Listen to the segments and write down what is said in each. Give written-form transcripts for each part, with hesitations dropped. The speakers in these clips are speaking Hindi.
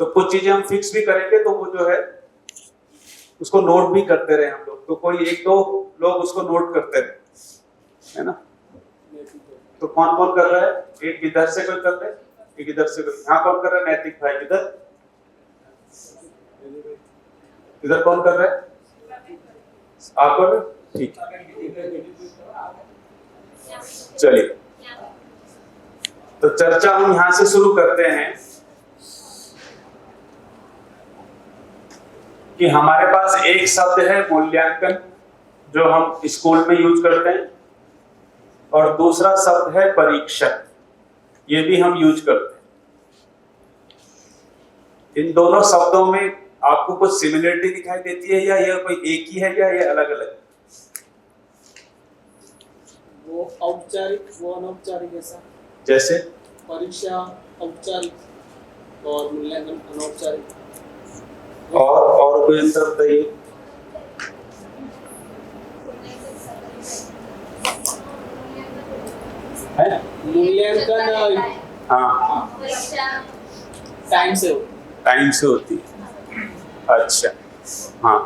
तो कुछ चीजें हम फिक्स भी करेंगे तो वो जो है उसको नोट भी करते रहे हम लोग, तो कोई एक दो लोग उसको नोट करते रहे, है ना। तो कौन कौन कर रहा है? एक इधर से कोई कर रहा है, एक इधर से कोई। हाँ, कौन कर रहा है? नैतिक भाई इधर। इधर कौन कर रहा है? आप कर रहे हो? ठीक है, चलिए तो चर्चा हम यहां से शुरू करते हैं कि हमारे पास एक शब्द है मूल्यांकन, जो हम स्कूल में यूज करते हैं, और दूसरा शब्द है परीक्षा, ये भी हम यूज करते हैं। इन दोनों शब्दों में आपको कुछ सिमिलरिटी दिखाई देती है, या ये कोई एक ही है, या ये अलग अलग? वो औपचारिक, वो अनौपचारिक ऐसा। जैसे परीक्षा औपचारिक और मूल्यांकन अनौपचारिक। और कोई अंतर बताइए? है मूल्यांकन हाँ टाइम से होती है। अच्छा हाँ,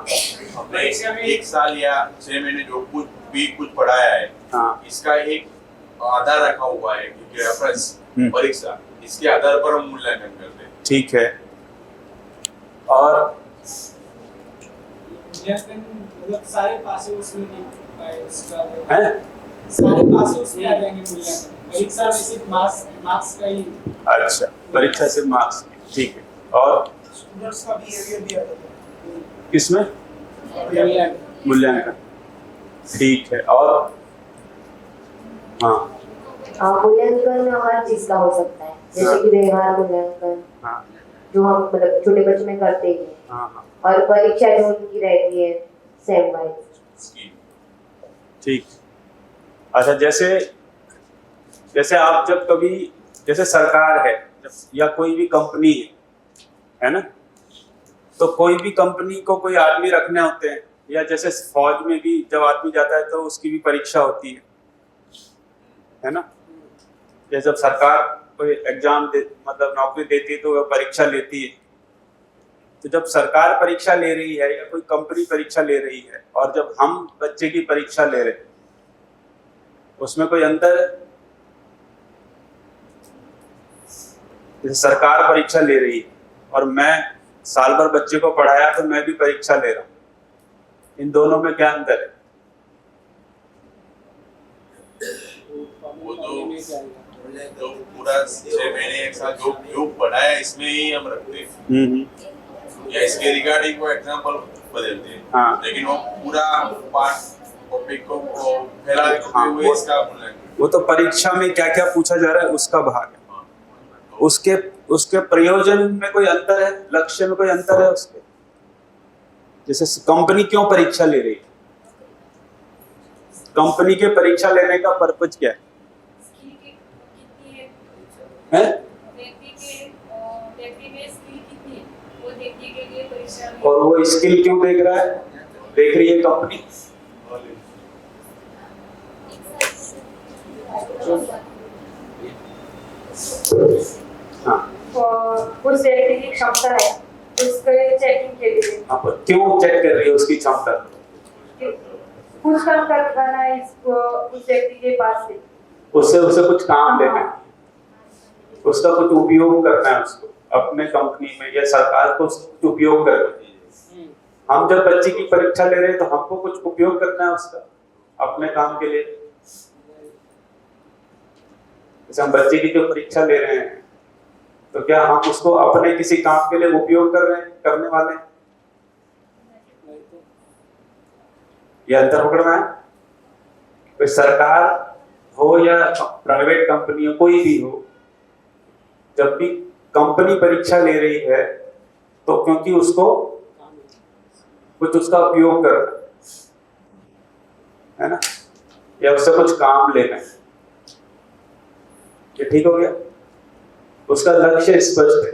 परीक्षा में 1 साल या 6 महीने जो कुछ भी कुछ पढ़ाया है, हाँ इसका एक आधार रखा हुआ है कि रेफरेंस परीक्षा, इसके आधार पर हम मूल्यांकन करते हैं। ठीक है। और मूल्यांकन मतलब सारे पासे उसमें नहीं इसका है सारे पासे उसमें आ जाएंगे मूल्यांकन। परीक्षा में सिर्फ मार्क्स का ही। अच्छा, परीक्षा से मार्क्स, ठीक है। और स्टूडेंट्स का बिहेवियर भी आ जाता है किसमें? मूल्यांकन, ठीक है। और हाँ मूल्यांकन हर चीज का हो सकता है, जैसे कि व्यवहार मूल्यांकन, हाँ जो हम मतलब छोटे बच्चों में करते हैं, हाँ और परीक्षा जो उनकी रहती है सेम वाइज। ठीक। अच्छा, जैसे आप जब कभी, जैसे सरकार है या कोई भी कंपनी है ना, तो कोई भी कंपनी को कोई आदमी रखने होते हैं, या जैसे फौज में भी जब आदमी जाता है तो उसकी भी परीक्षा होती है ना। या जब सरकार कोई एग्जाम मतलब नौकरी देती है तो वह परीक्षा लेती है। तो जब सरकार परीक्षा ले रही है या कोई कंपनी परीक्षा ले रही है, और जब हम बच्चे की परीक्षा ले रहे हैं, उसमें कोई अंतर है? जैसे सरकार परीक्षा ले रही है और मैं साल भर बच्चे को पढ़ाया तो मैं भी परीक्षा ले रहा हूँ, इन दोनों में क्या अंतर है? वो तो पूरा 6 महीने 1 साल जो पढ़ाया इसमें ही हम रखते हैं, या इसके रिगार्डिंग को एग्जाम्पल बदलते हैं। हाँ। लेकिन वो पूरा पार्ट टॉपिक को फैलाते हुए इसका मूल्यांकन। वो तो परीक्षा में क्या क्या पूछा जा रहा है उसका भाग है। उसके प्रयोजन में कोई अंतर है? लक्ष्य में कोई अंतर है उसके? जैसे कंपनी क्यों परीक्षा ले रही है? कंपनी के परीक्षा लेने का पर्पज क्या है? और वो स्किल क्यों देख रहा है, देख रही है कंपनी? हाँ, उस व्यक्ति की क्षमता है, उसके चेकिंग के लिए। क्यों चेक कर रही है उसकी क्षमता? कुछ काम करवाना है उस व्यक्ति के पास से, उससे कुछ काम लेना है, उसका कुछ उपयोग करना है उसको अपने कंपनी में, या सरकार को कुछ उपयोग करना है। हम जब बच्चे की परीक्षा ले रहे हैं तो हमको कुछ उपयोग करना है उसका अपने काम के लिए। जैसे हम बच्चे की जो परीक्षा ले रहे हैं तो क्या हम उसको अपने किसी काम के लिए उपयोग कर रहे हैं, करने वाले हैं? ये अंतर पकड़ना है। कोई सरकार हो या प्राइवेट कंपनी हो, कोई भी हो, जब भी कंपनी परीक्षा ले रही है तो क्योंकि उसको कुछ उसका उपयोग करना है ना, या उससे कुछ काम लेना है। ये ठीक हो गया? उसका लक्ष्य स्पष्ट है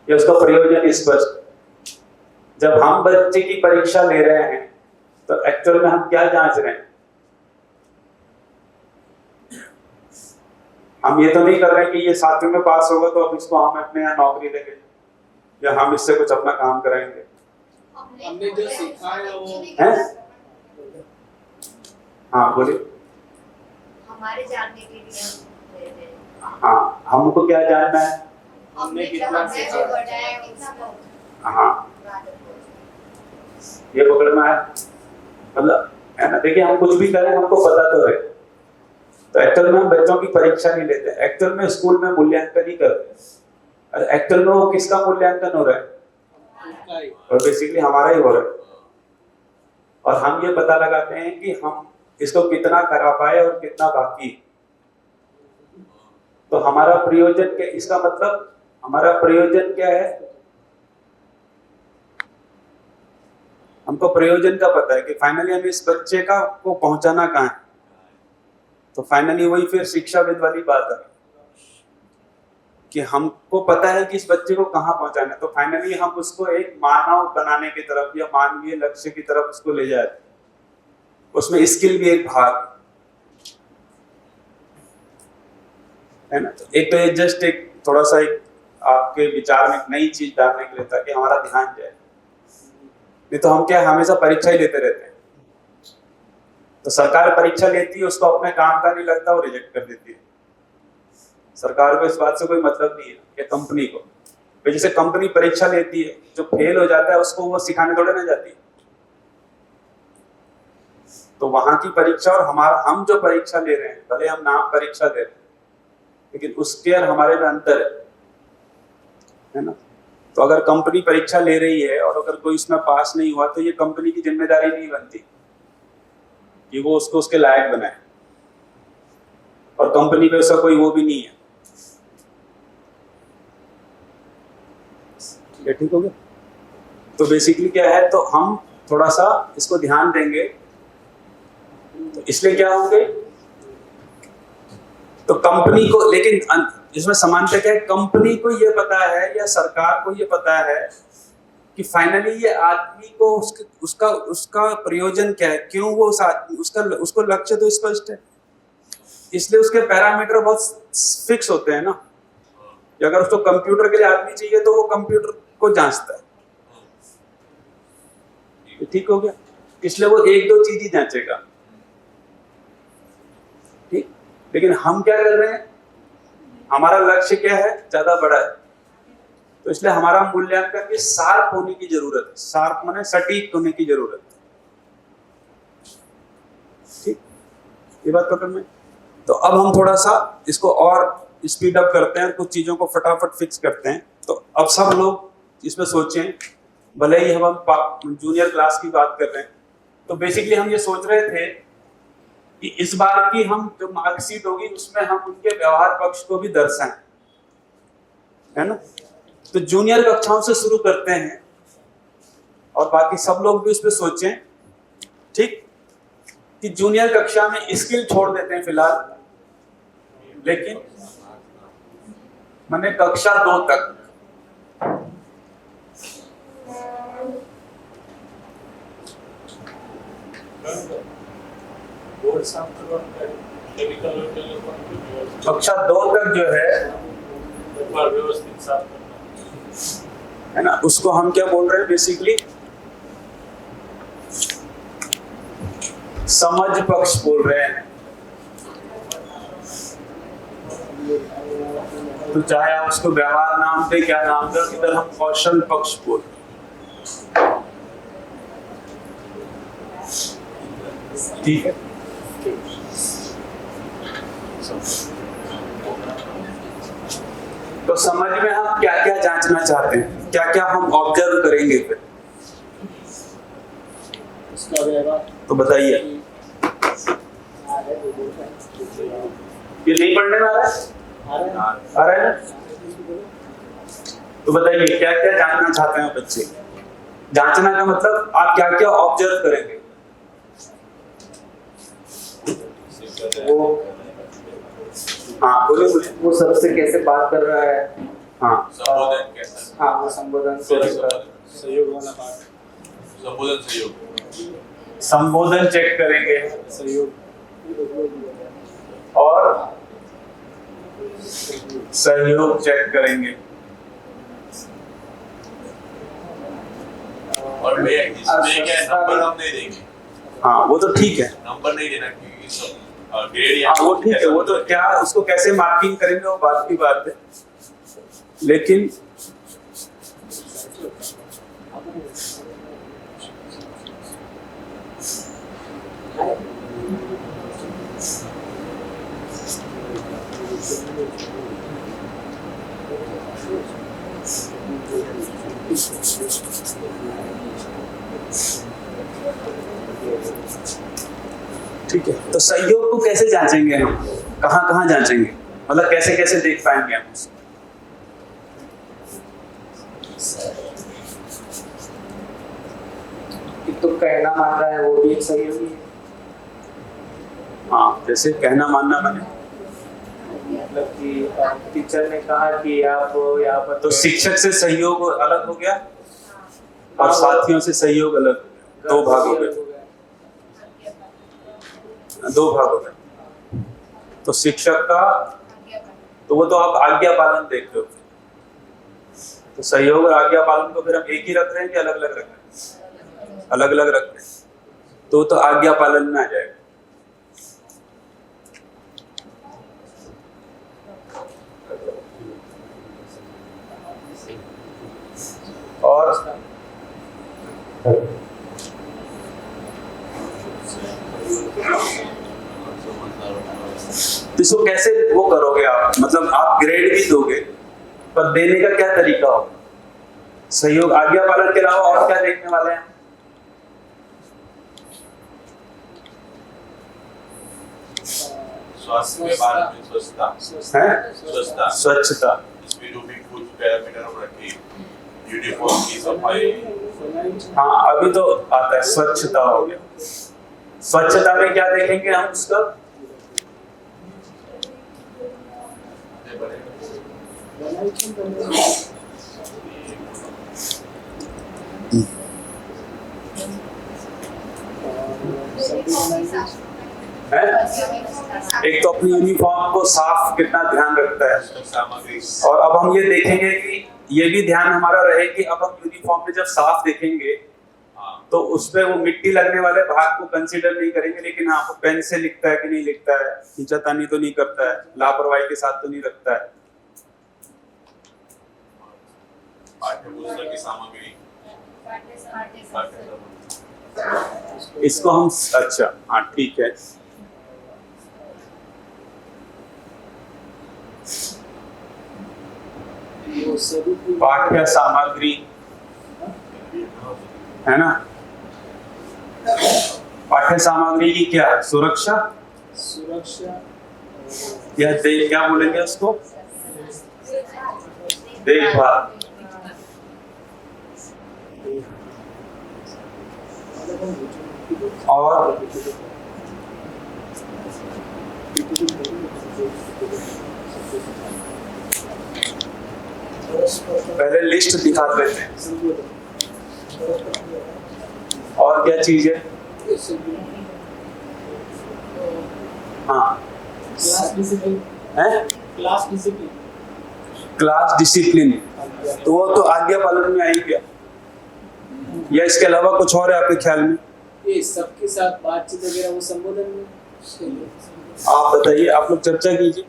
या उसका प्रयोजन स्पष्ट है। जब हम बच्चे की परीक्षा ले रहे हैं तो एक्चुअल में हम क्या जांच रहे हैं? हम ये तो नहीं कर रहे कि ये 7वीं में पास होगा तो अब इसको हम अपने यहाँ नौकरी देंगे। या हम इससे कुछ अपना काम कराएंगे? हमने जो सीखा है वो हैं? हाँ बोलिए। हमारे जानने के लिए हम दे रहे हैं। हाँ, हमको क्या जानना है? हमने कितना हमने सीखा। जो बढ़ाया कितना हाँ, ये पकड़ना है, मतलब है ना। देखिए, हम कुछ भी करें हमको पता तो रहे। तो एक्चुअल में हम बच्चों की परीक्षा नहीं लेते, एक्चुअल में स्कूल में मूल्यांकन ही करते हैं। एक्चुअल में वो किसका मूल्यांकन हो रहा है? उसका ही। और बेसिकली हमारा ही हो रहा है। और हम ये पता लगाते हैं कि हम इसको कितना करा पाए और कितना बाकी। तो हमारा प्रयोजन क्या, इसका मतलब हमारा प्रयोजन क्या है? हमको प्रयोजन का पता है कि फाइनली हमें इस बच्चे का को पहुंचाना कहाँ है। तो फाइनली वही फिर शिक्षाविद वाली बात है कि हमको पता है कि इस बच्चे को कहाँ पहुंचाना है। तो फाइनली हम उसको एक मानव बनाने की तरफ या मानवीय लक्ष्य की तरफ उसको ले जाते हैं। उसमें स्किल भी एक भाग है ना। तो एक तो ये जस्ट एक थोड़ा सा एक आपके विचार में एक नई चीज डालने के लिए ताकि हमारा ध्यान जाए। नहीं तो हम क्या हमेशा परीक्षा ही लेते रहते हैं। तो सरकार परीक्षा लेती है, उसको अपने काम का नहीं लगता, वो रिजेक्ट कर देती है। सरकार को इस बात से कोई मतलब नहीं है कि कंपनी को, तो जैसे कंपनी परीक्षा लेती है, जो फेल हो जाता है उसको वो सिखाने थोड़े ना जाती है। तो वहां की परीक्षा और हमारा हम जो परीक्षा ले रहे हैं, भले हम नाम परीक्षा दे रहे हैं, लेकिन उसके और हमारे में अंतर है ना। तो अगर कंपनी परीक्षा ले रही है और अगर कोई इसमें पास नहीं हुआ तो ये कंपनी की जिम्मेदारी नहीं बनती कि वो उसको उसके लायक बनाए। और कंपनी पे ऐसा कोई वो भी नहीं है। ठीक हो गया। तो बेसिकली क्या है, तो हम थोड़ा सा इसको ध्यान देंगे। तो इसलिए क्या होंगे, तो कंपनी को, लेकिन इसमें समानता क्या है, कंपनी को ये पता है या सरकार को ये पता है कि फाइनली ये आदमी को उसका प्रयोजन क्या है, क्यों वो उस आदमी उसको लक्ष्य तो स्पष्ट है। इसलिए उसके पैरामीटर बहुत फिक्स होते हैं ना। अगर उसको कंप्यूटर के लिए आदमी चाहिए तो वो कंप्यूटर को जांचता है। ठीक हो गया। इसलिए वो एक दो चीज ही जांचेगा। ठीक। लेकिन हम क्या कर रहे हैं, हमारा लक्ष्य क्या है, ज्यादा बड़ा है। तो इसलिए हमारा मूल्यांकन भी शार्प होने की जरूरत है। शार्प माने सटीक होने की जरूरत है। ठीक, ये बात पकड़ में। तो अब हम थोड़ा सा इसको और स्पीड अप करते हैं, कुछ चीजों को फटाफट फिक्स करते हैं। तो अब सब लोग इसमें सोचें, भले ही हम जूनियर क्लास की बात कर रहे हैं। तो बेसिकली हम ये सोच रहे थे कि इस बार की हम जो मार्कशीट होगी उसमें हम उनके व्यवहार पक्ष को भी दर्शाएं, है ना। तो जूनियर कक्षाओं से शुरू करते हैं और बाकी सब लोग भी उस पर सोचें। ठीक, कि जूनियर कक्षा में स्किल छोड़ देते हैं फिलहाल, लेकिन मैंने कक्षा 2 तक कक्षा 2 तक जो है व्यवस्थित साफ करना है ना, उसको हम क्या बोल रहे हैं, बेसिकली समझ पक्ष बोल रहे हैं। तो चाहे आप उसको व्यवहार नाम दे, क्या नाम दे, इधर हम कौशल पक्ष बोल रहे हैं। ठीक है। तो समझ में हम क्या क्या जांचना चाहते हैं, क्या क्या हम ऑब्जर्व करेंगे फिर, उसका व्यवहार तो बताइए। ये नहीं पढ़ने में आ रहा है? आ रहा है ना? तो बताइए क्या क्या जानना चाहते हैं बच्चे। जांचना का मतलब आप क्या क्या ऑब्जर्व करेंगे। वो हाँ बोले बोले। वो सबसे कैसे बात कर रहा है। हाँ संबोधन कैसा, हाँ, वो संबोधन सहयोग वाला पार्ट, संबोधन सहयोग, संबोधन चेक करेंगे सहयोग और सहयोग चेक करेंगे। और भैया इसमें क्या है, नंबर हम नहीं देंगे, हाँ वो तो ठीक है। नंबर नहीं देना क्योंकि सब ग्रेड या हाँ वो ठीक है, वो तो क्या उसको कैसे मार्किंग करेंगे वो बात की बात है, लेकिन ठीक है। तो सहयोग को कैसे जांचेंगे हम, कहाँ कहाँ जांचेंगे, मतलब कैसे कैसे देख पाएंगे हम उसको? एक तो कहना मान रहा है वो भी एक सहयोगी है। हाँ जैसे कहना मानना माने मतलब कि टीचर ने कहा कि आप यहाँ पर तो शिक्षक से सहयोग अलग हो गया और साथियों से सहयोग अलग हो गया, दो भाग हो गए, दो भाग हो गए। तो शिक्षक का तो वो तो आप आज्ञा पालन देख रहे हो, तो सहयोग और आज्ञा पालन को फिर हम एक ही रख रहे हैं कि अलग अलग रख रहे हैं? अलग अलग रख रहे हैं, तो आज्ञा पालन में आ जाएगा। और तो इसको कैसे वो करोगे आप, मतलब आप ग्रेड भी दोगे पर देने का क्या तरीका होगा? सहयोग आज्ञा पालन के अलावा और क्या देखने वाले हैं? स्वास्थ्य के बारे में स्वच्छता, हैं? स्वच्छता, स्वच्छता, इसमें जो भी कुछ पैरामीटर हम रखे, यूनिफॉर्म की सफाई, हाँ अभी तो आता है स्वच्छता हो गया। स्वच्छता में क्या देखेंगे हम उसका? है? एक तो अपनी यूनिफॉर्म को साफ कितना ध्यान रखता है, सामग्री, और अब हम ये देखेंगे कि ये भी ध्यान हमारा रहे कि अब हम यूनिफॉर्म में जब साफ देखेंगे तो उसपे वो मिट्टी लगने वाले भाग को कंसीडर नहीं करेंगे, लेकिन हाँ वो पेन से लिखता है कि नहीं लिखता है, खींचातानी तो नहीं करता है, लापरवाही के साथ तो नहीं रखता है। पाठ्यपुस्तक की सामग्री, इसको हम अच्छा हाँ ठीक है। पाठ्य सामग्री है ना, पाठ्य सामग्री की क्या सुरक्षा या क्या बोलेंगे उसको, देखभाल। और पहले लिस्ट दिखा देते हैं, और क्या चीज है? हाँ क्लास डिसिप्लिन, है क्लास डिसिप्लिन, क्लास डिसिप्लिन, तो वो तो आज्ञा पालन में आई क्या, या इसके अलावा कुछ और है आपके ख्याल में? ये सबके साथ बातचीत वगैरह वो संबोधन में। आप बताइए, आप लोग चर्चा कीजिए।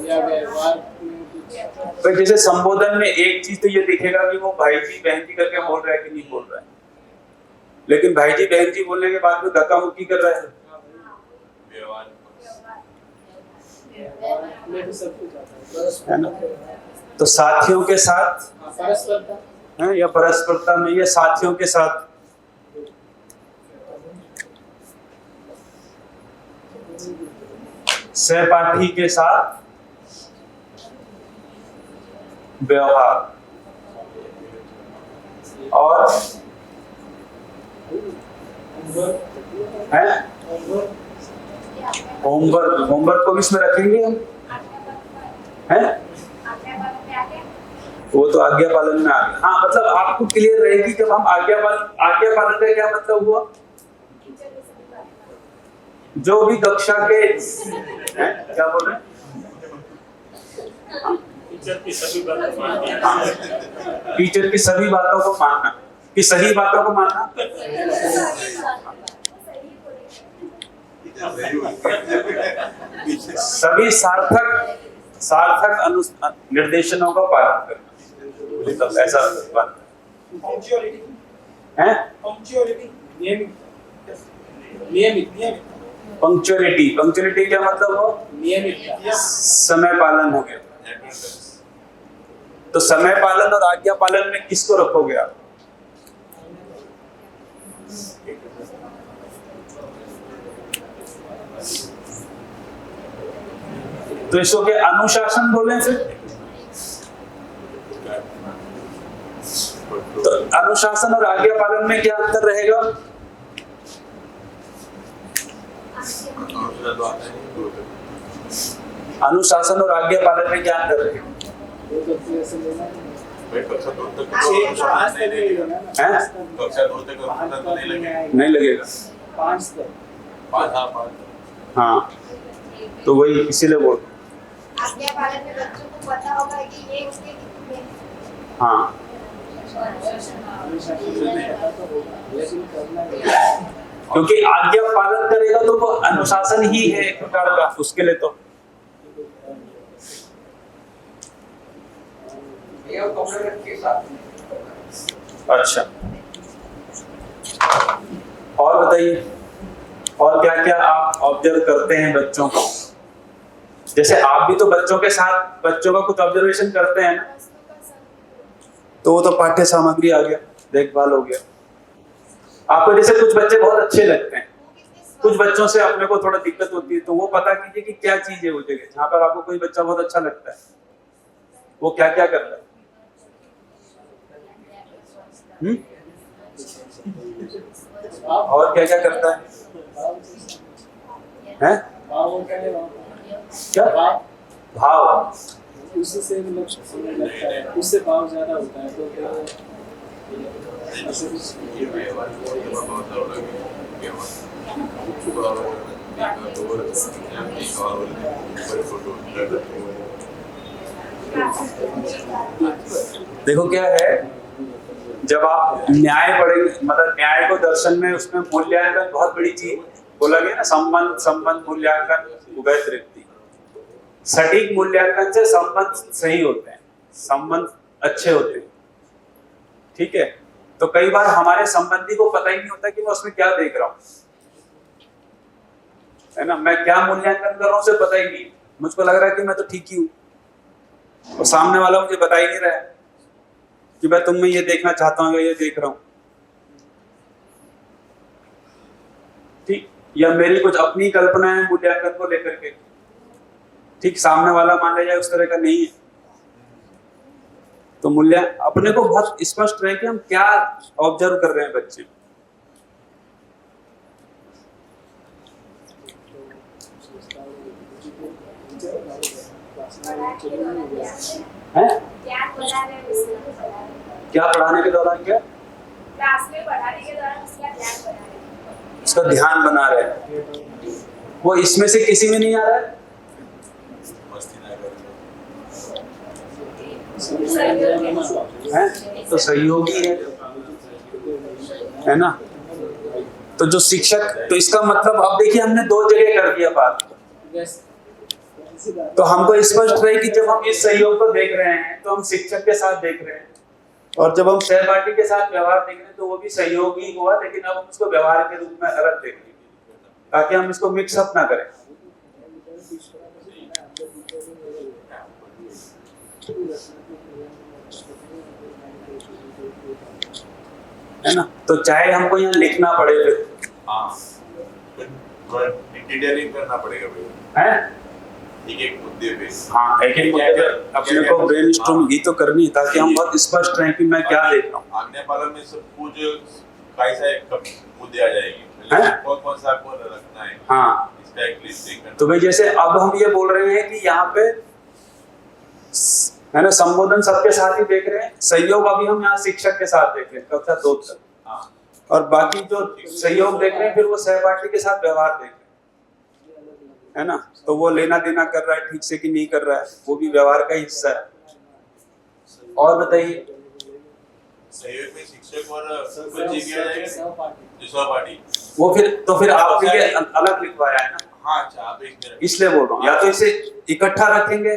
या व्यवहार में कुछ भाई जैसे संबोधन में एक चीज तो ये दिखेगा कि वो भाई जी बहन जी करके बोल रहा है कि नहीं बोल रहा है, लेकिन भाई जी बहन जी बोलने के बाद में धक्का मुक्की कर रहा है, व्यवहार, में भी सब कुछ आता है ना? तो साथियों के साथ है। परस्परता, है या परस्परता में या साथियों के साथ, सहपाठी के साथ व्यवहार, और है होमवर्क, होमवर्क को भी इसमें रखेंगे हम, हैं? वो तो आज्ञा पालन में आ गया। हाँ मतलब आपको क्लियर रहेगी जब हम आज्ञा पालन का क्या मतलब हुआ, जो भी कक्षा के हैं क्या बोल रहे हैं, टीचर की सभी बातें माननी है। हाँ, टीचर की सभी बातों को मानना, कि सही बातों को मानना। सभी सार्थक निर्देशनों का पालन करना, मतलब ऐसा बात है। पंक्चुअलिटी नियमित पंक्चुअलिटी क्या मतलब हो? नियमित समय पालन हो गया। तो समय पालन और आज्ञा पालन में किसको रखोगे आप? तो इसको क्या अनुशासन बोले फिर? तो अनुशासन और आज्ञा पालन में क्या अंतर रहेगा? अनुशासन और आज्ञा पालन में क्या अंतर रहेगा? नहीं लगेगा। 5 हाँ, तो वही इसीलिए बोल। आज्ञा पालन में बच्चों को पता होगा कि ये उसके कितने हैं। हाँ, क्योंकि आज्ञा पालन करेगा तो वो अनुशासन ही है एक प्रकार का उसके लिए। तो अच्छा, और बताइए, और क्या क्या आप ऑब्जर्व करते हैं बच्चों को? जैसे आप भी तो बच्चों के साथ बच्चों का कुछ ऑब्जर्वेशन करते हैं ना, तो वो तो पाठ्य सामग्री आ गया, देखभाल हो गया। आपको जैसे कुछ बच्चे बहुत अच्छे लगते हैं, कुछ बच्चों से अपने को थोड़ा दिक्कत होती है, तो वो पता कीजिए कि क्या चीज है वो जगह जहाँ पर आपको कोई बच्चा बहुत अच्छा लगता है, वो क्या क्या करता है। और क्या क्या करता है? हैं? क्या भाव? उससे लगता है, उससे भाव ज्यादा होता है तो देखो क्या है, जब आप न्याय पढ़ेंगे, मतलब न्याय को दर्शन में उसमें मूल्यांकन बहुत बड़ी चीज बोला गया ना, संबंध मूल्यांकन उभय तृप्ति। सटीक मूल्यांकन से संबंध सही होते हैं, संबंध अच्छे होते हैं, ठीक है। तो कई बार हमारे संबंधी को पता ही नहीं होता कि मैं उसमें क्या देख रहा हूँ, है ना, मैं क्या मूल्यांकन कर रहा हूँ उसे पता ही नहीं। मुझको लग रहा है कि मैं तो ठीक ही हूँ, और सामने वाला मुझे बता ही नहीं रहा है कि मैं तुम में ये देखना चाहता हूँ या ये देख रहा हूँ, ठीक। या मेरी कुछ अपनी कल्पना है मूल्यांकन को लेकर के, ठीक, सामने वाला मान लिया जाए उस तरह का नहीं है। तो मूल्य अपने को बहुत स्पष्ट रहे कि हम क्या ऑब्जर्व कर रहे हैं बच्चे। हैं? क्या पढ़ाने के दौरान क्या? क्लास में पढ़ाने के दौरान उसका ध्यान बना रहे। उसका ध्यान बना रहे हैं। वो इसमें से किसी में नहीं आ रहा है? हैं? तो सहयोगी है ना। तो जो शिक्षक, तो इसका मतलब अब देखिए हमने 2 जगह कर दिया बात। तो हमको स्पष्ट रहे कि जब हम इस सहयोग को देख रहे हैं तो हम शिक्षक के साथ देख रहे हैं, और जब हम सहपाठी के साथ व्यवहार देख रहे हैं तो वो भी सहयोग ही हुआ, लेकिन अब हम उसको व्यवहार के रूप में अलग देख रहे हैं ताकि हम इसको मिक्स अप ना करें। है ना। तो चाहे हमको यहाँ लिखना पड़े फिर, हाँ, डिटेलिंग करना पड़ेगा भैया, है एक मुद्दे पे। हाँ, एक मुद्दे पे अपने को ब्रेनस्टॉर्म ही तो करनी, ताकि हम बहुत स्पष्ट रहें कि मैं क्या देख रहा हूँ। आज्ञा पालन में सब कुछ कैसा मुद्दे आ जाएगी, कौन सा आपको रखना है, हाँ, इसका एक लिस्टिंग। तो भाई जैसे अब हम ये बोल रहे हैं कि यहाँ पे है ना, संबोधन सबके साथ ही देख रहे हैं, सहयोग अभी हम यहाँ शिक्षक के साथ देख रहे हैं कक्षा 2 तक, और बाकी जो सहयोग देख रहे हैं फिर वो सहपाठी के साथ व्यवहार देख रहे हैं, है ना। तो वो लेना देना कर रहा है ठीक से कि नहीं कर रहा है, वो भी व्यवहार का हिस्सा है। और बताइए। सहयोग में शिक्षक और बच्चे किया जाएगा सहपाठी। जो सहपाठी। वो फिर आपके लिए अलग लिखवाया है ना, हाँ अच्छा, आप एक मिनट इसलिए बोल रहा हूँ। या तो इसे इकट्ठा रखेंगे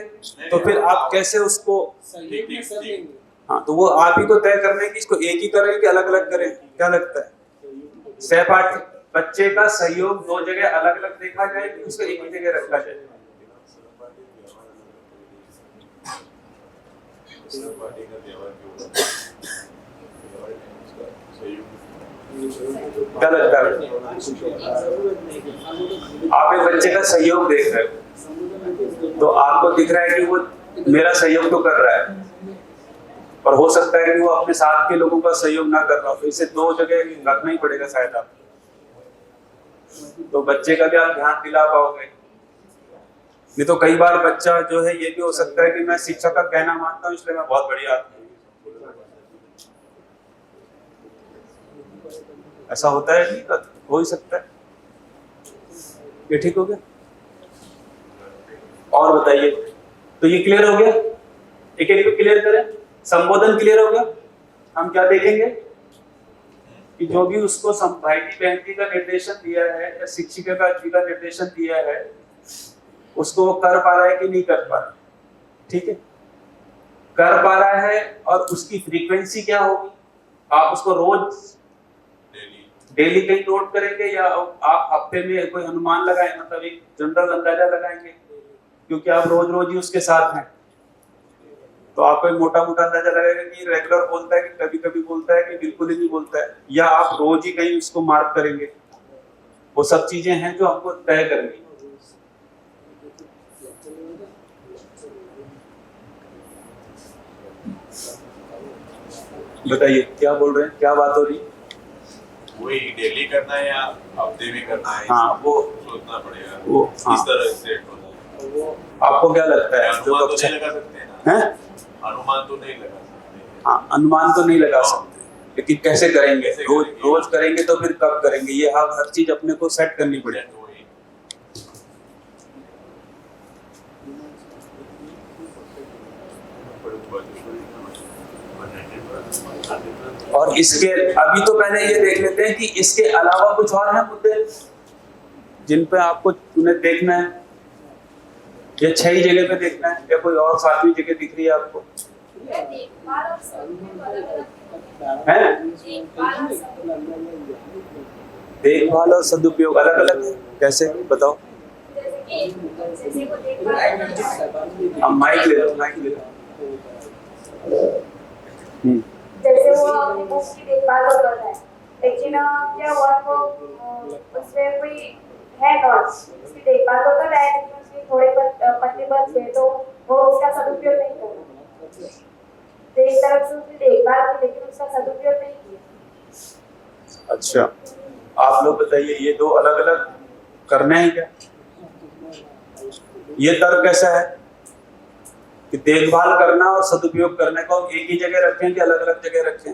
तो फिर आप कैसे उसको, सहयोग में सब लेंगे। हाँ तो वो आप ही को तय करना है कि इसको एक ही करें कि अलग अलग करें, क्या लगता है? सहपाठी बच्चे का सहयोग दो जगह अलग अलग देखा जाए कि उसको एक ही जगह रखा जाए? सहपाठी का व्यवहार क्यों होता है? सहयोग क्या लगता है? आप एक बच्चे का सहयोग देख रहे हो तो आपको दिख रहा है कि वो मेरा सहयोग तो कर रहा है, और हो सकता है कि वो अपने साथ के लोगों का सहयोग ना कर रहा हो, तो इसे दो जगह रखना ही पड़ेगा शायद आप, तो बच्चे का भी आप ध्यान दिला पाओगे। नहीं तो कई बार बच्चा जो है ये भी हो सकता है कि मैं शिक्षक का कहना मानता हूँ इसलिए मैं बहुत बढ़िया आदमी हूँ, ऐसा होता है? नहीं हो ही सकता है। ये ठीक हो गया? और बताइए। तो ये क्लियर हो गया, एक एक को क्लियर करें। संबोधन क्लियर हो गया। हम क्या देखेंगे कि जो भी उसको भाई बहन जी का निर्देशन दिया है या शिक्षिका जी का निर्देशन दिया है उसको वो कर पा रहा है कि नहीं कर पा रहा, ठीक है? कर पा रहा है और उसकी फ्रीक्वेंसी क्या होगी? आप उसको रोज डेली कहीं नोट करेंगे या आप हफ्ते में कोई अनुमान लगाएं, मतलब एक जनरल अंदाजा लगाएंगे क्योंकि आप रोज रोज ही उसके साथ हैं, तो आपको एक मोटा मोटा अंदाजा लगेगा कि रेगुलर बोलता है कि कभी कभी बोलता है कि बिल्कुल ही नहीं बोलता है, या आप रोज ही कहीं उसको मार्क करेंगे। वो सब चीजें हैं जो हमको तय करनी। बताइए क्या बोल रहे हैं, क्या बात हो रही? वही डेली करना है या हफ्ते में करना है? हाँ वो सोचना पड़ेगा वो हाँ। किस तरह से होना है। आपको क्या लगता है? अनुमान तो नहीं लगा सकते ना, हैं? अनुमान तो नहीं लगा सकते। हाँ अनुमान तो नहीं लगा सकते, लेकिन कैसे करेंगे? रोज करेंगे तो फिर कब करेंगे? ये हर चीज अपने को सेट करनी पड़ेगी। और इसके अभी तो पहले ये देख लेते हैं कि इसके अलावा कुछ और हैं मुद्दे जिन पे आपको उन्हें देखना है, या 6 ही जगह पे देखना है या कोई और 7वीं जगह दिख रही है आपको? है देखभाल और सदुपयोग अलग अलग है, कैसे बताओ? अब माइक ले लो, माइक ले लो। जैसे वो अपनी बुक की देखभाल तो कर रहा है, लेकिन क्या हुआ वो उसमें कोई है नॉट उसकी देखभाल तो कर रहा है, लेकिन उसके थोड़े पत्ते बच गए तो वो उसका सदुपयोग नहीं कर रहा। तो एक तरफ से उसकी देखभाल की लेकिन उसका सदुपयोग नहीं किया। अच्छा आप लोग बताइए, ये दो अलग अलग करने हैं क्या? ये तर्क कैसा है कि देखभाल करना और सदुपयोग करने को हम एक ही जगह रखें कि अलग अलग जगह रखें?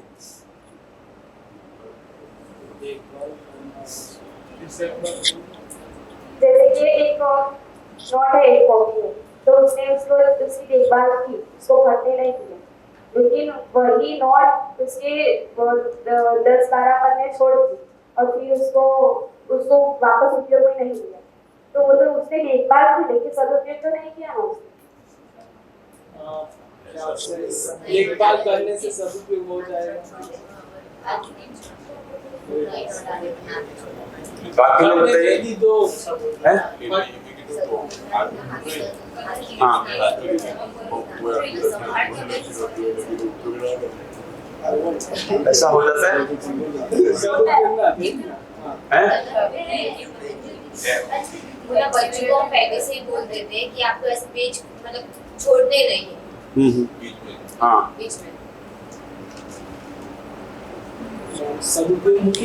जैसे कि एक नॉट है, एक कॉपी है, तो उसने उसको उसकी देखभाल की, उसको भरने नहीं दिया, लेकिन वही नॉट उसके 10-12 पन्ने छोड़ दी और फिर उसको वापस उपयोग में नहीं लिया, तो वो तो उसने देखभाल की लेकिन सदुपयोग तो नहीं किया ना उसने। देखभाल करने से सदुपयोग हो जाएगा। बाकी लोग बताइए हैं? हाँ ऐसा हो जाता है पूरा बच्चों को पहले से ही बोल देते हैं कि आपको ऐसे पेज मतलब छोड़ने नहीं है हाँ। बीच में।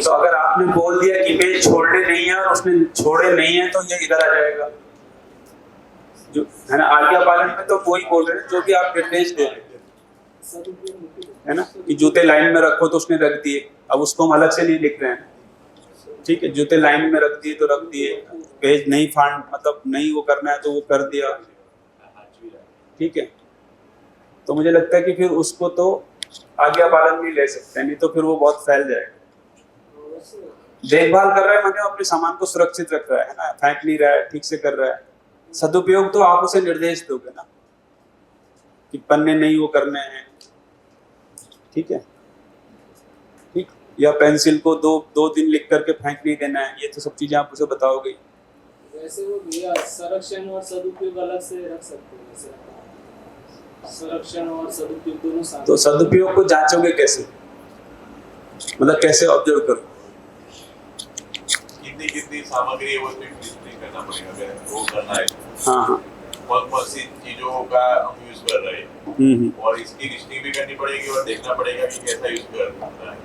तो अगर आपने बोल दिया कि पेज छोड़ने नहीं है और उसने छोड़े नहीं है तो ये इधर आ जाएगा, जो है ना। आज्ञा पालन में तो वही बोल रहे हैं जो कि आप निर्देश दे रहे हैं, है ना, कि जूते लाइन में रखो तो उसने रख दिए। अब उसको हम अलग से नहीं लिख रहे हैं, ठीक है, जूते लाइन में रख दिए तो रख दिए, पेज नहीं फाड़ मतलब नहीं वो करना है तो वो कर दिया, ठीक है। तो मुझे लगता है कि फिर उसको तो आज्ञा पालन नहीं ले सकते, नहीं तो फिर वो बहुत फैल जाएगा। देखभाल कर रहा है मैंने अपने सामान को सुरक्षित रख रहा है ना, फेंक नहीं रहा है, ठीक से कर रहा है। सदुपयोग तो आप उसे निर्देश दोगे ना कि पन्ने नहीं वो करने हैं, ठीक है, ठीक, या पेंसिल को दो दिन लिख करके फेंक नहीं देना है, ये तो सब चीजें आप उसे बताओगे। वैसे वो भैया संरक्षण और सदुपयोग अलग से रख सकते हैं, वैसे संरक्षण और सदुपयोग दोनों साथ। तो सदुपयोग को जांचोगे कैसे, मतलब कैसे ऑब्जर्व करो? कितनी सामग्री है वो लिस्टिंग करना पड़ेगा, अगर वो करना है। हाँ, कौन सी चीजों का हम यूज कर रहे हैं और इसकी लिस्टिंग भी करनी पड़ेगी और देखना पड़ेगा कि कैसा यूज कर रहा है।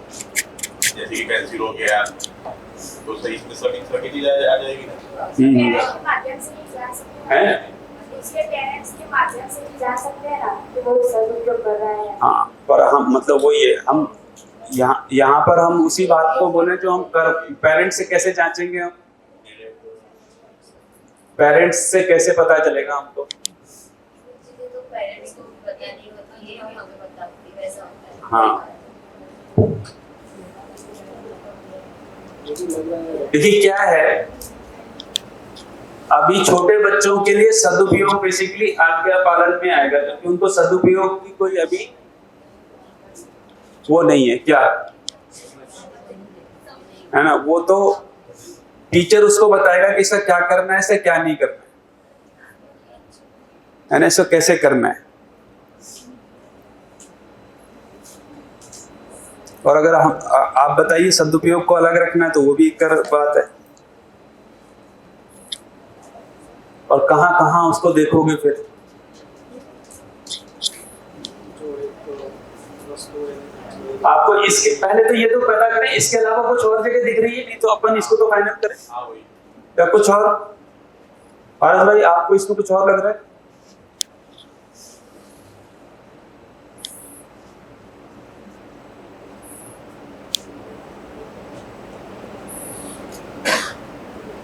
जैसे कि पेंसिल हो गया तो सही इसमें सभी चीज आ जाएगी ना। पेरेंट्स के माध्यम से ही जान सकते है? हैं, इसके पेरेंट्स के माध्यम से ही जान सकते हैं ना कि वो सदुपयोग कर रहा है। हाँ, पर हम मतलब वो ये हम यहाँ पर हम उसी बात को बोले जो हम कर, पेरेंट्स से कैसे जांचेंगे हम? पेरेंट्स से कैसे पता चलेगा हमको? मुझे तो पेरेंट्स को पता नहीं होता, ये हमें पता होती है, वैसा होता है। हाँ, देखिए क्या है, अभी छोटे बच्चों के लिए सदुपयोग बेसिकली आज्ञा पालन में आएगा, क्योंकि उनको सदुपयोग की कोई अभी वो नहीं है, क्या है ना, वो तो टीचर उसको बताएगा कि इसका क्या करना है, इससे क्या नहीं करना है ना, इसको कैसे करना है। और अगर हम आप बताइए सदुपयोग को अलग रखना है तो वो भी एक बात है। और कहां कहां उसको देखोगे फिर? आपको इसके पहले तो ये तो पता करें इसके अलावा कुछ और जगह दिख रही है, नहीं तो अपन इसको तो फाइनल करें। हाँ वही या कुछ और? पारस भाई आपको इसमें कुछ और लग रहा है?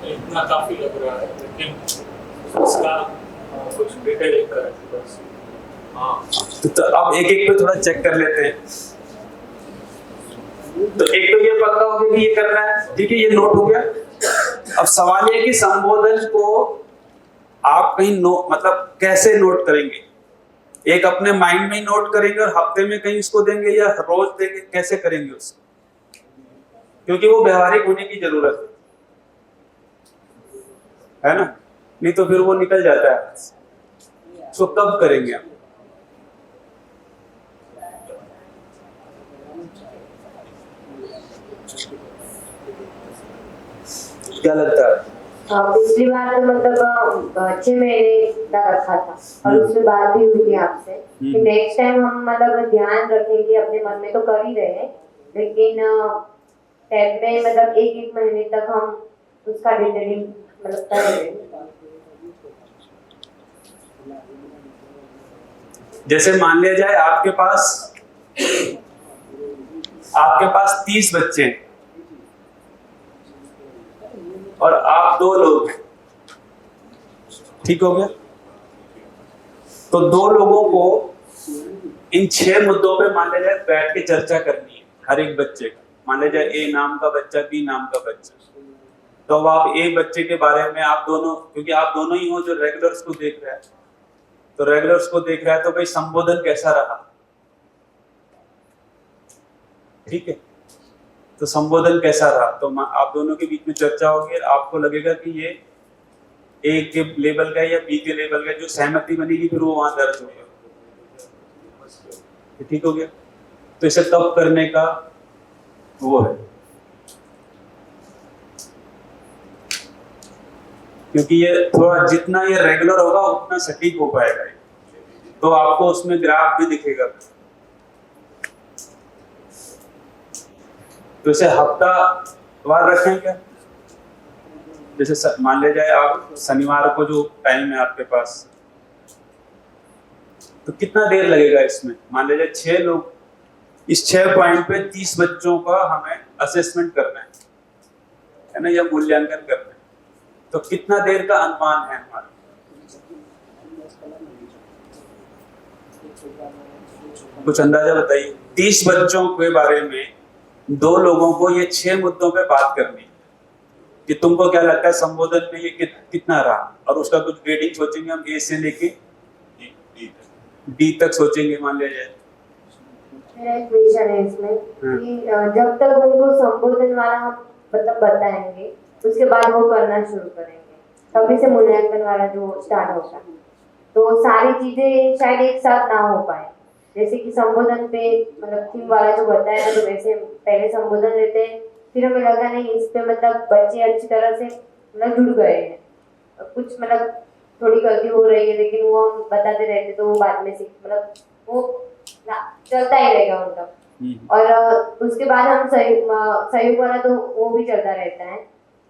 इतना काफी लग रहा है, लेकिन उसका कुछ डिटेल एक करें बस। हाँ, तो अब एक एक पे थोड़ा चेक कर लेते हैं। तो एक तो ये पक्का हो गया कि ये करना है, ठीक है, ये नोट हो गया। अब सवाल ये है कि संबोधन को आप कहीं मतलब कैसे नोट करेंगे? एक अपने माइंड में ही नोट करेंगे और हफ्ते में कहीं उसको देंगे या रोज देंगे, कैसे करेंगे उसको? क्योंकि वो व्यवहारिक होने की जरूरत है ना, नहीं तो फिर वो निकल जाता है। उसको कब करेंगे आप? क्या लगता है? पिछली बार तो मतलब 6 महीने का रखा था और उसमें बात भी हुई थी आपसे कि नेक्स्ट टाइम हम मतलब ध्यान रखेंगे, अपने मन में तो कर ही रहे हैं, लेकिन टैब में मतलब 1-1 महीने तक हम उसका डिटेलिंग मतलब कर रहे हैं। जैसे मान लिया जाए आपके पास 30 बच्चे हैं और आप 2 लोग हैं, ठीक हो गया? तो 2 लोगों को इन 6 मुद्दों पे मान लिया जाए बैठ के चर्चा करनी है, हर एक बच्चे का। मान लिया जाए ए नाम का बच्चा, बी नाम का बच्चा, तो अब आप ए बच्चे के बारे में आप दोनों, क्योंकि आप दोनों ही हो जो रेगुलर्स को देख रहे हैं, तो रेगुलर्स को देख रहा है तो भाई संबोधन कैसा रहा, ठीक है, तो संबोधन कैसा रहा, तो आप दोनों के बीच में चर्चा होगी और आपको लगेगा कि ये ए के लेवल का या बी के लेवल का, जो सहमति बनेगी फिर वो वहां दर्ज होगा, ठीक हो गया? तो इसे तब करने का वो है, क्योंकि ये थोड़ा जितना ये रेगुलर होगा उतना सटीक हो पाएगा, तो आपको उसमें ग्राफ भी दिखेगा। तो इसे हफ्तावार रखें क्या? जैसे मान लिया जाए आप शनिवार को जो टाइम है आपके पास, तो कितना देर लगेगा इसमें? मान लिया जाए 6 लोग, इस 6 पॉइंट पे 30 बच्चों का हमें असेसमेंट करना है ना, या मूल्यांकन करना है, तो कितना देर का अनुमान है हमारा? कुछ अंदाजा बताइए। 30 बच्चों के बारे में 2 लोगों को ये 6 मुद्दों पे बात करनी है कि तुमको क्या लगता है संबोधन में ये कितना रहा, और उसका कुछ ग्रेडिंग सोचेंगे हम, ए से लेके डी तक सोचेंगे मान लिया जाए। मेरा एक क्वेश्चन है इसमें कि जब तक उनको संबोधन वाला हम मतलब बताएंगे उसके बाद वो करना शुरू करेंगे, तभी से मूल्यांकन वाला जो स्टार्ट होता है, तो सारी चीजें शायद एक साथ ना हो पाए। जैसे कि संबोधन पे मतलब थीम वाला जो बताया था, तो वैसे पहले संबोधन लेते हैं, फिर हमें लगा नहीं इस पे मतलब बच्चे अच्छी तरह से मतलब जुड़ गए हैं, कुछ मतलब थोड़ी गलती हो रही है लेकिन वो हम बताते रहते तो वो बाद में सीख मतलब वो चलता ही रहेगा उनका। और उसके बाद हम सहयोग वाला तो वो भी चलता रहता है,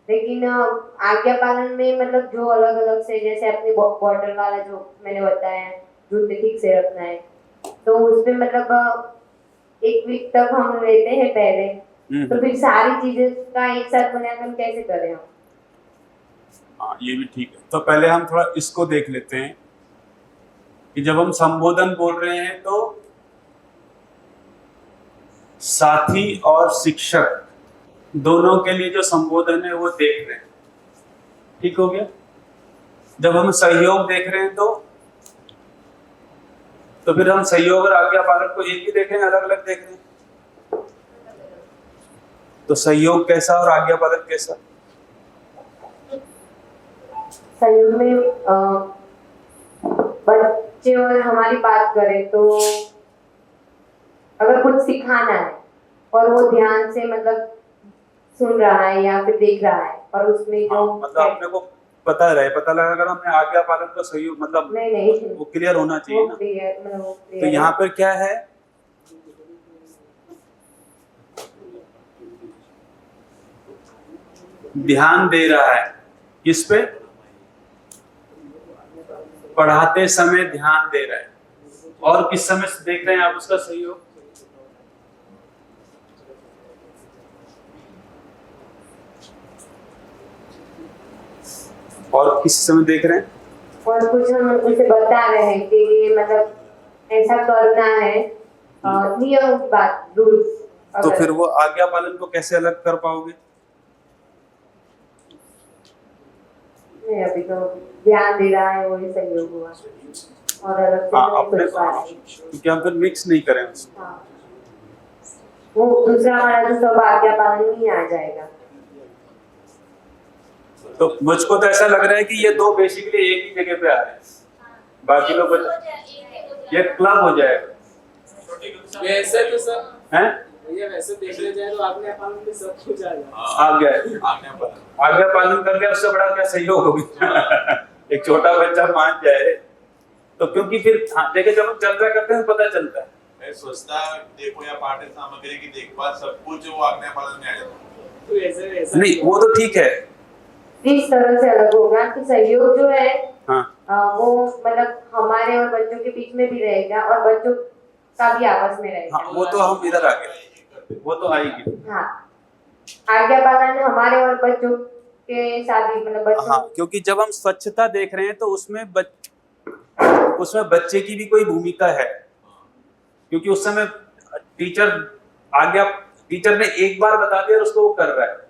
लेकिन आज्ञा पालन में मतलब जो अलग अलग से जैसे अपनी बॉटल वाला जो मैंने बताया जूते ठीक से रखना है, तो उसमें मतलब 1 वीक तक हम लेते हैं पहले, तो फिर सारी चीजें का एक साथ मूल्यांकन कैसे करें हम? हाँ ये भी ठीक है। तो पहले हम थोड़ा इसको देख लेते हैं कि जब हम संबोधन बोल रहे हैं तो साथी और शिक्षक दोनों के लिए जो संबोधन है वो देख रहे हैं, ठीक हो गया। जब हम सहयोग देख रहे हैं तो फिर हम सहयोग और आज्ञा पालन को एक ही देख रहे हैं, अलग अलग देख रहे हैं। तो सहयोग कैसा और आज्ञा पालन कैसा? सहयोग में बच्चे और हमारी बात करें तो अगर कुछ सिखाना है और वो ध्यान से मतलब सुन रहा है या फिर देख रहा है और उसमें जो मतलब अपने को पता लगा अगर हमने आज्ञा पालन का सहयोग मतलब नहीं वो क्लियर होना चाहिए ना। तो यहाँ पर क्या है, ध्यान दे रहा है किस पे? पढ़ाते समय ध्यान दे रहा है, और किस समय से देख रहे हैं आप उसका सहयोग? और किस समय देख रहे हैं? और कुछ हम उसे बता रहे हैं कि ये मतलब ऐसा करना है, नियम की बात रूल्स। तो फिर वो आज्ञा पालन को कैसे अलग कर पाओगे? नहीं, अभी तो ध्यान दे रहा है वही सहयोग हुआ, और अलग से हाँ, नहीं अपने कुछ बात है। क्योंकि हम फिर मिक्स नहीं करें उसको। हाँ, वो दूसरा वाला जो सब आज्ञा पालन नहीं आ जाएगा। तो मुझको तो ऐसा लग रहा है कि ये 2 बेसिकली एक ही जगह पे आ रहे हैं, बाकी लोग ये क्लब हो जाएगा। वैसे तो सर हैं? ये वैसे देखने जाए तो आज्ञा पालन में सब कुछ आ जाए। आज्ञा पालन कर गया, उससे बड़ा क्या सहयोग होगा? एक छोटा बच्चा मान जाए तो, क्योंकि फिर देखिए जब हम चर्चा करते हैं पता चलता है। स्वच्छता देखो या पाठ्य सामग्री की देखभाल सब कुछ वो आज्ञा पालन में आ जाता है। तो ऐसे नहीं वो तो ठीक है, इस तरह से अलग होगा कि सहयोग जो है हाँ वो मतलब हमारे और बच्चों के बीच में भी रहेगा और बच्चों का भी आपस में रहेगा। हाँ, वो तो हम इधर आ गए, वो तो आएगी। हाँ, आज्ञा पालन हमारे और बच्चों के साथ ही मतलब बच्चों। हाँ, क्योंकि जब हम स्वच्छता देख रहे हैं तो उसमें बच्चे की भी कोई भूमिका है, क्योंकि उस समय टीचर ने एक बार बता दिया और उसको वो कर रहा है।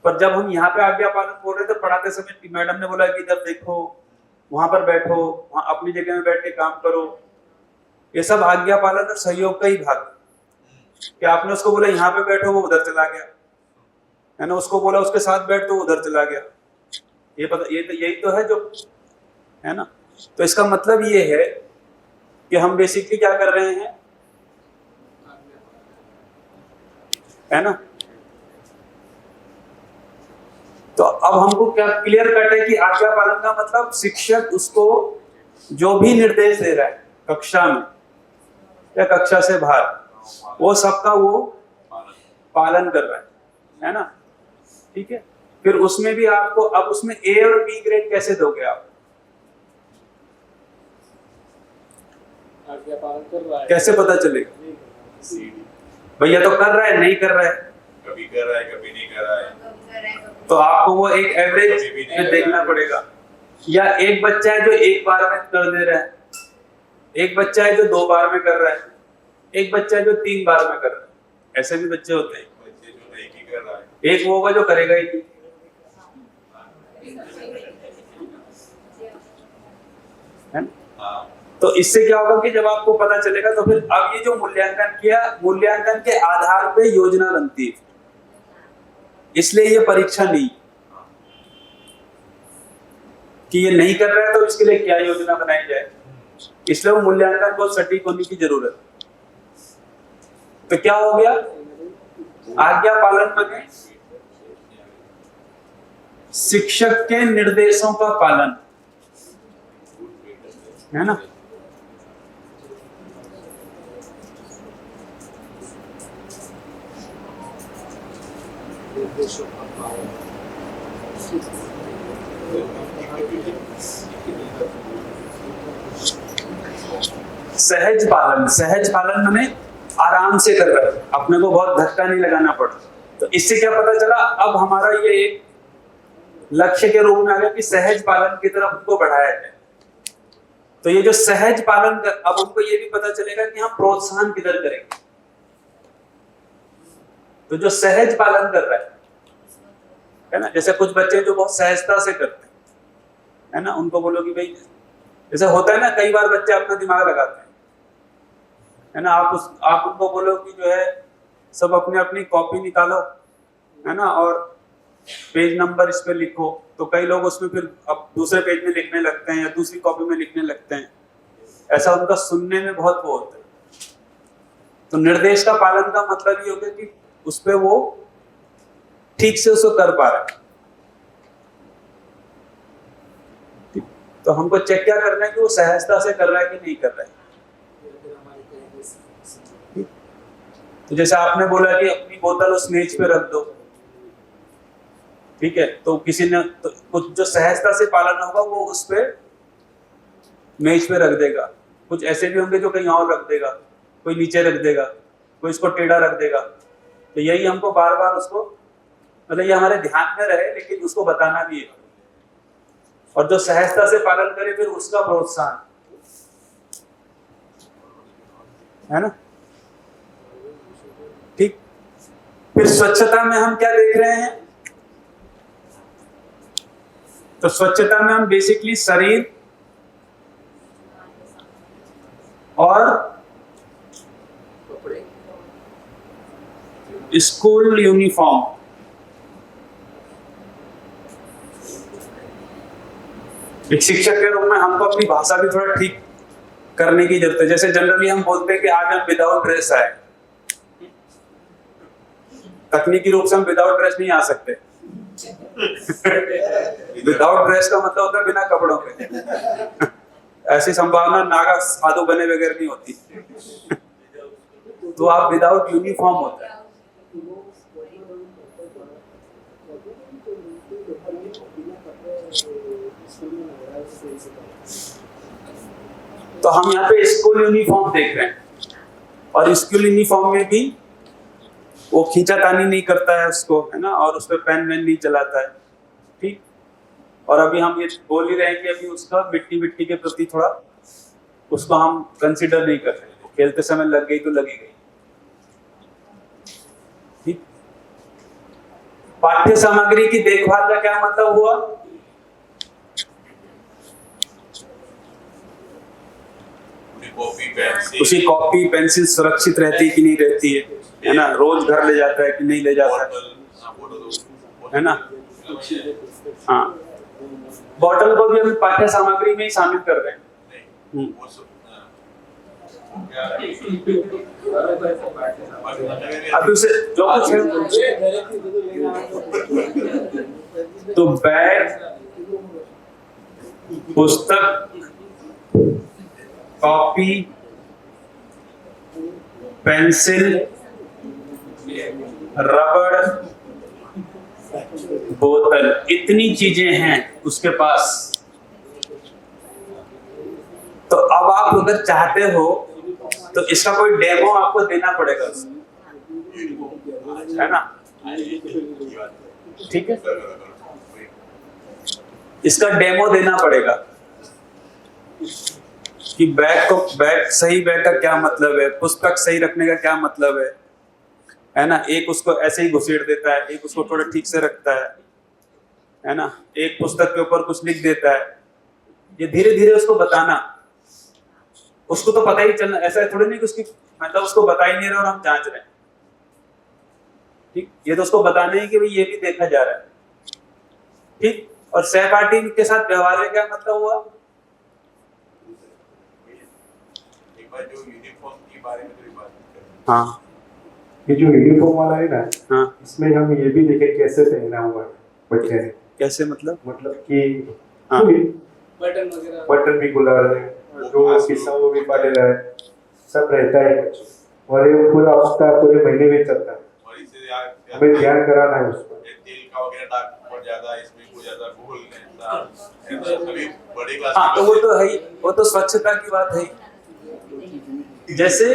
पर जब हम यहाँ पे आज्ञा पालन बोल रहे थे पढ़ाते समय, मैडम ने बोला कि इधर देखो, वहां पर बैठो, वहां अपनी जगह में बैठ के काम करो, ये सब आज्ञा पालन और सहयोग का ही भाग है। कि आपने उसको बोला यहाँ पे बैठो, वो उधर चला गया, है ना, उसको बोला उसके साथ बैठ तो उधर चला गया। यही तो है जो है ना। तो इसका मतलब ये है कि हम बेसिकली क्या कर रहे हैं, है ना। तो अब हमको क्या क्लियर कट है कि आज्ञा पालन का मतलब शिक्षक उसको जो भी निर्देश दे रहा है कक्षा में या कक्षा से बाहर, वो सबका वो पालन कर रहा है ना, ठीक है। फिर उसमें भी आपको अब उसमें ए और बी ग्रेड कैसे दोगे आप? आज्ञा पालन कर रहा है, कैसे पता चलेगा भैया तो कर रहा है नहीं कर रहा है, कभी कर रहा है कभी नहीं कर रहा है, तो आपको वो एक एवरेज में देखना पड़ेगा। या एक बच्चा है जो एक बार में कर दे रहा है, एक बच्चा है जो 2 बार में कर रहा है, एक बच्चा है जो 3 बार में कर रहा है, ऐसे भी बच्चे होते हैं। बच्चे जो एक ही कर रहा है, एक वो होगा जो करेगा ही नहीं, है ना? हाँ, तो इससे क्या होगा कि जब आपको पता चलेगा तो फिर अब ये जो मूल्यांकन किया, मूल्यांकन के आधार पे योजना बनती है, इसलिए ये परीक्षा नहीं कि ये नहीं कर रहा है तो इसके लिए क्या योजना बनाई जाए, इसलिए वो मूल्यांकन को सटीक होने की जरूरत है। तो क्या हो गया, आज्ञा पालन माने शिक्षक के निर्देशों का पालन, है ना? सहज पालन, सहज पालन माने आराम से कर रहा है, अपने को बहुत धक्का नहीं लगाना पड़ा। तो इससे क्या पता चला, अब हमारा ये एक लक्ष्य के रूप में आ गया कि सहज पालन की तरफ उनको बढ़ाया जाए। तो ये जो सहज पालन कर, अब उनको ये भी पता चलेगा कि हम प्रोत्साहन किधर करेंगे। तो जो सहज पालन कर रहा है ना, जैसे कुछ बच्चे जो बहुत सहजता से करते हैं, है ना, उनको बोलो कि भाई, जैसे होता है ना, कई बार बच्चे अपना दिमाग लगाते हैं, है ना, आप उनको बोलो कि जो है सब अपने अपनी कॉपी निकालो, है ना, और पेज नंबर इस पे लिखो, तो कई लोग उसमें फिर अब दूसरे पेज में लिखने लगते हैं या दूसरी कॉपी में लिखने लगते हैं। ऐसा उनका सुनने में बहुत वो होता है। तो निर्देश का पालन का मतलब ये हो गया कि उस पे वो ठीक से उसको कर पा रहा है। तो हमको चेक क्या करना है कि वो सहजता से कर रहा है कि नहीं कर रहा है। तो जैसे आपने बोला कि अपनी बोतल उस मेज पे रख दो, ठीक है, तो किसी ने तो कुछ जो सहजता से पालन होगा वो उस पे मेज पे रख देगा। कुछ ऐसे भी होंगे जो कहीं और रख देगा, कोई नीचे रख देगा, कोई इसको टेढ़ा रख देगा। तो यही हमको बार बार उसको, मतलब ये हमारे ध्यान में रहे, लेकिन उसको बताना भी है। और जो सहजता से पालन करे फिर उसका प्रोत्साहन, है ना, ठीक। फिर स्वच्छता में हम क्या देख रहे हैं, तो स्वच्छता में हम बेसिकली शरीर और स्कूल यूनिफॉर्म, एक शिक्षक के रूप में हमको अपनी भाषा भी थोड़ा ठीक करने की जरूरत है। जैसे जनरली हम बोलते हैं कि आज हम विदाउट ड्रेस आए, तकनीकी रूप से हम विदाउट ड्रेस नहीं आ सकते। विदाउट ड्रेस का मतलब होता है बिना कपड़ों के। ऐसी संभावना नागा साधु बने बगैर नहीं होती। तो आप विदाउट यूनिफॉर्म होता है। तो हम यहाँ पे स्कूल यूनिफॉर्म देख रहे हैं, और स्कूल यूनिफॉर्म में भी वो खींचातानी नहीं करता है उसको, है ना, और उस पर पेन वेन नहीं चलाता है, ठीक। और अभी हम ये बोल ही रहे हैं कि अभी उसका मिट्टी के प्रति थोड़ा उसको हम कंसिडर नहीं कर रहे हैं। खेलते समय लग गई तो लगी गई, ठीक। पाठ्य सामग्री की देखभाल का क्या मतलब हुआ, उसी कॉपी पेंसिल सुरक्षित रहती है कि नहीं रहती है ना, रोज घर ले जाता है कि नहीं ले जाता है ना। हाँ, बॉटल को भी हम पाठ्य सामग्री में ही शामिल कर रहे हैं। अब उसे जो कुछ है, तो बैग, पुस्तक, कॉपी, पेंसिल, रबड़, बोतल, इतनी चीजें हैं उसके पास। तो अब आप अगर चाहते हो तो इसका कोई डेमो आपको देना पड़ेगा, है ना, ठीक है, इसका डेमो देना पड़ेगा। कि बैग सही बैग का क्या मतलब है, पुस्तक सही रखने का क्या मतलब है ना। एक उसको ऐसे ही घुसेड़ देता है, एक उसको थोड़ा ठीक से रखता है ना, एक पुस्तक के ऊपर कुछ लिख देता है। ये धीरे धीरे उसको बताना, उसको तो पता ही चलना, ऐसा थोड़ी नहीं कि उसकी मतलब उसको बता ही नहीं रहे और हम जांच रहे हैं। ठीक, ये तो उसको बताना है कि भाई ये भी देखा जा रहा है। ठीक, और सहपाठी के साथ व्यवहार में क्या मतलब हुआ? एक बार जो यूनिफॉर्म के बारे में थोड़ी बात करें। हाँ, ये जो यूनिफॉर्म वाला है ना, हाँ, इसमें हम ये भी देखे कैसे पहना हुआ है बच्चे ने, कैसे मतलब? कि हाँ। बटन वगैरह बटन भी खुला है, जो किस्सा वो भी पड़ेगा है, सब रहता है बच्चे, और ये पूरा हफ्ता पूरे महीने में चलता है। और इससे यार हमें ध्यान कराना है उस पर। ये तेल का वगैरह दाग पड़ जाता है, इसमें कुछ ज्यादा घोल ऐसा अभी बड़े क्लास हाँ, तो वो तो है ही, वो तो स्वच्छता की बात है ही। जैसे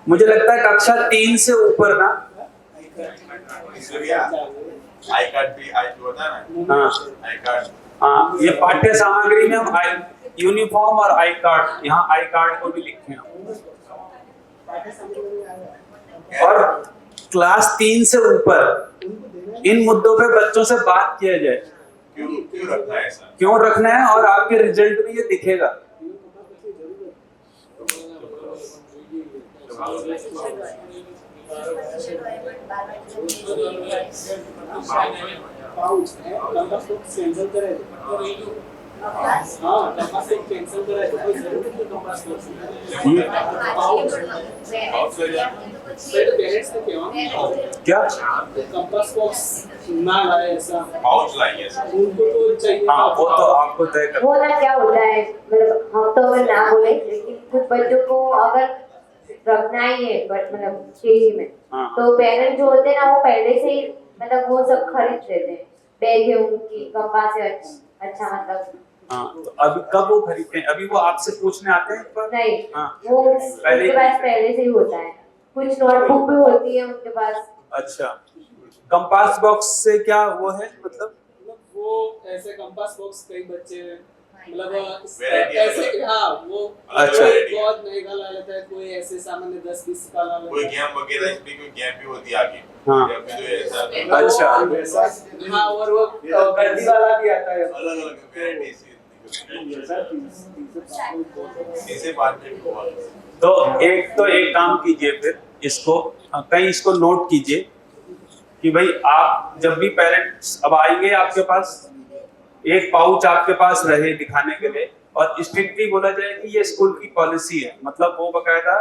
मुझे लगता है कक्षा 3 से ऊपर ना, इसमें भी आई कार्ड भी आई जो होता है ना, हाँ आई कार्ड, हाँ, ये पाठ्य सामग्री में हम यूनिफॉर्म और आई कार्ड, यहाँ आई कार्ड को भी लिखते हैं। और क्लास 3 से ऊपर इन मुद्दों पे बच्चों से बात किया जाए, क्यों रखना है ऐसा? क्यों रखना है, और आपके रिजल्ट में ये दिखेगा। पाऊच है, कंपास बॉक्स कैंसिल करायचं. हां, कंपास बॉक्स कैंसिल करायचं. कोई जरूरत नहीं कंपास बॉक्स. पाऊच पहले पेरेंट्स ने क्या क्या कंपास बॉक्स ना लाए ऐसा पाउच लाइए ऐसा। उनको तो चाहिए. हाँ, वो तो आपको तय कर। वो ना क्या होता है, मतलब हम तो अगर ना बोले, लेकिन कुछ बच्चों को अगर रखना ही है बट मतलब केजी में, हाँ। तो पेरेंट्स जो होते हैं ना वो पहले से ही मतलब वो सब खरीद लेते हैं, बैग है उनकी, कंपास है, अच्छा मतलब हाँ, तो अभी कब वो खरीदते हैं? अभी वो आपसे पूछने आते हैं पर नहीं, हाँ। वो पहले- उनके पास पहले से ही होता है। कुछ नोटबुक भी होती है उनके पास। अच्छा, कंपास बॉक्स से क्या वो है मतलब? वो ऐसे कंपास बॉक्स कई बच्चे मतलब Variety ऐसे अलग। हाँ वो अच्छा। कोई बहुत महंगा ला लेता है, कोई ऐसे सामान्य 10-20 का ला लेता कोई है. गेम वगैरह इसमें कोई गेम भी होती है आगे। हाँ। या फिर ऐसा अच्छा। हाँ, और वो गड्डी वाला भी आता है. अलग अलग वैरायटी से इसे बाद में भी बहुत। तो एक काम कीजिए, फिर इसको कहीं इसको नोट कीजिए कि भाई आप जब भी पेरेंट्स अब आएंगे आपके पास, एक पाउच आपके पास रहे दिखाने के लिए, और स्ट्रिक्टली बोला जाए कि ये स्कूल की पॉलिसी है, मतलब वो बकायदा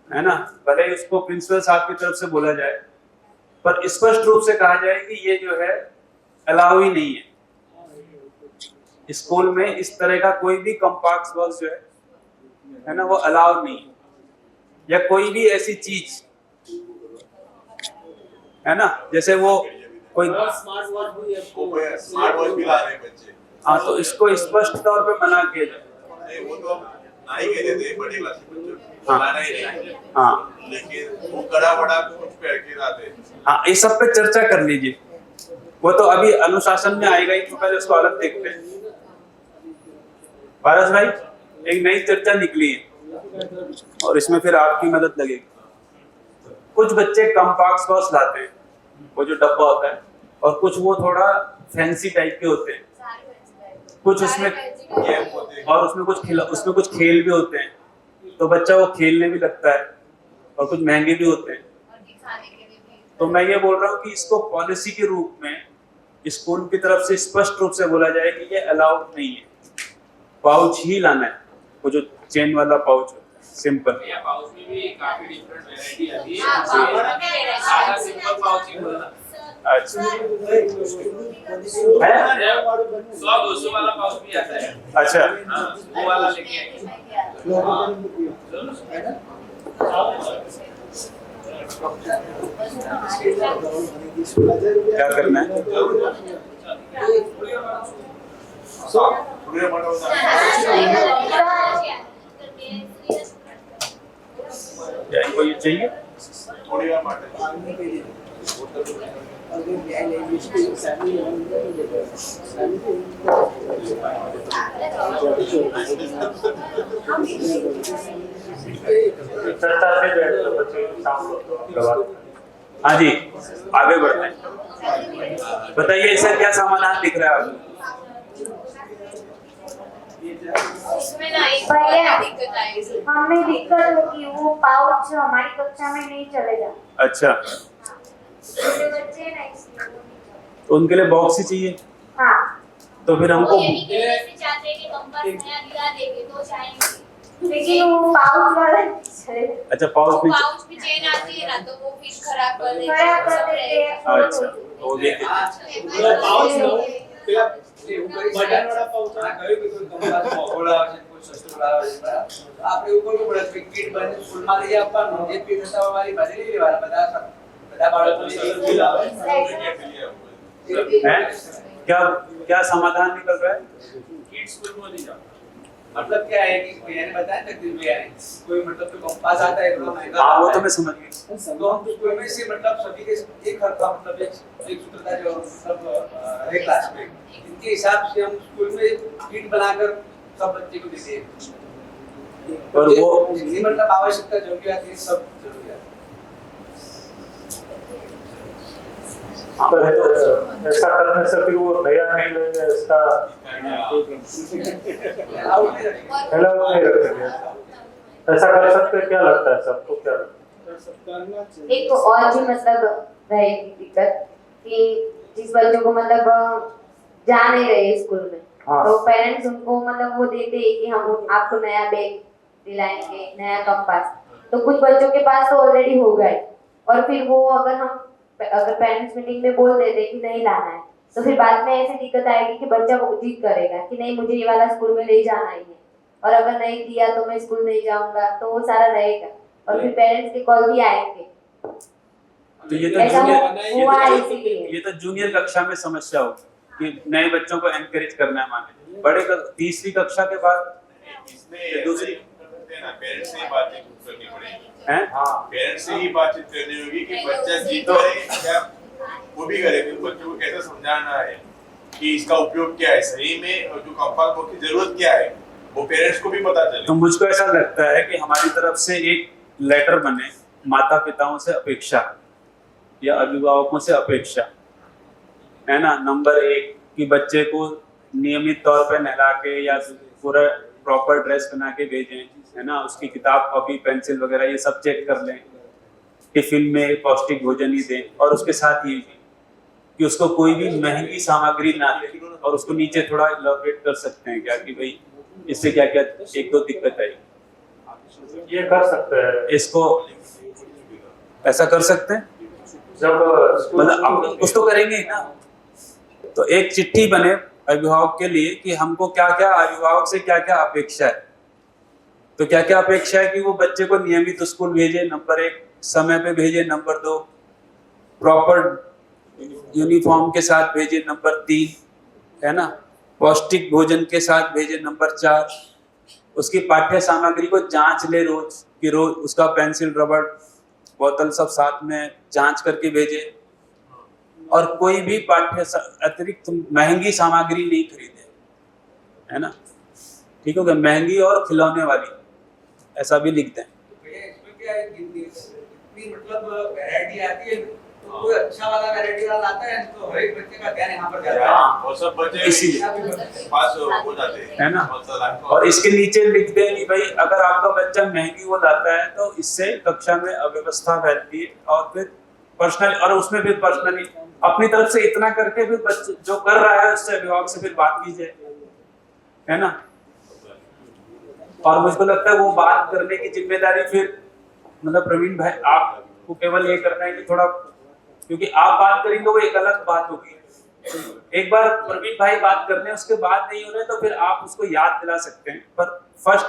है ना, भले ही उसको प्रिंसिपल साहब की तरफ से बोला जाए, पर स्पष्ट रूप से कहा जाए कि ये जो है अलाउ ही नहीं है स्कूल में, इस तरह का कोई भी कंपास बॉक्स जो है ना वो अलाउ नहीं है, या कोई भी ऐसी चीज है ना, जैसे वो कोई स्मार्ट वॉच भी है. स्मार्ट वॉच भी ला रहे हैं बच्चे। हाँ, तो इसको स्पष्ट तौर पे मना किया जाए। नहीं, वो तो ना ही कहते थे बड़े क्लास के बच्चों को, हाँ। लाना ही नहीं। हाँ लेकिन वो कड़ा बड़ा कुछ पहन के लाते। हाँ, इस सब पे चर्चा कर लीजिए, वो तो अभी अनुशासन में आएगा ही, तो पहले उसको अलग देखते हैं। पारस भाई, एक नई चर्चा निकली है और इसमें फिर आपकी मदद लगेगी। कुछ बच्चे कंपास बॉक्स लाते हैं, वो जो डब्बा होता है, और कुछ वो थोड़ा फैंसी टाइप के होते हैं, कुछ उसमें गेम होते हैं। और उसमें कुछ खेल भी होते हैं, तो बच्चा वो खेलने भी लगता है, और कुछ महंगे भी होते हैं। तो मैं ये बोल रहा हूँ कि इसको पॉलिसी के रूप में स्कूल की तरफ से स्पष्ट रूप से बोला जाए कि ये अलाउड नहीं है, पाउच ही लाना है, वो जो चेन वाला पाउच सिंपल। पाउच में भी काफी डिफरेंट वैरायटी आती है। हाँ, पाउच में वैरायटी सादा सिंपल पाउच ही बोलना। अच्छा है? 100-200 वाला पाउच भी आता है। अच्छा, हाँ, वो वाला लेके आएंगे। क्या करना है? पूरे बड़ा होता है। या इनको ये चाहिए? थोड़ी और बात है। चर्चा से बैठ तो बच्चे शाम को हाँ जी, आगे बढ़ते हैं। बताइए इसका क्या समाधान दिख रहा है आपको? उसमें ना एक भैया। दिक्कत आएगी। हमें दिक्कत होगी, वो पाउच हमारी कक्षा में नहीं चलेगा। अच्छा, छोटे बच्चे हैं ना, इसलिए वो नहीं चलेगा। तो उनके लिए बॉक्स ही चाहिए, हाँ, तो फिर वो हमको यही कहना से चाहते हैं कि कंपास नया दिला देंगे तो जाएंगे। लेकिन वो पाउच वाला नहीं चलेगा। अच्छा पाउच में पाउच भी चेन आती है ना, तो वो फिर खराब कर देते खराब कर सब देते हैं। अच्छा वो देख પેલા પાઉચ નો પેલા બટન વાળા પાઉચ આ કયું કે કોઈ કંપાસ મોગોળા આવે છે કોઈ સસ્તું લાવે છે બરાબર આપણે એવું કરવું પડે કે કીટ બની સ્કૂલમાં લઈ આપવાનું જે પી નતા વાળી બધી લઈ લેવાના બધા બાળકોને એક લાવે हैं? क्या क्या समाधान निकल रहा है? કિડ સ્કૂલ માં નહીં જાઓ। मतलब क्या है कि भैया ने बताया तकदीर भैया ने कोई मतलब कोई कंपास आता है इतना महंगा हाँ वो आता तो है। मैं समझ गया। तो हम स्कूल में से मतलब सभी के एक हरका मतलब एक सूत्रता जो मतलब एक क्लास में इनके हिसाब से हम स्कूल में किट बनाकर सब बच्चे को देते हैं। और वो जितनी मतलब आवश्यकता जरूरियात है सब जरूरियात पर ऐसा करने से फिर वो नया नहीं लेंगे, इसका आउट नहीं रखेंगे। अलाउ नहीं रखेंगे। ऐसा कर सकते हैं? क्या लगता है सबको, क्या लगता सब करना चाहिए। एक और भी मतलब रहेगी दिक्कत कि जिस बच्चों को मतलब जा नहीं रहे स्कूल में, हाँ। तो पेरेंट्स उनको मतलब वो देते हैं कि हम आपको नया बैग दिलाएंगे, नया कंपास। तो कुछ बच्चों के पास तो ऑलरेडी हो गए, और फिर वो अगर पेरेंट्स मीटिंग में बोल देते कि नहीं लाना है, तो फिर बाद में ऐसी दिक्कत आएगी कि बच्चा वो जिद करेगा कि नहीं मुझे ये वाला स्कूल में ले जाना ही है, और अगर नहीं दिया तो मैं स्कूल नहीं जाऊंगा, तो वो सारा रहेगा और फिर पेरेंट्स के कॉल भी आएंगे। तो ये तो ऐसा जूनियर हुआ इसीलिए। ये तो जूनियर कक्षा में समस्या होगी कि नए बच्चों को एनकरेज करना है। माने बड़े तीसरी कक्षा के बाद इसमें दूसरी पेरेंट्स से बातचीत करनी पड़ेगी, हैं? पेरेंट्स से ही बातचीत करनी होगी कि बच्चा जिद करे क्या वो भी करे, क्योंकि बच्चों को कैसे समझाना है कि इसका उपयोग क्या है सही में, और जो कंपास बॉक्स की जरूरत क्या है वो पेरेंट्स को भी पता चले। तो मुझको ऐसा लगता है कि हमारी तरफ से एक लेटर बने, माता पिताओं से अपेक्षा या अभिभावकों से अपेक्षा है ना। नंबर 1 कि बच्चे को नियमित तौर पे नहला के या पूरा प्रॉपर ड्रेस बना के भेजें, है ना। उसकी किताब कॉपी पेंसिल वगैरह ये सब चेक कर लें, टिफिन में पौष्टिक भोजन ही दें, और उसके साथ ये भी कि उसको कोई भी महंगी सामग्री ना दें, और उसको नीचे थोड़ा इलॉबरेट कर सकते हैं क्या कि भाई इससे क्या क्या 1-2 दिक्कत आई, है? ये कर सकते हैं इसको ऐसा कर सकते हैं। जब मतलब अब कुछ तो करेंगे ही ना। तो एक चिट्ठी बने अभिभावक के लिए कि हमको क्या क्या अभिभावक से क्या क्या अपेक्षा है। तो क्या क्या अपेक्षा है कि वो बच्चे को नियमित स्कूल भेजे, नंबर 1 समय पे भेजे, नंबर 2 प्रॉपर यूनिफॉर्म के साथ भेजे, नंबर 3 है ना पौष्टिक भोजन के साथ भेजे, नंबर 4 उसकी पाठ्य सामग्री को जांच ले रोज कि रोज उसका पेंसिल रबड़ बोतल सब साथ में जांच करके भेजे, और कोई भी पाठ्य अतिरिक्त महंगी सामग्री नहीं खरीदे, है ना। ठीक हो गया, महंगी और खिलौने वाली ऐसा भी लिखते हैं। भैया इसमें क्या है कि इतनी मतलब वैरायटी आती है, तो कोई अच्छा वाला वैरायटी वाला आता है तो हर एक बच्चे का ध्यान यहाँ पर जाता है। हाँ, वो सब बच्चे इसीलिए पास हो जाते हैं, है ना। मतलब और इसके नीचे लिख दें कि भाई अगर आपका बच्चा महंगी वो लाता है तो इससे कक्षा में अव्यवस्था फैलती है, और फिर पर्सनल, और उसमें फिर पर्सनली अपनी तरफ से इतना करके फिर बच्चे जो कर रहा है उससे अभिभावक से फिर बात कीजिए, है ना। और मुझको लगता है वो बात करने की जिम्मेदारी फिर मतलब प्रवीण भाई आपको केवल ये करना है कि थोड़ा, क्योंकि आप बात करेंगे वो एक अलग बात होगी। एक बार प्रवीण भाई बात कर रहे हैं उसके बाद नहीं हो रहे तो फिर आप उसको याद दिला सकते हैं, पर फर्स्ट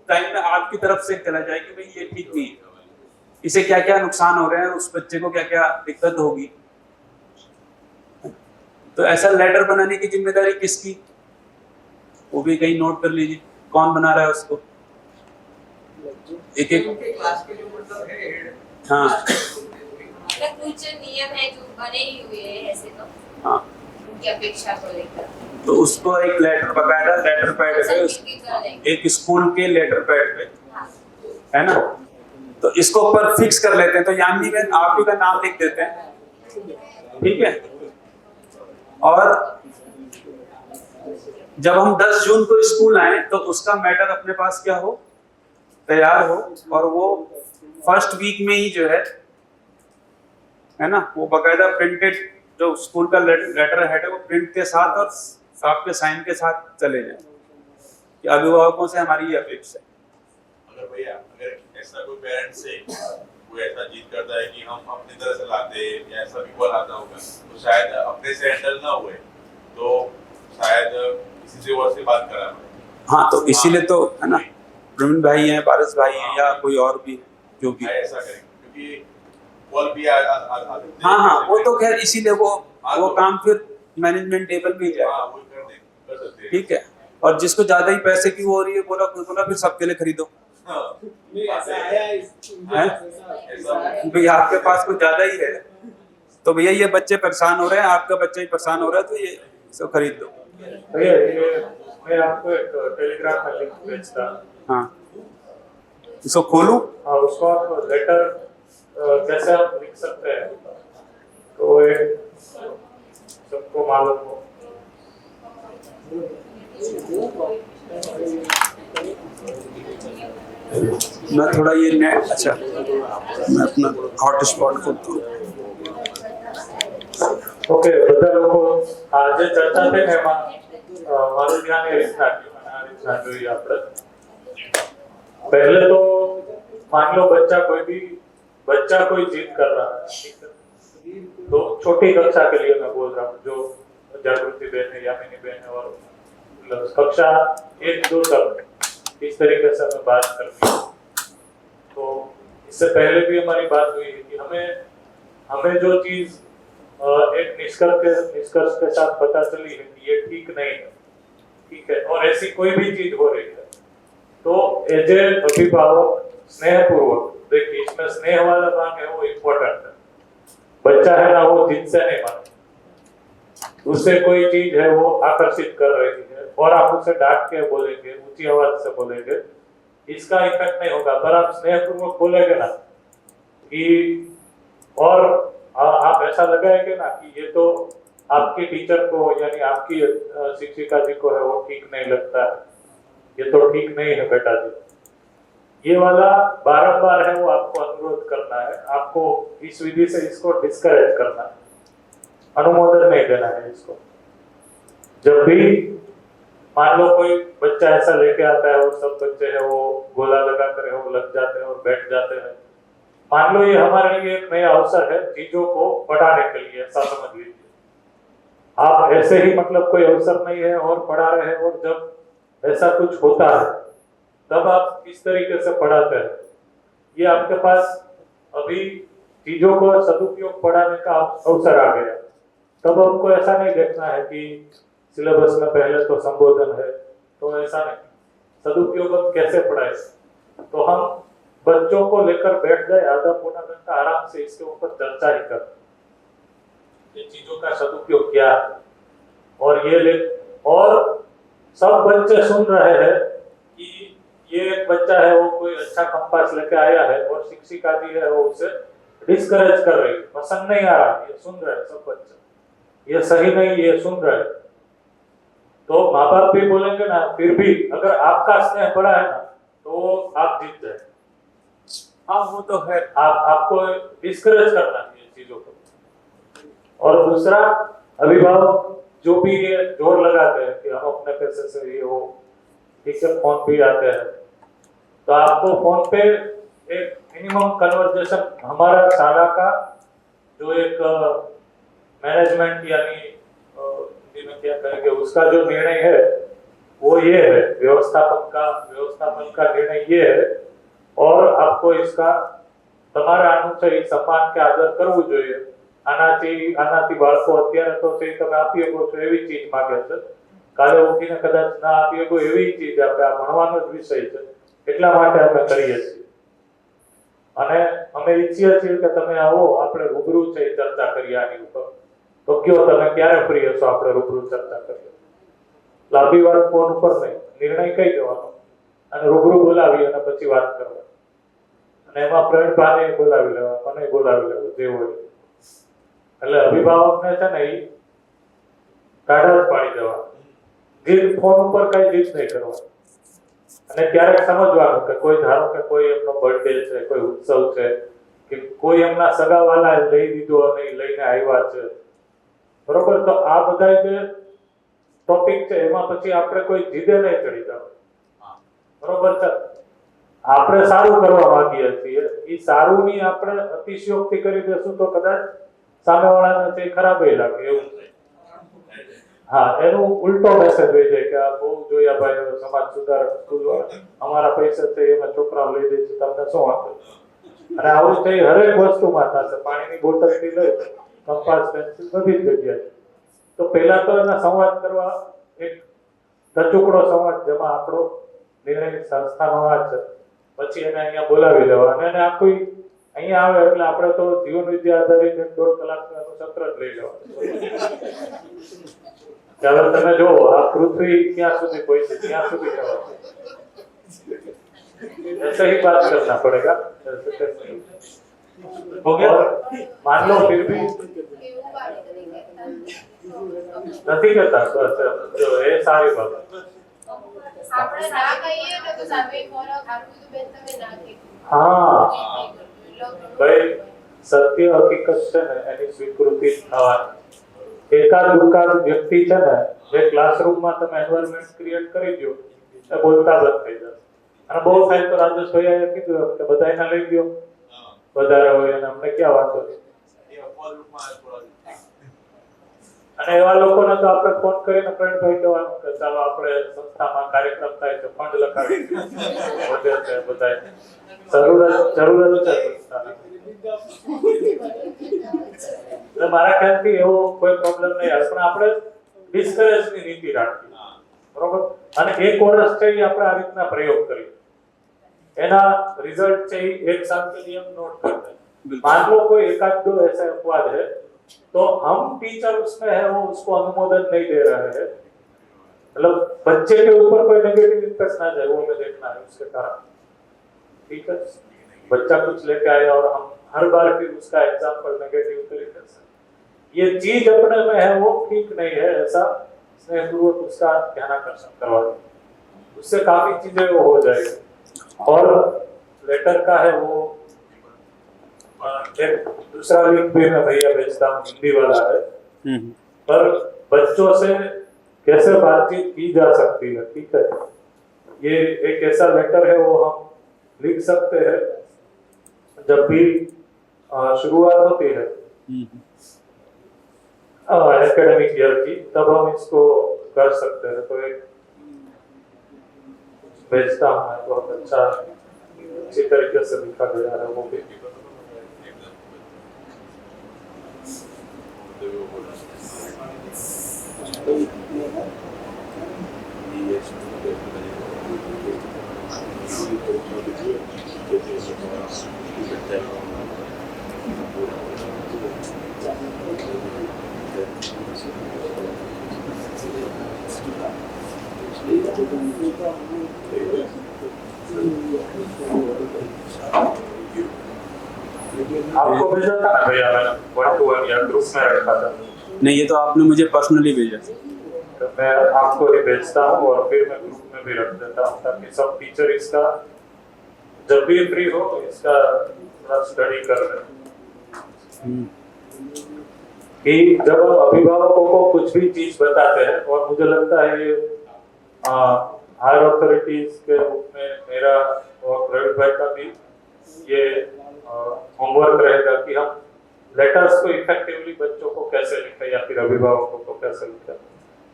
टाइम में आपकी तरफ से चला जाए कि भाई ये ठीक नहीं है, इसे क्या क्या नुकसान हो रहे हैं, उस बच्चे को क्या क्या दिक्कत होगी। तो ऐसा लेटर बनाने की जिम्मेदारी किसकी, वो भी कहीं नोट कर लीजिए, कौन बना रहा है उसको। एक उनके क्लास के जो मतलब है हेड, हाँ मतलब कुछ नियम है जो बने ही हुए हैं ऐसे तो हाँ, उनकी अपेक्षा को लेकर तो उसको एक लेटर बकायदा लेटर पैड पे सर्टिफिकेट कर देंगे। एक स्कूल के लेटर पैड पे, हाँ। है ना, तो इसको ऊपर फिक्स कर लेते हैं। तो यामिनी बहन आप ही का नाम लिख देते हैं, ठीक है। और जब हम 10 जून को स्कूल आए तो उसका मैटर अपने पास क्या हो, तैयार हो, और वो फर्स्ट वीक में ही जो है ना, वो बकायदा प्रिंटेड जो स्कूल का लेटर हेड है वो प्रिंट के साथ और आपके साइन के साथ चले जाए कि अभिभावकों से हमारी ये अपेक्षा है। अगर भैया अगर ऐसा कोई पेरेंट से कोई ऐसा जिद करता है कि हम अपनी तरह से लाते हैं या ऐसा भी कोई लाता होगा तो शायद अपने से हैंडल ना हुए तो शायद किसी से और से बात करा पाए। हाँ, तो इसीलिए तो है ना, प्रवीण भाई हैं, पारस भाई हैं, या कोई और भी जो भी, ऐसा करें क्योंकि कॉल भी आ हाँ, वो तो खैर इसीलिए वो काम फिर मैनेजमेंट टेबल पे ही जाए, कर सकते हैं। ठीक है। और जिसको ज्यादा ही पैसे की वो हो रही है, बोला फिर सबके लिए खरीदो, नहीं ऐसा आया है भाई आपके पास कुछ ज्यादा ही है तो भैया ये बच्चे परेशान हो रहे हैं, आपका बच्चा ही परेशान हो रहा है, तो ये सब खरीद दो। भैया ये मैं आपको एक टेलीग्राम का लिंक भेजता। हाँ, इसको खोलूं? हाँ, उसको आप लेटर कैसे आप लिख सकते हैं तो एक सबको मालूम हो। मैं थोड़ा ये नेट, अच्छा मैं अपना हॉटस्पॉट खोलता हूँ। ઓકે બધા લોકો આજે ચર્ચા થઈ ને એમાં મારું ધ્યાન એ રીતના ગયું અને આ રીતના જોઈએ આપણે पहले तो मान लो बच्चा कोई जिद कर रहा है तो छोटी कक्षा के लिए मैं बोल रहा हूँ जो जागृति बहन है, यामिनी बहन है और कक्षा 1-2 तक इस तरीके से हमें बात करनी है। तो इससे पहले भी हमारी बात हुई है कि हमें जो चीज एक निष्कर्ष के साथ पता चली है कि ये ठीक नहीं है, ठीक है, और ऐसी कोई भी चीज हो रही है तो एज ए अभिभावक स्नेहपूर्वक, देखिए इसमें स्नेह वाला भाग है वो इम्पोर्टेंट है। बच्चा है ना वो जिद से नहीं माने, उससे कोई चीज है वो आकर्षित कर रही है और आप उसे डांट के बोलेंगे, ऊंची आवाज से बोलेंगे, इसका इफेक्ट नहीं होगा। पर आप स्नेहपूर्वक बोलेंगे ना कि और आप ऐसा लगाएंगे ना कि ये तो आपकी टीचर को यानी आपकी शिक्षिका जी को है वो ठीक नहीं लगता है, ये तो ठीक नहीं है बेटा जी, ये वाला बारंबार है वो आपको अनुरोध करना है, आपको इस विधि से इसको डिस्करेज करना है, अनुमोदन नहीं देना है इसको। जब भी मान लो कोई बच्चा ऐसा लेके आता है और सब बच्चे है वो गोला लगा कर वो लग जाते हैं और बैठ जाते हैं, मान लो ये हमारे लिए एक नया अवसर है चीजों को बढ़ाने के लिए, ऐसा समझ लीजिए। आप ऐसे ही मतलब कोई अवसर नहीं है और पढ़ा रहे हैं और जब ऐसा कुछ होता है तब आप किस तरीके से पढ़ाते हैं, ये आपके पास अभी चीजों को सदुपयोग पढ़ाने का अवसर आ गया। तब हमको ऐसा नहीं देखना है कि सिलेबस में पहले तो संबोधन है, तो ऐसा नहीं, सदुपयोग हम कैसे पढ़ाए, तो हम बच्चों को लेकर बैठ गए, आधा पौना घंटा आराम से इसके ऊपर चर्चा ही कर, ये चीजों का सदुपयोग क्या है, और सब बच्चे सुन रहे हैं कि ये एक बच्चा है वो कोई अच्छा कंपास लेके आया है और शिक्षिका जी है वो उसे डिस्करेज कर रही है, पसंद नहीं आ रहा, ये सुन रहे हैं सब बच्चे, ये सही नहीं, ये सुन रहे हैं। तो माँ बाप भी बोलेंगे ना, फिर भी अगर आपका स्नेह बड़ा है ना तो आप जीत जाए। हाँ, वो तो है, आपको डिस्करेज करना है चीजों को। और दूसरा, अभिभावक जो भी ये जोर लगाते हैं कि हम अपने पैसे से ये वो, ठीक है, फोन भी आते हैं, तो आपको फोन पे एक मिनिमम कन्वर्सेशन, हमारा शाला का जो एक मैनेजमेंट यानी हिंदी में क्या कहेंगे, उसका जो निर्णय है वो ये है, व्यवस्थापन का निर्णय ये है, और आपको इसका તમારા અનુસાર સન્માન કે આદર કરવું જોઈએ। આનાથી બાળકો અત્યારે તો છે તમે આપી શકો છો એવી ચીજ માંગે છે, કાલે ઉઠીને કદાચ ના આપી શકો એવી ચીજ આપે, આ ભણવાનો જ વિષય છે એટલા માટે અમે કરીએ છીએ। અને અમે અમે ઈચ્છીએ છીએ કે તમે આવો, આપણે રૂબરૂ છે એ ચર્ચા કરીએ આની ઉપર. તો કયો તમે ક્યારે ફ્રી હશો, આપણે રૂબરૂ ચર્ચા કરીએ. લાંબી વાત ફોન ઉપર નહીં, નિર્ણય કહી દેવાનો અને રૂબરૂ બોલાવી અને પછી વાત કરવાની. અને એમાં પ્રવીણભાઈને બોલાવી લેવા, મને બોલાવી લેવું, જે હોય. એટલે અભિભાવકને છે ને એ કાઢા જ પાડી દેવા. જીદ ફોન ઉપર કઈ જીદ નહીં કરવાની. અને ક્યારેક સમજવાનું કે કોઈ ધારો કે કોઈ એમનો બર્થડે છે, કોઈ ઉત્સવ છે, કે કોઈ એમના સગાવાલા લઈ દીધો અને ઈ લઈને આવ્યા છે, બરોબર, તો આ બધા જે ટોપિક છે એમાં પછી આપણે કોઈ જીદે નહીં ચડી જવાનું, બરોબર છે. આપણે સારું કરવા માંગીએ છીએ, એ સારું ની આપણે અતિશયોક્તિ કરી દેશું તો કદાચ સામેવાળાને તે ખરાબ લાગે એવું. હા, એનું ઉલટો મેસેજ હોય છે કે આ બહુ જોયા ભાઈ સમાજ સુધારક સ્કૂલ અમારા પૈસા છે એમાં છોકરાઓ લઈ દે છે, તમને શું વાંધો. અને આવું થઈ હરેક વસ્તુમાં થશે. પાણીની બોટલ થી લઈ કંપાસ, પેન્સિલ, બધી જ જગ્યાએ. તો પહેલા તો એના સંવાદ કરવા, એક ટચુકડો સંવાદ જેમાં આપણો નિર્ણય સંસ્થાનો આ છે, પછી એને અહીંયા બોલાવી લેવા અને એને આખું અહીંયા આવે એટલે આપણે તો જીવન વિદ્યા આધારિત 1.5 કલાકનું સત્ર જ લઈ લેવાનું. હવે તમે જોવો આ પૃથ્વી ક્યાં સુધી પહોંચી, ત્યાં સુધી કરવાનું. ऐसे ही बात करना पड़ेगा. हो गया? मान लो फिर भी નથી કરતા તો એ સારી બાબત. આપણે ના કહીએ ને તો સામે ફોલો ખારું તો બેન તમે ના કીધું. હા ભાઈ, સત્ય હકીકત છે ને એની સ્વીકૃતિ થવાની. એકાદ દુકાન વ્યક્તિ છે ને જે ક્લાસરૂમમાં તમે એન્વાયરમેન્ટ ક્રિએટ કરી દો એ બોલતા બંધ થઈ જશે. અને બહુ થાય તો રાજેશભાઈએ કીધું કે બધા એના લઈ ગયો વધારે હોય અને અમને ક્યાં વાંધો છે. અને એવા લોકોને તો આપણે ફોન કરીને પ્રવીણભાઈ કહેવાનું કે ચાલો આપણે સંસ્થામાં કાર્યક્રમ થાય છે, ફંડ લખાવી વધે છે, બધા જરૂરત છે સંસ્થાની. એટલે મારા ખ્યાલથી એવો કોઈ પ્રોબ્લેમ નહીં આવે, પણ આપણે ડિસ્કરેજની નીતિ રાખવી, બરોબર. અને 1 વર્ષ છે એ આપણે આ રીતના પ્રયોગ કરીએ, એના रिजल्ट છે एक साल के लिए हम नोट करते हैं. मान लो कोई एकाध दो ऐसे अपवाद है तो हम टीचर उसमें है वो उसको अनुमोदन नहीं दे रहे हैं, मतलब बच्चे के ऊपर कोई नेगेटिव इम्पैक्ट ना जाए वो हमें देखना है उसके कारण. ठीक है, बच्चा कुछ लेके आया और हम हर बार फिर उसका एग्जाम्पल नेगेटिव तरीके से, ये चीज अपने में है वो ठीक नहीं है. ऐसा स्नेहपूर्वक उसका ध्यानाकर्षण करवा दें, उससे काफी चीजें वो हो जाएगी. और लेटर का है वो एक दूसरा लिंक भी मैं भैया भेजता हूँ, हिंदी वाला है, पर बच्चों से कैसे बातचीत की जा सकती है. ठीक है, ये एक ऐसा लेटर है वो हम लिख सकते हैं जब भी शुरुआत होती है एकेडमिक ईयर की, तब हम इसको कर सकते हैं. तो एक भेजता हूँ, बहुत अच्छा अच्छी तरीके से लिखा गया है वो भी. आपको भेजा था ना भैया, मैंने 1-to-1 या ग्रुप में रखा था. नहीं, ये तो आपने मुझे पर्सनली भेजा. तो मैं आपको ही भेजता हूँ और फिर मैं ग्रुप में भी रख देता हूँ ताकि सब टीचर इसका जब भी फ्री हो इसका थोड़ा स्टडी कर लें. कि जब हम अभिभावकों को कुछ भी चीज बताते हैं, और मुझे लगता है ये हायर अथॉरिटीज के रूप में मेरा और प्रवीण भाई का भी ये होमवर्क रहेगा कि हम लेटर्स को इफेक्टिवली बच्चों को कैसे लिखें या फिर अभिभावकों को कैसे लिखें.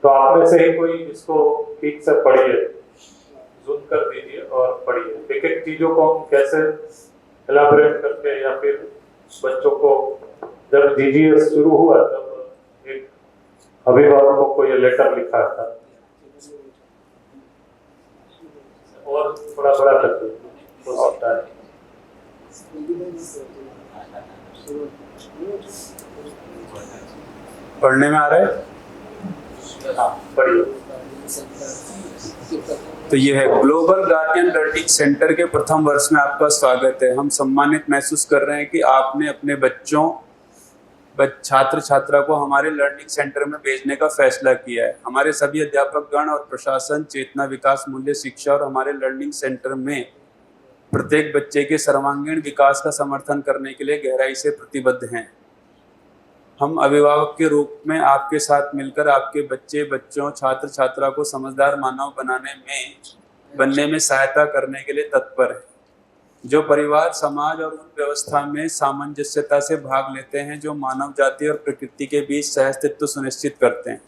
तो आप में से ही कोई इसको ठीक से पढ़िए, जूम कर दीजिए और पढ़िए. एक चीजों को हम कैसे एलाबोरेट करके, या फिर बच्चों को जब जीजीएस शुरू हुआ तब एक अभिभावकों को ये लेटर लिखा था और थोड़ा बड़ा कर हो सकता है. पढ़ने में आ रहा है? हाँ, पढ़िए। तो ये है ग्लोबल गार्डियन लर्निंग सेंटर के प्रथम वर्ष में आपका स्वागत है। हम सम्मानित महसूस कर रहे हैं कि आपने अपने छात्र छात्रा को हमारे लर्निंग सेंटर में भेजने का फैसला किया है। हमारे सभी अध्यापक गण और प्रशासन चेतना, विकास, मूल्य, शिक्षा और हमारे लर्निंग सेंटर में प्रत्येक बच्चे के सर्वांगीण विकास का समर्थन करने के लिए गहराई से प्रतिबद्ध हैं। हम अभिभावक के रूप में आपके साथ मिलकर आपके बच्चों, छात्र छात्रा को समझदार मानव बनने में सहायता करने के लिए तत्पर हैं, जो परिवार, समाज और उन व्यवस्था में सामंजस्यता से भाग लेते हैं जो मानव जाति और प्रकृति के बीच सहअस्तित्व सुनिश्चित करते हैं।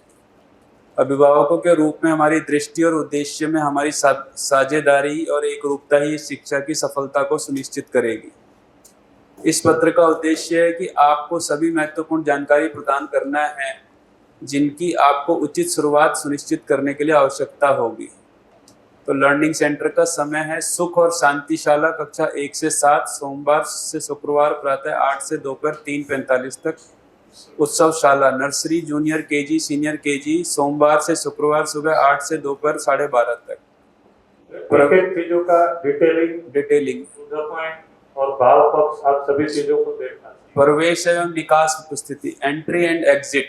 अभिभावकों के रूप में हमारी दृष्टि और उद्देश्य में हमारी साझेदारी और एकरूपता ही इस शिक्षा की सफलता को सुनिश्चित करेगी। इस पत्र का उद्देश्य है कि आपको सभी महत्वपूर्ण जानकारी प्रदान करना है जिनकी आपको उचित शुरुआत सुनिश्चित करने के लिए आवश्यकता होगी। तो लर्निंग सेंटर का समय है सुख और शांतिशाला कक्षा 1 से 7 सोमवार से शुक्रवार प्रातः 8 से दोपहर 3:45 तक। Utsavshala nursery, junior KG, senior KG सोमवार से शुक्रवार सुबह 8 से दोपहर 12:30 तक। प्रत्येक चीजों का डिटेलिंग और भाव पक्ष आप सभी चीजों को देखना। प्रवेश एवं निकास उपस्थिति, एंट्री एंड एग्जिट।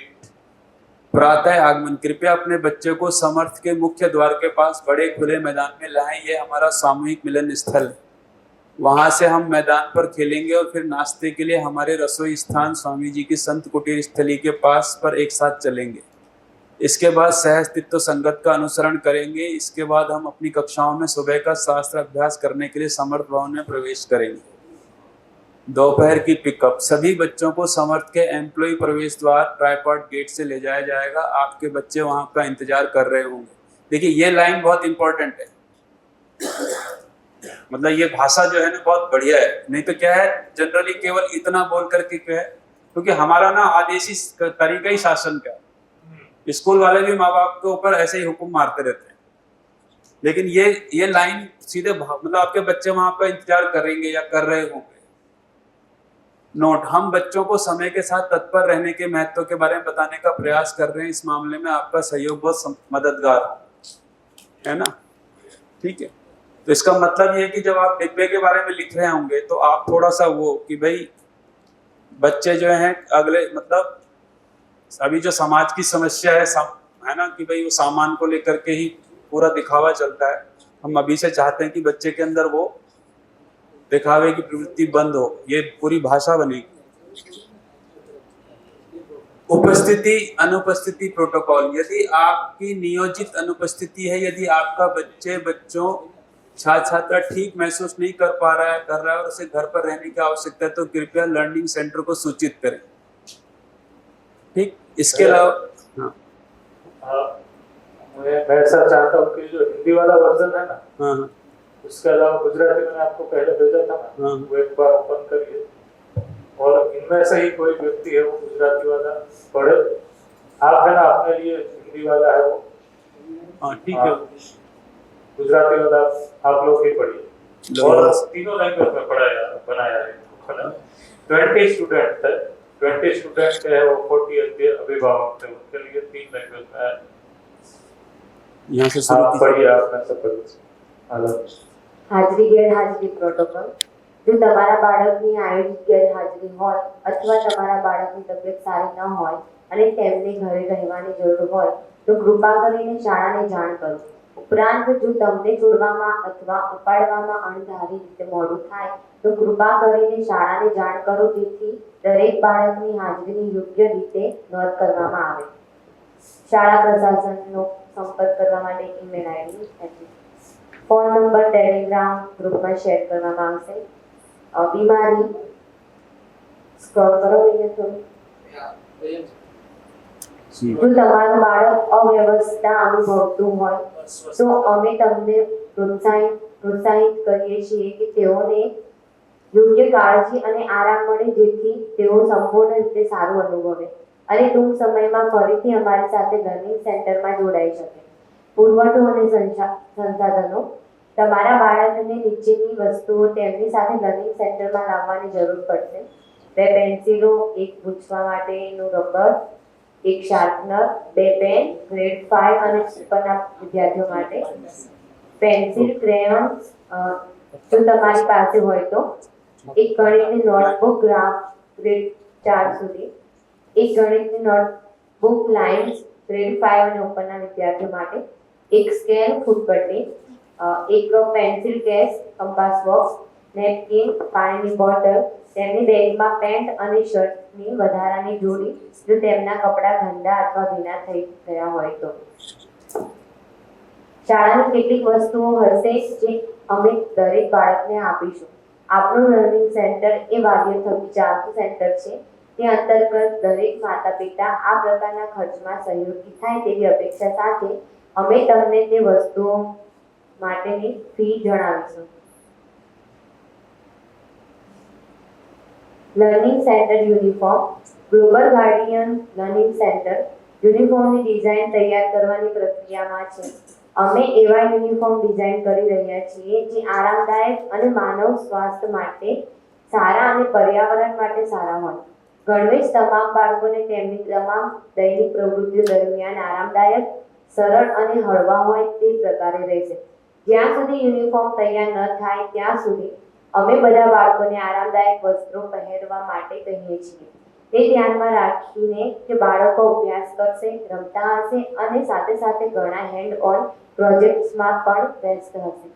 प्रातः आगमन, कृपया अपने बच्चे को समर्थ के मुख्य द्वार के पास बड़े खुले मैदान में लाएं। यह हमारा सामूहिक मिलन स्थल है। वहां से हम मैदान पर खेलेंगे और फिर नाश्ते के लिए हमारे रसोई स्थान स्वामी जी की संत कुटीर स्थली के पास पर एक साथ चलेंगे। इसके बाद सहअस्तित्व संगत का अनुसरण करेंगे। इसके बाद हम अपनी कक्षाओं में सुबह का शास्त्र अभ्यास करने के लिए समर्थ भवन में प्रवेश करेंगे। दोपहर की पिकअप, सभी बच्चों को समर्थ के एम्प्लॉय प्रवेश द्वार ट्राइपॉड गेट से ले जाया जाएगा। आपके बच्चे वहां का इंतजार कर रहे होंगे। देखिए ये लाइन बहुत इंपॉर्टेंट है, मतलब ये भाषा जो है ना बहुत बढ़िया है। नहीं तो क्या है, जनरली केवल इतना बोल करके क्या है, क्योंकि हमारा ना आदेशी तरीका ही शासन का है। स्कूल वाले भी माँ बाप के ऊपर ऐसे ही हुक्म मारते रहते हैं, लेकिन ये लाइन सीधे मतलब आपके बच्चे वहां पर इंतजार करेंगे या कर रहे होंगे। नोट, हम बच्चों को समय के साथ तत्पर रहने के महत्व के बारे में बताने का प्रयास कर रहे हैं। इस मामले में आपका सहयोग बहुत मददगार है ना, ठीक है। तो इसका मतलब ये है कि जब आप डिब्बे के बारे में लिख रहे होंगे तो आप थोड़ा सा वो कि भाई बच्चे जो हैं अगले, मतलब अभी जो समाज की समस्या है ना कि भाई वो सामान को लेकर के ही पूरा दिखावा चलता है। हम अभी से चाहते हैं कि बच्चे के अंदर वो दिखावे की प्रवृत्ति बंद हो, ये पूरी भाषा बनेगी। उपस्थिति अनुपस्थिति प्रोटोकॉल, यदि आपकी नियोजित अनुपस्थिति है, यदि आपका बच्चों छात्र ठीक महसूस नहीं कर रहा है और उसे घर पर रहने की आवश्यकता है तो कृपया लर्निंग सेंटर को सूचित करें, ठीक। इसके अलावा मैं ऐसा चाहता हूँ कि जो हिंदी वाला वर्जन है ना, हाँ, उसके अलावा गुजराती में आपको पहले भेजा था ना, वो एक बार ओपन करिए और इनमें से ही कोई व्यक्ति है वो गुजराती वाला पढ़े। आप है ना अपने लिए हिंदी वाला है वो, हाँ ठीक है, गुजराती वाला आप लोग ही पढ़िए। और तीनों लैंग्वेज में बनाया है। 20 स्टूडेंट है, 20 स्टूडेंट है वो 40 अभिभावक थे, उनके लिए 3 लैंग्वेज में है। यहाँ से शुरू पढ़िए, आप में सब पढ़िए। હાજરી ગેરહાજરી પ્રોટોકોલ, જો તમારા બાળકની આયોજિત ગેરહાજરી હોય અથવા તમારા બાળકની તબિયત સારી ન હોય અને તેમને ઘરે રહેવાની જરૂર હોય તો કૃપા કરીને શાળાને જાણ કરો। ઉપરાંત જો તમને છોડવામાં અથવા ઉપાડવામાં અણધારી રીતે મોડું થાય તો કૃપા કરીને શાળાને જાણ કરો જેથી દરેક બાળકની હાજરીની યોગ્ય રીતે નોંધ કરવામાં આવે। શાળા પ્રશાસનનો સંપર્ક કરવા માટે email ID, phone number Telegram group में शेयर કરવામાં આવશે। બીમારી સ્ક્રોલ કરો અહીંયા થોડું। જો તમારું બાળક અવ્યવસ્થા અનુભવતું હોય તો અમે તમને પ્રોત્સાહિત કરીએ છીએ કે તેઓને યોગ્ય કાળજી અને આરામ મળે જેથી તેઓ સંપૂર્ણ રીતે સારું અનુભવે અને ટૂંક સમયમાં ફરીથી અમારી સાથે લર્નિંગ સેન્ટરમાં જોડાઈ શકે। પુરવઠો અને સંસાધનો, તમારા બાળકને નીચેની વસ્તુઓ તેમની સાથે લર્નિંગ સેન્ટરમાં લાવવાની જરૂર પડશે. 2 પેન્સિલો, 1 પૂછવા માટેનું રબર, 1 શાર્પનર, 2 પેન ગ્રેડ 5 અને ઉપરના વિદ્યાર્થીઓ માટે, પેન્સિલ, ક્રેયોન્સ જો તમારી પાસે હોય તો, 1 ગણિતની નોટબુક ગ્રાફ ગ્રેડ 4 સુધી, 1 ગણિતની નોટબુક લાઇન્સ ગ્રેડ 5 અને ઉપરના વિદ્યાર્થીઓ માટે, 1 સ્કેલ, ફૂટપટ્ટી, 1 pencil case, compass box, napkin, પાણીની બોટલ, તેમની બેગમાં પેન્ટ અને શર્ટની વધારાની જોડી જો તેમના કપડાં ગંદા અથવા ભીના થઈ ગયા હોય તો. શાળાની કેટલીક વસ્તુઓ હશે જે અમે દરેક બાળકને આપીશું. આપણું લર્નિંગ સેન્ટર એ વાલીઓ થકી ચાલતું સેન્ટર છે. તે અંતર્ગત દરેક માતા પિતા આ પ્રકારના ખર્ચમાં સહયોગી થાય તેવી અપેક્ષા સાથે અમે તમને તે વસ્તુઓ માટેની ફી જણાવીશું. Learning centre uniform. Global guardian learning centre યુનિફોર્મની ડિઝાઇન તૈયાર કરવાની પ્રક્રિયામાં છે. અમે એવા યુનિફોર્મ ડિઝાઇન કરી રહ્યા છીએ જે આરામદાયક અને માનવ સ્વાસ્થ્ય માટે સારા અને પર્યાવરણ માટે સારા હોય. ગણવેશ તમામ બાળકોને તેમની તમામ દૈનિક પ્રવૃત્તિઓ દરમિયાન આરામદાયક, સરળ અને હળવા હોય તે પ્રકારે રહેશે. જ્યાં સુધી યુનિફોર્મ તૈયાર ન થાય ત્યાં સુધી અમે બધા બાળકોને આરામદાયક વસ્ત્રો પહેરવા માટે કહીએ છીએ. તે ધ્યાનમાં રાખીને કે બાળકો અભ્યાસ કરશે, રમતા હશે અને સાથે સાથે ઘણા હેન્ડ ઓન પ્રોજેક્ટ્સમાં પણ વ્યસ્ત હશે.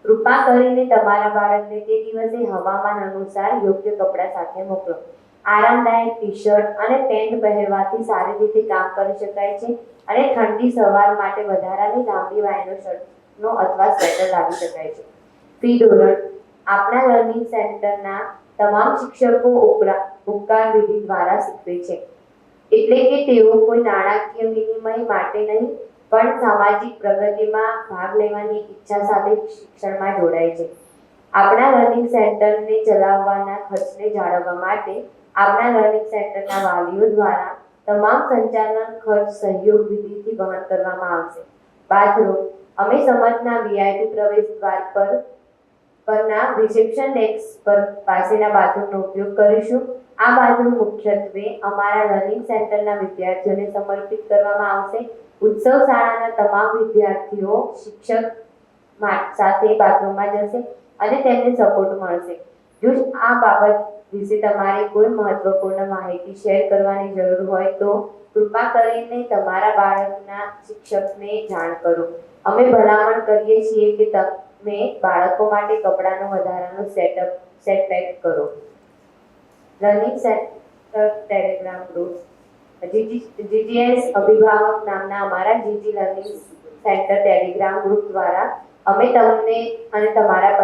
કૃપા કરીને તમારા બાળકને તે દિવસે હવામાન અનુસાર યોગ્ય કપડાં સાથે મોકલો. આરામદાયક ટી-શર્ટ અને પેન્ટ પહેરવાથી સારી રીતે કામ કરી શકાય છે અને ઠંડી સવાર માટે વધારાની લાંબી વાયનો શર્ટનો અથવા સ્વેટર લાવી શકાય છે. ફી ધોરણ. આપણા લર્નિંગ સેન્ટરના તમામ શિક્ષકો ઉપકાર વિધિ દ્વારા શીખવે છે. એટલે કે તેઓ કોઈ નાણાકીય વિનિમય માટે નહીં પણ સામાજિક પ્રગતિમાં ભાગ લેવાની ઈચ્છા સાથે શિક્ષણમાં જોડાય છે. આપણા લર્નિંગ સેન્ટરને ચલાવવાના ખર્ચને જાળવવા માટે આપણા લર્નિંગ સેન્ટરના વાલીઓ દ્વારા તમામ સંચાલન ખર્ચ સહયોગ વિધિથી વહન કરવામાં આવશે. બાથરૂમ. અમે સમાજના VIP પ્રવેશ દ્વાર પરના રિસેપ્શન ડેસ્ક પર પાસેના બાથરૂમનો ઉપયોગ કરીશું. આ બાથરૂમ મુખ્યત્વે અમારા લર્નિંગ સેન્ટરના વિદ્યાર્થીઓને સમર્પિત કરવામાં આવશે. ઉત્સવ શાળાના તમામ વિદ્યાર્થીઓ શિક્ષક સાથે બાથરૂમમાં જશે અને તેમને સપોર્ટ મળશે. જો આ બાબત વિશે તમારે કોઈ મહત્વપૂર્ણ માહિતી શેર કરવાની જરૂર હોય તો કૃપા કરીને તમારા બાળકના શિક્ષકને જાણ કરો. અમે ભલામણ કરીએ છીએ કે તમે બાળકો માટે કપડાનો વધારાનો સેટ પેક કરો. Learning centre Telegram group. GGS અભિભાવક નામના અમારા GG learning centre Telegram group દ્વારા અમે તમને અને તમારા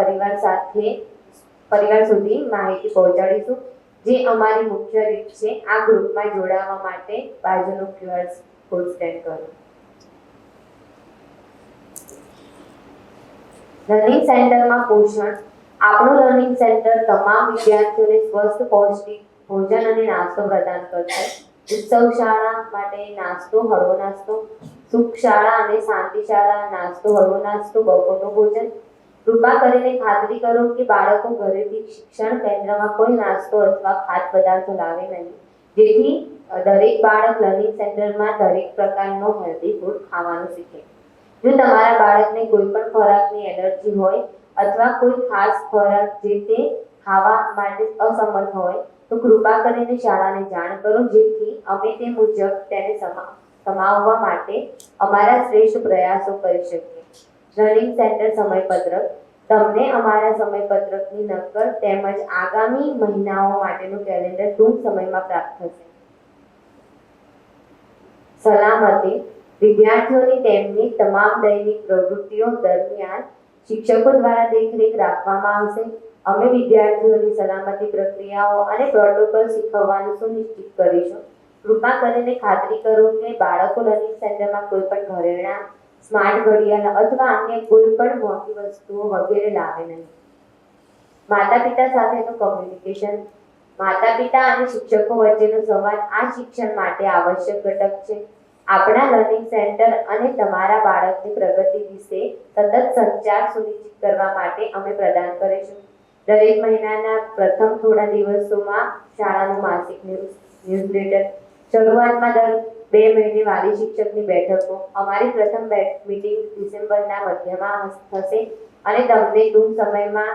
પરિવાર સુધી માહિતી પહોંચાડીશું, જે અમારી મુખ્ય રીત છે. આ ગ્રુપમાં જોડાવા માટે બાજુનો QR કોડ સ્કેન કરો. લર્નિંગ સેન્ટરમાં પોષણ. આપણું લર્નિંગ સેન્ટર તમામ વિદ્યાર્થીઓને સ્વસ્થ, પૌષ્ટિક ભોજન અને નાસ્તો પ્રદાન કરશે. ઉત્સવ શાળા માટે નાસ્તો, હળવો નાસ્તો, સુખ શાળા અને શાંતિ શાળા નાસ્તો, હળવો નાસ્તો, બપોરનું ભોજન. કૃપા કરીને ખાતરી કરો કે બાળકો ઘરેથી શિક્ષણ કેન્દ્રમાં કોઈ નાસ્તો અથવા ખાદ્ય પદાર્થો લાવે નહીં, જેથી દરેક બાળક લર્નિંગ સેન્ટરમાં દરેક પ્રકારનો હેલ્ધી ફૂડ ખાવાનું શીખે. જો તમારા બાળકને કોઈ પણ ખોરાકની એલર્જી હોય અથવા કોઈ ખાસ ખોરાક જે તે ખાવા માટે અસમર્થ હોય તો કૃપા કરીને શાળાને જાણ કરો, જેથી અમે તે મુજબ તેને સમાવવા માટે અમારા શ્રેષ્ઠ પ્રયાસો કરી શકીએ. લર્નિંગ સેન્ટર સમયપત્રક. તમને અમારા સમયપત્રકની નકલ તેમજ આગામી મહિનાઓ માટેનું કેલેન્ડર ટૂંક સમયમાં પ્રાપ્ત થશે. સલામતી. વિદ્યાર્થીઓની તેમની તમામ દૈનિક પ્રવૃત્તિઓ દરમિયાન શિક્ષકો દ્વારા દેખરેખ રાખવામાં આવશે. અમે વિદ્યાર્થીઓની સલામતી પ્રક્રિયાઓ અને પ્રોટોકોલ શીખવવાનું સુનિશ્ચિત કરીશું. કૃપા કરીને ખાતરી કરો કે બાળકો લર્નિંગ સેન્ટરમાં કોઈ પણ ઘરેણાં, સ્માર્ટ ઘડિયાળ અથવા અન્ય કોઈ પણ મોંઘી વસ્તુઓ વગેરે લાવે નહીં. માતા પિતા સાથેનું કમ્યુનિકેશન. માતા પિતા અને શિક્ષકો વચ્ચેનો સંવાદ આ શિક્ષણ માટે આવશ્યક ઘટક છે. આપણા લર્નિંગ સેન્ટર અને તમારા બાળકની પ્રગતિ વિશે સતત સંચાર સુનિશ્ચિત કરવા માટે અમે પ્રદાન કરીશું. દરેક મહિનાના પ્રથમ થોડા દિવસોમાં શાળાનું માસિક ન્યૂઝલેટર, શરૂઆતમાં દર 2 મહિને વાલી શિક્ષકની બેઠકો, અમારી પ્રથમ મીટિંગ ડિસેમ્બરના મધ્યમાં થશે અને તમને ટૂંક સમયમાં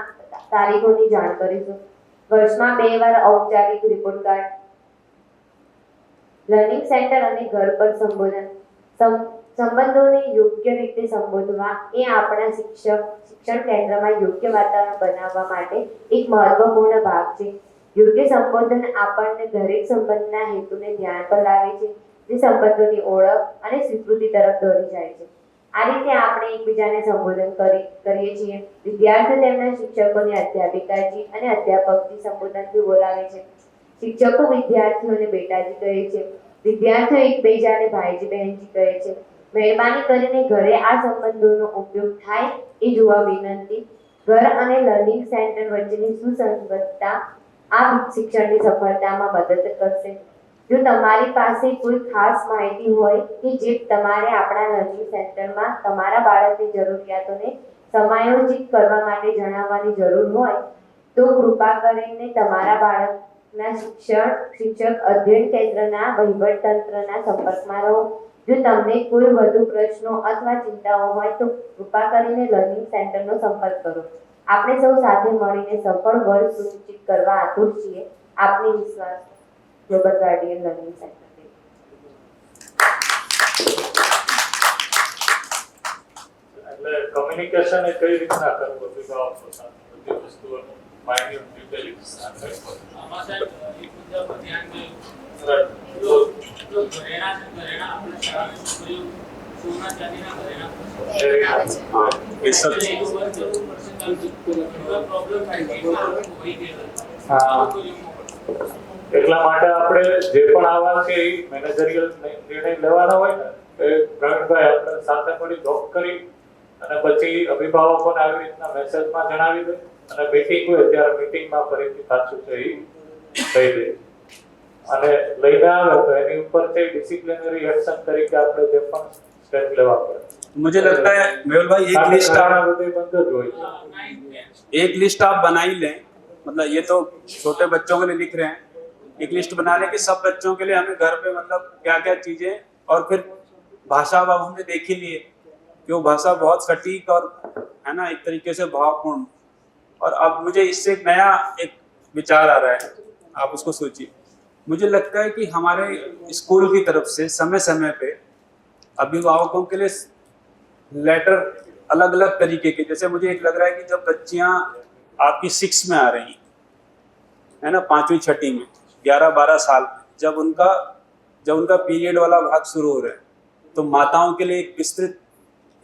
તારીખોની જાણ કરીશું. વર્ષમાં 2 વાર ઔપચારિક રિપોર્ટ કાર્ડ. લર્નિંગ સેન્ટર અને ઘર પર સંબંધોને યોગ્ય રીતે સંબોધવા એ આપણા શિક્ષણ કેન્દ્રમાં યોગ્ય વાતાવરણ બનાવવા માટે એક મહત્વપૂર્ણ ભાગ છે. યોગ્ય સંબોધન આપણને દરેક સંબંધના હેતુને ધ્યાન પર લાવે છે, જે સંબંધોની ઓળખ અને સ્વીકૃતિ તરફ દોરી જાય છે. આ રીતે આપણે એકબીજાને સંબોધન કરીએ છીએ. વિદ્યાર્થીઓ તેમના શિક્ષકોને અધ્યાપિકાજી અને અધ્યાપકજી સંબોધનથી બોલાવે છે. શિક્ષકો વિદ્યાર્થીઓને બેટાજી કહે છે. વિદ્યાર્થીઓ એકબીજાને ભાઈજી બહેનજી કહે છે. મહેરબાની કરીને ઘરે આ સંબંધોનો ઉપયોગ થાય એ જોવા વિનંતી. ઘર અને લર્નિંગ સેન્ટર વચ્ચેની સુસંગતતા આ શિક્ષણની સફળતામાં મદદ કરશે. જો તમારી પાસે કોઈ ખાસ માહિતી હોય કે જે તમારે આપણા લર્નિંગ સેન્ટરમાં તમારા બાળકની જરૂરિયાતોને સમાયોજિત કરવા માટે જણાવવાની જરૂર હોય તો કૃપા કરીને તમારા બાળકના શિક્ષક અધ્યયન કેન્દ્રના વહીવટતંત્રના સંપર્કમાં રહો. જો તમને કોઈ વધુ પ્રશ્નો અથવા ચિંતાઓ હોય તો કૃપા કરીને લર્નિંગ સેન્ટરનો સંપર્ક કરો. આપણે સૌ સાથે મળીને સફળ વર્ષ સુનિશ્ચિત કરવા આતુર છીએ. આપની વિશ્વાસ ગ્લોબલ ગાર્ડિયન લર્નિંગ સેન્ટર. એટલે કમ્યુનિકેશન એ કઈ રીતના કરવું અભિભાવકો સાથે બધી વસ્તુઓનું માઇન્યુટ ડિટેલ્સ આમાં સાહેબ એક મુદ્દા પર ધ્યાન દો. જો ઘરેણા આપણે શાળામાં છોકરીઓ સોના ચાંદીના ઘરેણા ये सब પ્રોબ્લેમ થાય છે હોય હા. એટલા માટે આપણે જે પણ આવા છે એ મેનેજરિયલ નિર્ણય લેવાના હોય ને એ પ્રવીણભાઈ આપણે સાથે મળી ડોક કરી અને પછી અભિભાવકોને આવી રીતના મેસેજમાં જણાવી દે અને મીટિંગ હોય ત્યારે મીટિંગમાં ફરીથી સાચું છે એ કહી દે અને લઈને આવે તો એની ઉપર છે ડિસિપ્લિનરી એક્શન તરીકે આપણે જે પણ स्टेप लेवा पड़े. मुझे लगता है मेहुल भाई एक लिस्ट आप बना ही लें. मतलब ये तो छोटे बच्चों के लिए लिख रहे हैं, एक लिस्ट बना लें कि सब बच्चों के लिए हमें घर पे मतलब क्या क्या चीजें, और फिर भाषा अब हमने देख ही लिए कि वो भाषा बहुत सटीक और है ना एक तरीके से भावपूर्ण. और अब मुझे इससे एक नया एक विचार आ रहा है, आप उसको सोचिए. मुझे लगता है कि हमारे स्कूल की तरफ से समय समय पे अभिभावकों के लिए लेटर अलग अलग तरीके के, जैसे मुझे एक लग रहा है कि जब बच्चियां आपकी 6 में आ रही है ना, 5वीं 6ठी में 11-12 साल में, जब उनका पीरियड वाला भाग शुरू हो रहा है तो माताओं के लिए एक विस्तृत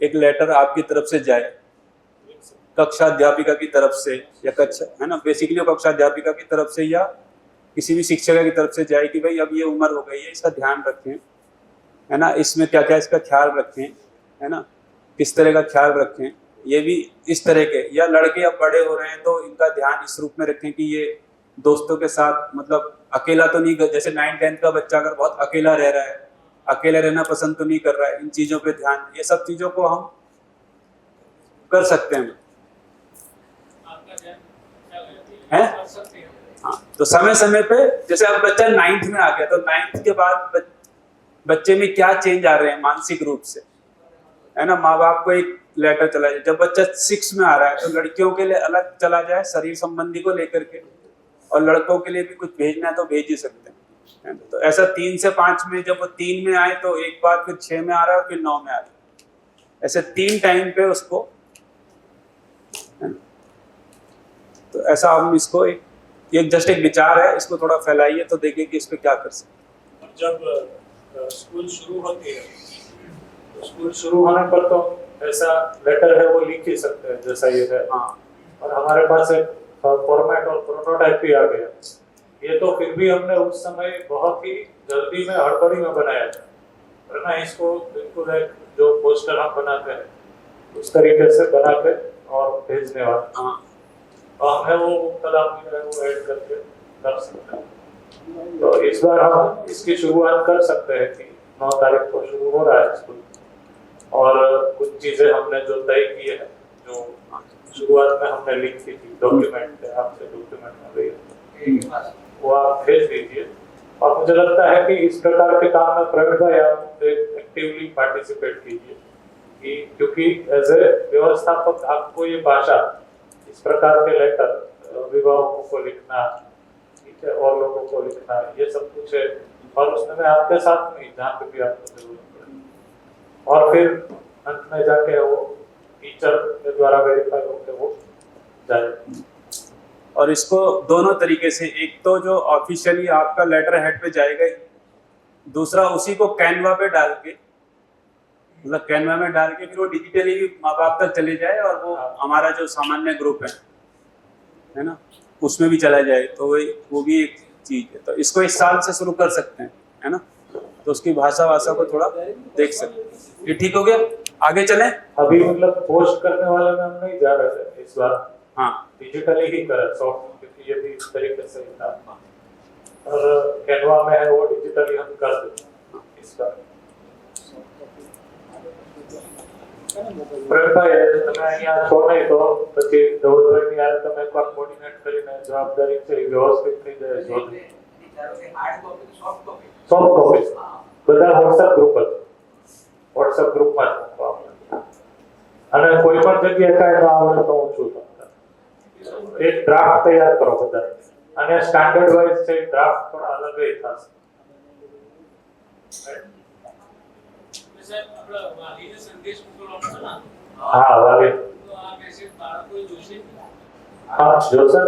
एक लेटर आपकी तरफ से जाए, कक्षा अध्यापिका की तरफ से या कक्षा है ना बेसिकली कक्षा अध्यापिका की तरफ से या किसी भी शिक्षक की तरफ से जाए कि भाई अब ये उम्र हो गई है, इसका ध्यान रखें, है ना, इसमें क्या क्या इसका ख्याल रखें, है ना, किस तरह का ख्याल रखें. ये भी इस तरह के, या लड़के अब बड़े हो रहे हैं तो इनका ध्यान इस रूप में रखें कि ये दोस्तों के साथ मतलब अकेला तो नहीं, जैसे 9-10 का बच्चा अगर बहुत अकेला रह रहा है, अकेला रहना पसंद तो नहीं कर रहा है, इन चीज़ों पे ध्यान, ये सब चीज़ों को हम कर सकते हैं. हाँ, तो समय समय पे जैसे अब बच्चा 9th में आ गया तो 9th के बाद बच्चे में क्या चेंज आ रहे हैं मानसिक रूप से, है ना, माँ बाप को एक लेटर चला जाए. जब बच्चा 6 में आ रहा है तो लड़कियों के लिए अलग चला जाए शरीर संबंधी को लेकर के, और लड़कों के लिए भी कुछ भेजना है तो भेज ही सकते हैं, है ना. तो ऐसा 3 से 5 में, जब वो 3 में आए तो एक बार, फिर 6 में आ रहा है, फिर 9 में आ रहा है, ऐसे 3 टाइम पे उसको, है ना. तो ऐसा हम इसको एक जस्ट एक विचार है, इसको थोड़ा फैलाइए तो देखिए कि इस पे क्या कर सकते. जब स्कूल शुरू होती है तो स्कूल शुरू होने पर तो ऐसा लेटर है वो लिख ही सकते हैं जैसा ये है. हाँ, और हमारे पास एक फॉर्मेट और प्रोटोटाइप भी आ गया. ये तो फिर भी हमने उस समय बहुत ही जल्दी में हड़बड़ी में बनाया था, वरना इसको बिल्कुल एक जो पोस्टर हम बनाते हैं उस तरीके से बना के और भेजने वाला. हाँ, और हमें वो कदम वो ऐड करके कर सकते हैं. तो इस बार हम इसकी शुरुआत कर सकते हैं कि 9 तारीख को शुरू हो रहा है स्कूल, और कुछ चीजें हमने जो तय की है, जो शुरुआत में हमने लिख की थी डॉक्यूमेंट पे, आपसे डॉक्यूमेंट आ गई है, वो आप भेज दीजिए। और मुझे लगता है कि इस प्रकार के काम में प्रवीण भाई आप एक्टिवली पार्टिसिपेट कीजिए, कि क्योंकि एज ए व्यवस्थापक आपको ये भाषा, इस प्रकार के लेटर अभिभावकों को लिखना, ठीक है, और लोगों को लिखना, ये सब कुछ है, और उसमें मैं आपके साथ में जहाँ पे भी आपको जरूरत पड़े, और फिर अंत में जाके वो टीचर के द्वारा वेरीफाई होकर वो जाए। और इसको दोनों तरीके से, एक तो जो ऑफिशियली आपका लेटर हेड पे जाएगा, दूसरा उसी को कैनवा पे डाल के, मतलब कैनवा में डाल के फिर वो डिजिटली भी माँ बाप तक चले जाए, और वो हमारा जो सामान्य ग्रुप है ना, उसमें भी चला जाए, तो वो भी एक चीज है। तो इसको इस साल से शुरू कर सकते हैं, है ना, तो उसकी भाषा को थोड़ा देख सकते हैं। ये ठीक हो गया, आगे चलें। अभी मतलब पोस्ट करने वाले में हम नहीं जा रहे थे इस बार, हाँ डिजिटली ही करें सॉफ्ट, क्योंकि ये भी इस तरीके से था, और कैनवा में है वो डिजिटली हम कर दें इस बार। પ્રવીણભાઈ તમે અહીંયા છો નહીં તો પછી ધવલભાઈની યારે તમે એકવાર કોર્ડિનેટ કરીને જવાબદારી છે એ વ્યવસ્થિત થઈ જાય જો સોફ્ટ કોપી બધા WhatsApp ગ્રુપ જ WhatsApp ગ્રુપમાં જ મૂકવા અને કોઈ પણ જગ્યાએ કાંઈ ન આવડે તો હું છું તમને એક ડ્રાફ્ટ તૈયાર કરો બધા અને સ્ટાન્ડર્ડ વાઇઝ છે ડ્રાફ્ટ થોડા અલગ જ થશે। સાહેબ આપણે વાલીને સંદેશ મોકલવાનો છે ને, હા વાલી તો આ મેસેજ બાળકોએ જોશે ને? હા જોશે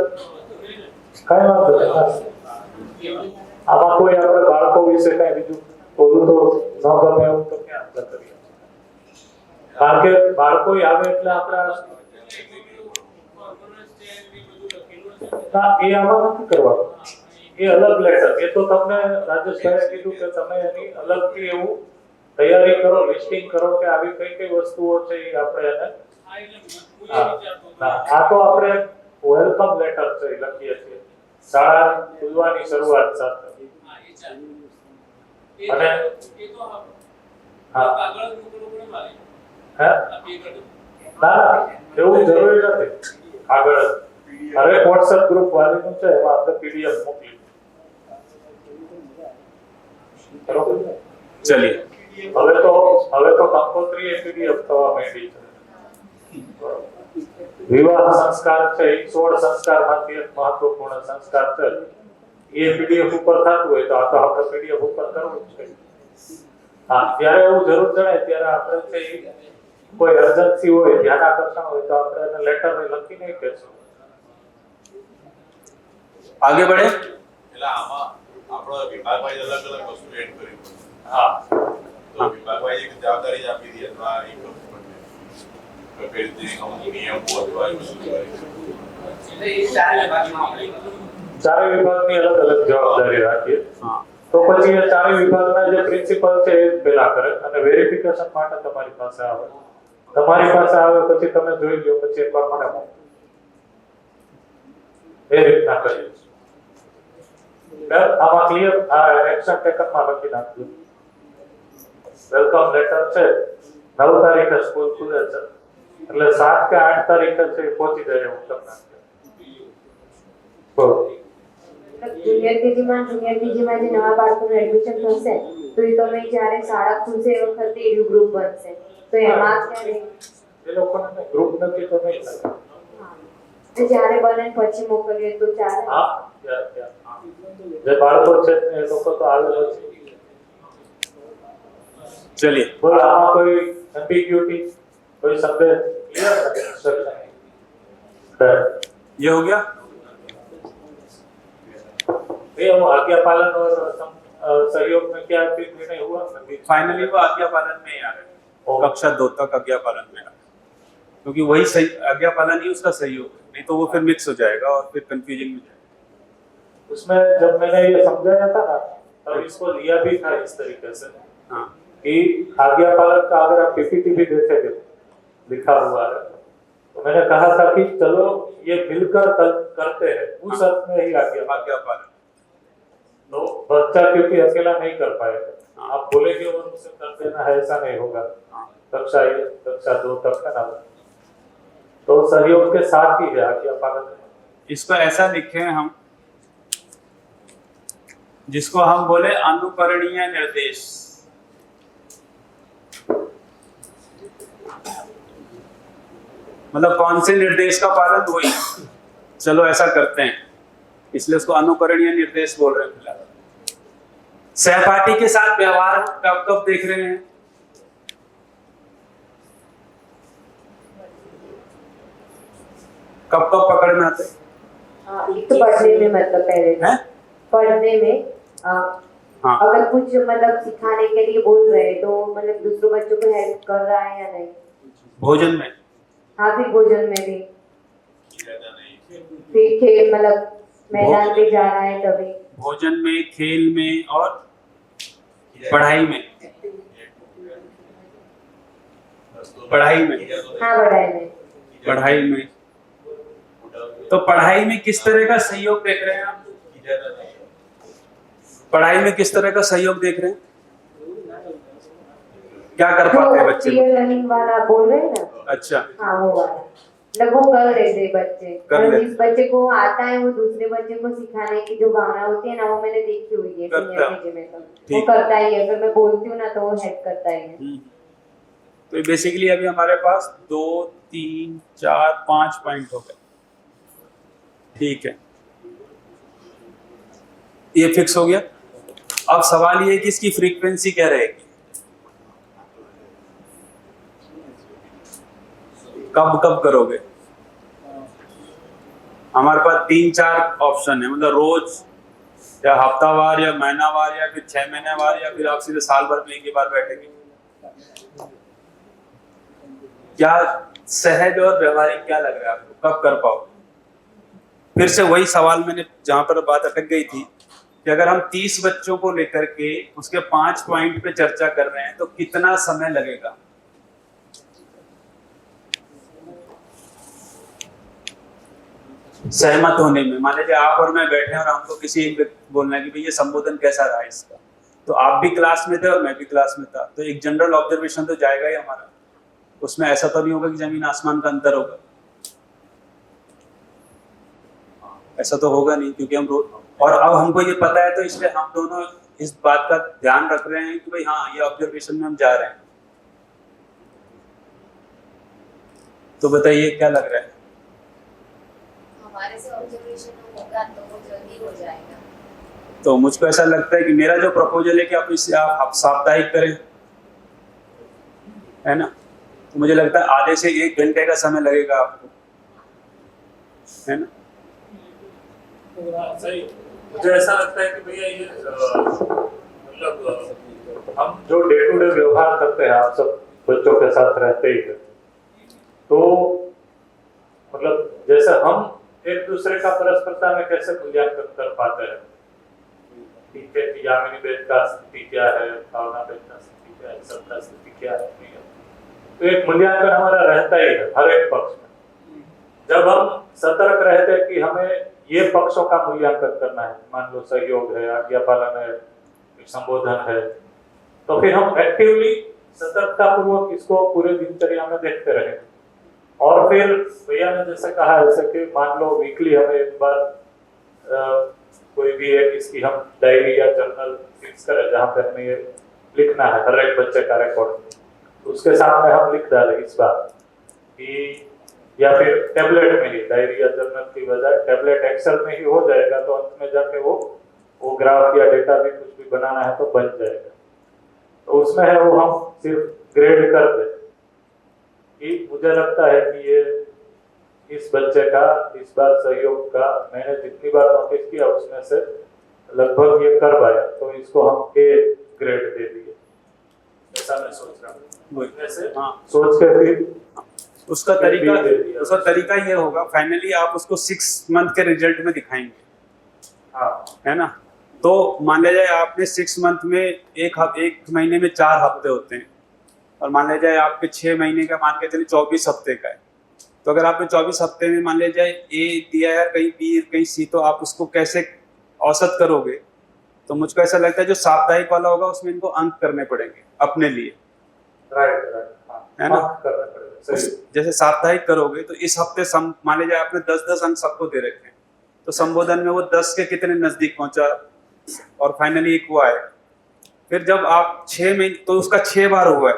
કાંઈ વાંધો નહીં। આમાં કોઈ આપણે બાળકો વિશે કાંઈ બીજું બોલું તો ન ગમે એવું તો ક્યાં આપણે કરીએ, કારણ કે બાળકો આવે એટલે આપણે ના એ આમાં નથી કરવાનું, એ અલગ લેટર, એ તો તમને રાજેશભાઈએ કીધું કે તમે એની અલગથી એવું તૈયારી કરો, લિસ્ટિંગ કરો કે આવી કઈ કઈ વસ્તુઓ છે એ આપણે એને આ તો આપણે વેલકમ લેટર છે એ લખીએ છીએ શાળા ખુલવાની શરૂઆત સાથે, અને હા હે ના એવું જરૂરી નથી, આગળ હરેક WhatsApp ગ્રુપ વાલીનું છે એમાં આપણે PDF મોકલી બરોબર। चलिए હવે તો કંકોત્રી એ PDF થવા માંડી છે। વિવાહ સંસ્કાર છે એ 16 સંસ્કારમાંથી એક મહત્વપૂર્ણ સંસ્કાર છે, એ PDF ઉપર થતું હોય તો આ તો આપણે PDF ઉપર કરવું જ છે। હા જ્યારે એવું જરૂર જણાય ત્યારે આપણે છે કોઈ અર્જન્સી હોય, ધ્યાન આકર્ષણ હોય તો આપણે એને લેટર લખીને કહેશું। आगे बढ़े। એટલે આમાં આપણો વિભાગ વાઇઝ અલગ અલગ વસ્તુ એડ કરી હા તો વિભાગ વાઇઝ એક જવાબદારી જ આપી દી અથવા એક પેડ જે નિયમ અથવા એ વસ્તુ એટલે એ ચારે વિભાગમાં આપણે ચારે વિભાગની અલગ અલગ જવાબદારી રાખીએ, તો પછી એ ચારે વિભાગના જે પ્રિન્સિપલ છે એ પેલા કરે અને વેરિફિકેશન માટે તમારી પાસે આવે પછી તમે જોઈ લો, પછી એકવાર મને મોકલો, એ રીતના કરીએ। આમાં ક્લિયર આ એક્શન ટેકનમાં લખી નાખજો। વેલકમ લેટર છે 9 તારીખે સ્કૂલ ખુલે છે એટલે 7 કે 8 તારીખે છે પહોંચી જાય એવું તમને જુનિયર કેજીમાં જે નવા બાળકોનું એડમિશન થશે તો એ તમે જ્યારે શાળા ખુલશે એ વખતે એનું ગ્રુપ બનશે તો એમાં ક્યારે એ લોકોને ગ્રુપ નથી તો નહીં થાય, તો જ્યારે બને પછી મોકલીએ તો ચાલે। હા જે બાળકો છે એ લોકો તો આવે છે। चलिए બોલો આમાં કોઈ એમ્બિગ્યુટી, કોઈ સંદેહ ક્લિયર ઇન્સ્ટ્રક્શન ये हो गया। ये वो आज्ञा पालन और सहयोग में क्या निर्णय हुआ? फाइनली वो आज्ञा पालन में ही आ रहे हैं, कक्षा 2 तक आज्ञा पालन में आ रहे हैं, क्योंकि वही सही आज्ञा पालन ही उसका सहयोग है, नहीं तो वो फिर मिक्स हो जाएगा और फिर कंफ्यूजन में जाएगा। उसमें जब मैंने ये समझाया था ना तब इसको लिया भी था इस तरीके से हाँ कि आज्ञा पालन का अगर आप PPT भी देखेंगे लिखा हुआ है तो मैंने कहा था कि चलो ये मिलकर करते हैं, उस अर्थ में ही आज्ञा आज्ञा पालन तो बच्चा क्योंकि अकेला नहीं कर पाएगा आप बोलेंगे और उसे कर देना है, ऐसा नहीं होगा। कक्षा 1 कक्षा 2 तक है ना, तो सहयोग के साथ ही है आज्ञा पालन। इसको ऐसा लिखे हम, जिसको हम बोले अनुकरणीय निर्देश। मतलब कौन से निर्देश का पालन हुई, चलो ऐसा करते हैं, इसलिए उसको अनुकरणीय निर्देश बोल रहे हैं फिलहाल। सहपाठी के साथ व्यवहार कब कब देख रहे हैं? कब कब पकड़ में आते हैं? एक तो पढ़ने में, मतलब पहले हैं? पढ़ने में हाँ। अगर कुछ मतलब सिखाने के लिए बोल रहे हैं तो मतलब दूसरों बच्चों को हेल्प कर रहा है या नहीं। भोजन में, हाँ, फिर भोजन में भी, ज्यादा नहीं। फिर खेल मतलब मैदान पे जा रहा है तभी। भोजन में, खेल में और पढ़ाई में। पढ़ाई में, हाँ, पढ़ाई में। पढ़ाई में। तो पढ़ाई में किस तरह का सहयोग देख रहे हैं आप? पढ़ाई में किस तरह का सहयोग देख रहे हैं? क्या कर पाते हैं बच्चे? पीयर लर्निंग वाला बोल रहे हैं ना। अच्छा, हाँ, वो वाला मतलब वो कर रहे थे बच्चे। कर मतलब लेते। जिस बच्चे को आता है वो दूसरे बच्चे को सिखाने की जो भावना होती है ना, वो मैंने देखी हुई है करता है। सीनियर केजी में। तो वो ठीक। करता ही है, अगर मैं बोलती हूँ ना तो वो हेल्प करता ही है। तो बेसिकली अभी हमारे पास 2 3 4 5 पॉइंट हो गए। ठीक है, ये फिक्स हो गया। अब सवाल ये है कि इसकी फ्रीक्वेंसी क्या रहेगी, कब कब करोगे? हमारे पास 3-4 ऑप्शन है, मतलब रोज या हफ्तावार या महीनावार या फिर 6 महीनेवार या फिर आप सीधे साल भर में एक ही बार बैठेंगे। क्या सहज और व्यवहारिक क्या लग रहा है आपको, कब कर पाओगे? फिर से वही सवाल, मैंने जहां पर बात अटक गई थी कि अगर हम 30 बच्चों को लेकर के उसके 5 पॉइंट पे चर्चा कर रहे हैं तो कितना समय लगेगा? सहमत होने में। मान लीजिए आप और मैं बैठे हैं और हमको किसी एक व्यक्ति बोलना है कि भाई ये संबोधन कैसा रहा इसका, तो आप भी क्लास में थे और मैं भी क्लास में था, तो एक जनरल ऑब्जर्वेशन तो जाएगा ही हमारा। उसमें ऐसा तो नहीं होगा कि जमीन आसमान का अंतर होगा, ऐसा तो होगा नहीं, क्योंकि हम रोज, और अब हमको ये पता है तो इसलिए हम दोनों इस बात का ध्यान रख रहे हैं कि भाई हाँ, ये ऑब्जर्वेशन में हम जा रहे हैं। तो बताइए क्या लग रहा है? हमारे से ऑब्जर्वेशन होगा तो वो जल्दी हो जाएगा। तो मुझको ऐसा लगता है कि मेरा जो प्रपोजल है कि आप इसे आप साप्ताहिक करें, है ना, तो मुझे लगता है आधे से 1 घंटे का समय लगेगा आपको, है ना? सही। मुझे ऐसा लगता है कि भैया ये मतलब हम जो डे टू डे व्यवहार करते हैं, आप सब बच्चों के साथ रहते ही हैं, तो मतलब जैसे हम एक दूसरे का परस्परता में कैसे मूल्यांकन कर पाते हैं, ठीक है, कि यामिनी बेन का स्थिति क्या है, भावना बेन का स्थिति क्या है, सबका स्थिति क्या है, तो एक मूल्यांकन हमारा रहता ही है हर एक पक्ष में। जब हम सतर्क रहते हैं कि हमें ये पक्षों का मूल्यांकन करना है, मान लो सहयोग है, आज्ञा पालन है, संबोधन है, तो फिर हम एक्टिवली सतर्कता पूर्वक इसको पूरे दिनचर्या में देखते रहेंगे। और फिर भैया ने जैसे कहा, जैसे कि मान लो वीकली हमें एक बार कोई भी एक इसकी हम डायरी या जर्नल फिक्स करें जहाँ पे हमें ये लिखना है हर एक बच्चे का रिकॉर्ड, तो उसके सामने हम लिख डालें इस बार कि, या फिर टैबलेट में ही, डायरी या जर्नल की बजाय टैबलेट एक्सेल में ही हो जाएगा, तो अंत में जाके वो ग्राफ या डेटा भी कुछ भी बनाना है तो बन जाएगा। तो उसमें है वो हम सिर्फ ग्रेड कर दें कि मुझे लगता है कि ये इस बच्चे का इस बार सहयोग का मैंने जितनी बार नोटिस किया उसमें से लगभग ये कर पाया, तो इसको हम ए ग्रेड दे दिए, ऐसा मैं सोच रहा हूँ। हाँ, सोच के फिर उसका तरीका ये होगा, फाइनली आप उसको 6 मंथ के रिजल्ट में दिखाएंगे, हाँ, है ना? तो मान लिया जाए आपने 6 मंथ में एक महीने में 4 हफ्ते होते हैं, और मान लिया जाए आपके 6 महीने का मान के चलिए 24 हफ्ते का है, तो अगर आपने 24 हफ्ते में मान लिया जाए ए दिया है, कहीं बी कहीं सी, तो आप उसको कैसे औसत करोगे? तो मुझको ऐसा लगता है जो साप्ताहिक वाला होगा उसमें इनको अंक करने पड़ेंगे अपने लिए, राइट, है ना? करना पड़ेगा, सही। जैसे साप्ताहिक करोगे तो इस हफ्ते मान लीजिए आपने 10-10 अंक सबको दे रखे हैं, तो संबोधन में वो 10 के कितने नजदीक पहुंचा और फाइनली 1 हुआ है। फिर जब आप 6 महीने, तो उसका 6 बार हुआ है,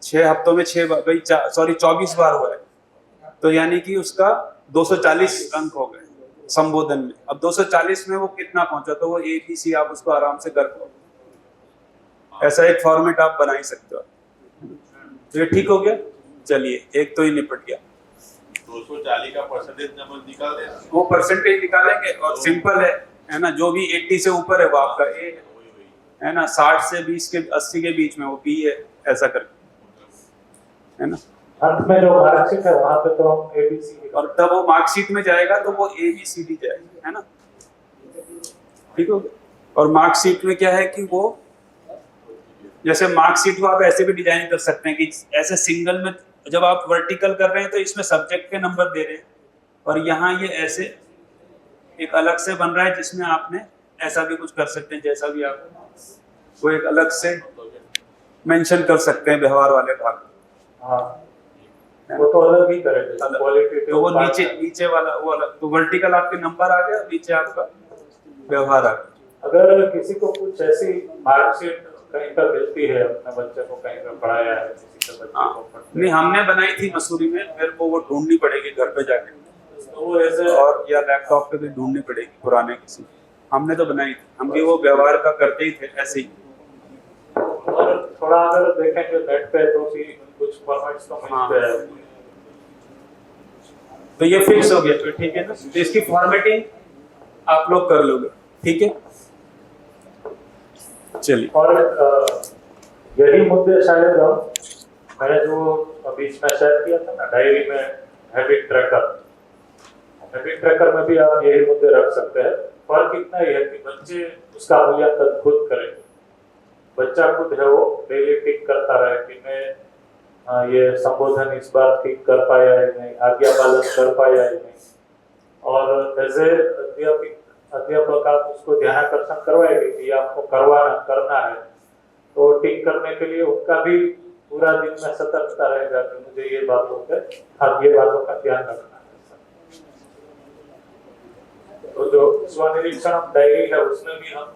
6 हफ्तों में 6 बार, 24 बार हुआ है, तो यानी कि उसका 240 अंक हो गए संबोधन में। अब 240 में वो कितना पहुंचा, तो वो ABC आप उसको आराम से कर पाओ। ऐसा एक फॉर्मेट आप बना ही सकते हो। तो ये ठीक हो गया, चलिए एक तो ही निपट गया। 240 का परसेंटेज नंबर निकाल देना, वो परसेंटेज निकालेंगे और सिंपल है ना, जो भी 80 से ऊपर है वो आपका A है ना, 60 से 20 के 80 के बीच में वो B है, ऐसा करके, है ना। अंत में जो मार्कशीट है वहां पे तो हम ABC, और तब वो मार्कशीट में जाएगा तो वो ABCD जाएगा, है ना, ठीक हो गया। और मार्कशीट में क्या है कि वो, जैसे मार्कशीट को आप ऐसे भी डिजाइन कर सकते हैं कि ऐसे सिंगल में जब आप वर्टिकल कर रहे हैं तो इसमें सब्जेक्ट के नंबर दे रहे हैं, और यहाँ ये ऐसे एक अलग से बन रहा है जिसमें आपने ऐसा भी कुछ कर सकते हैं, जैसा भी आप वो एक अलग से मेंशन कर सकते हैं व्यवहार वाले भाग। हाँ, वो तो अलग ही करेंगे, क्वालिटेटिव। तो वो नीचे वाला वो अलग, तो वर्टिकल आपके नंबर आ गया, नीचे आपका व्यवहार आ गया। अगर किसी को कुछ ऐसी मार्कशीट कहीं पर मिलती है, अपने बच्चे को कहीं पर पढ़ाया है, किसी के बच्चे को नहीं, हमने बनाई थी मसूरी में, मेरे को वो ढूंढनी पड़ेगी घर पे जाके, तो वो ऐसे, और या लैपटॉप पे भी ढूंढनी पड़ेगी पुराने किसी। हमने तो बनाई थी, हम भी वो व्यवहार का करते ही थे ऐसे ही। और थोड़ा अगर देखेंगे नेट पे तो भी कुछ फॉर्मेट्स तो मिलते हैं। तो ये फिक्स हो गया, तो ठीक है ना, तो इसकी फॉर्मेटिंग आप लोग कर लोगे, ठीक है। चलिए, और यही मुद्दे शायद मैंने जो बीच में शेयर किया था ना डायरी में, हैबिट ट्रैकर में भी आप यही मुद्दे रख सकते हैं। फर्क इतना ही है कि बच्चे उसका मूल्यांकन खुद करें, बच्चा खुद है वो डेली टिक करता रहे कि मैं ये संबोधन इस बार ठीक कर पाया या नहीं, आज्ञा पालन कर पाया या नहीं। और एज ए अध्यापक आप उसको ध्यान आकर्षण करवाएंगे कि आपको करना है, तो टिक करने के लिए उनका भी पूरा दिन में सतर्कता रहेगा कि मुझे ये बातों का ध्यान रखना है। तो जो स्वनिरीक्षण डायरी है उसमें भी हम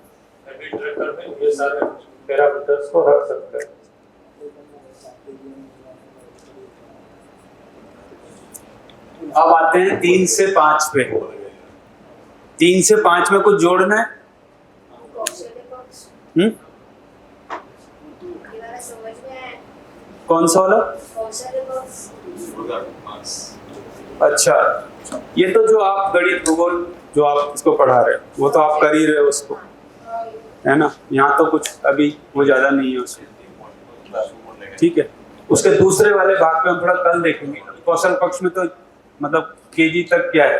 हैबिट ट्रैकर में ये सारे पैरामीटर्स को रख सकते हैं। अब आते हैं 3 से 5 पे। 3 से 5 में कुछ जोड़ना है? कौन सा वाला? अच्छा, ये तो जो आप गणित भूगोल जो आप इसको पढ़ा रहे हो वो तो आप कर ही रहे हो उसको, है ना। यहाँ तो कुछ अभी वो ज्यादा नहीं है उसमें, ठीक है। उसके दूसरे वाले भाग पे हम थोड़ा कल देखेंगे। कौशल पक्ष में तो मतलब केजी तक क्या है,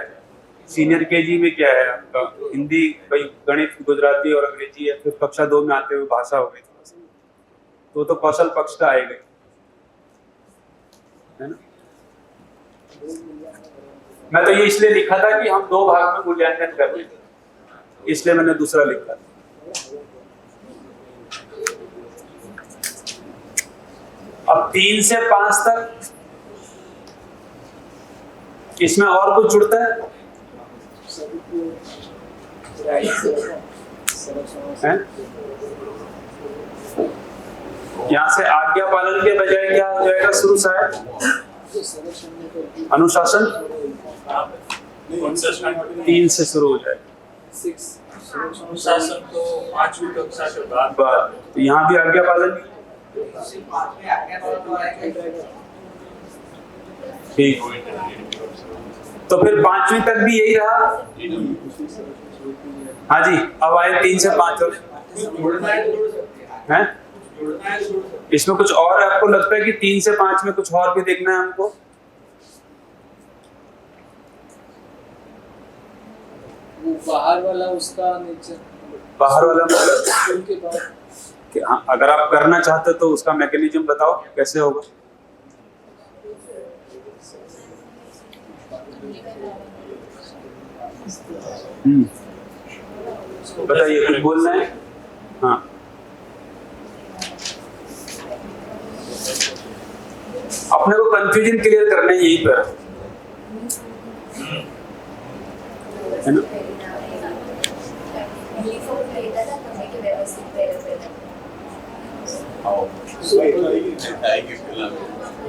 सीनियर केजी में क्या है आपका, हिंदी, भाई गणित, गुजराती और अंग्रेजी है। फिर कक्षा 2 में आते हुए भाषा हो गई, तो कौशल पक्ष का आएगा, है ना। मैं तो ये इसलिए लिखा था कि हम 2 भाग में मूल्यांकन कर लेंगे, इसलिए मैंने दूसरा लिखा। अब 3 से 5 तक इसमें और कुछ जुड़ता है? यहाँ से आज्ञा पालन के बजाय क्या हो जाएगा शुरू शायद? अनुशासन 3 से शुरू हो जाएगा। अनुशासन तो 5वीं कक्षा के बाद। तो यहाँ भी आज्ञा पालन, ठीक। तो फिर 5वीं तक भी यही रहा। हाँ जी, अब आए 3 से 5 हैं। इसमें कुछ और आपको लगता है कि 3 से 5 में कुछ और भी देखना है हमको? वो बाहर वाला उसका नेचर, बाहर वाला मतलब उनके बाद कि हाँ, अगर आप करना चाहते तो उसका मैकेनिज्म बताओ कैसे होगा। बताइए, कुछ बोलना है? हाँ, अपने को कंफ्यूजन क्लियर करना है यहीं पर, है ना?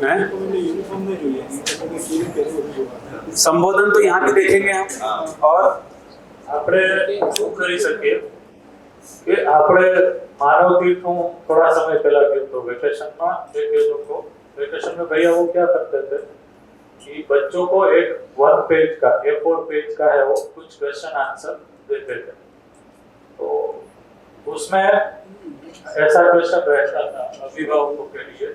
हैं? संबोधन तो यहाँ पे देखेंगे हम। और આપણે શું કરી શકીએ કે આપણે માનવ તીર્થનું थोड़ा समय पहला गए तो वेकेशन में ये लोग वेकेशन में भैया वो क्या करते थे कि बच्चों को एक 1 पेज का A4 पेज का है वो कुछ क्वेश्चन आंसर देते थे। तो उसमें ऐसा क्वेश्चन रहता था अभिभावकों के लिए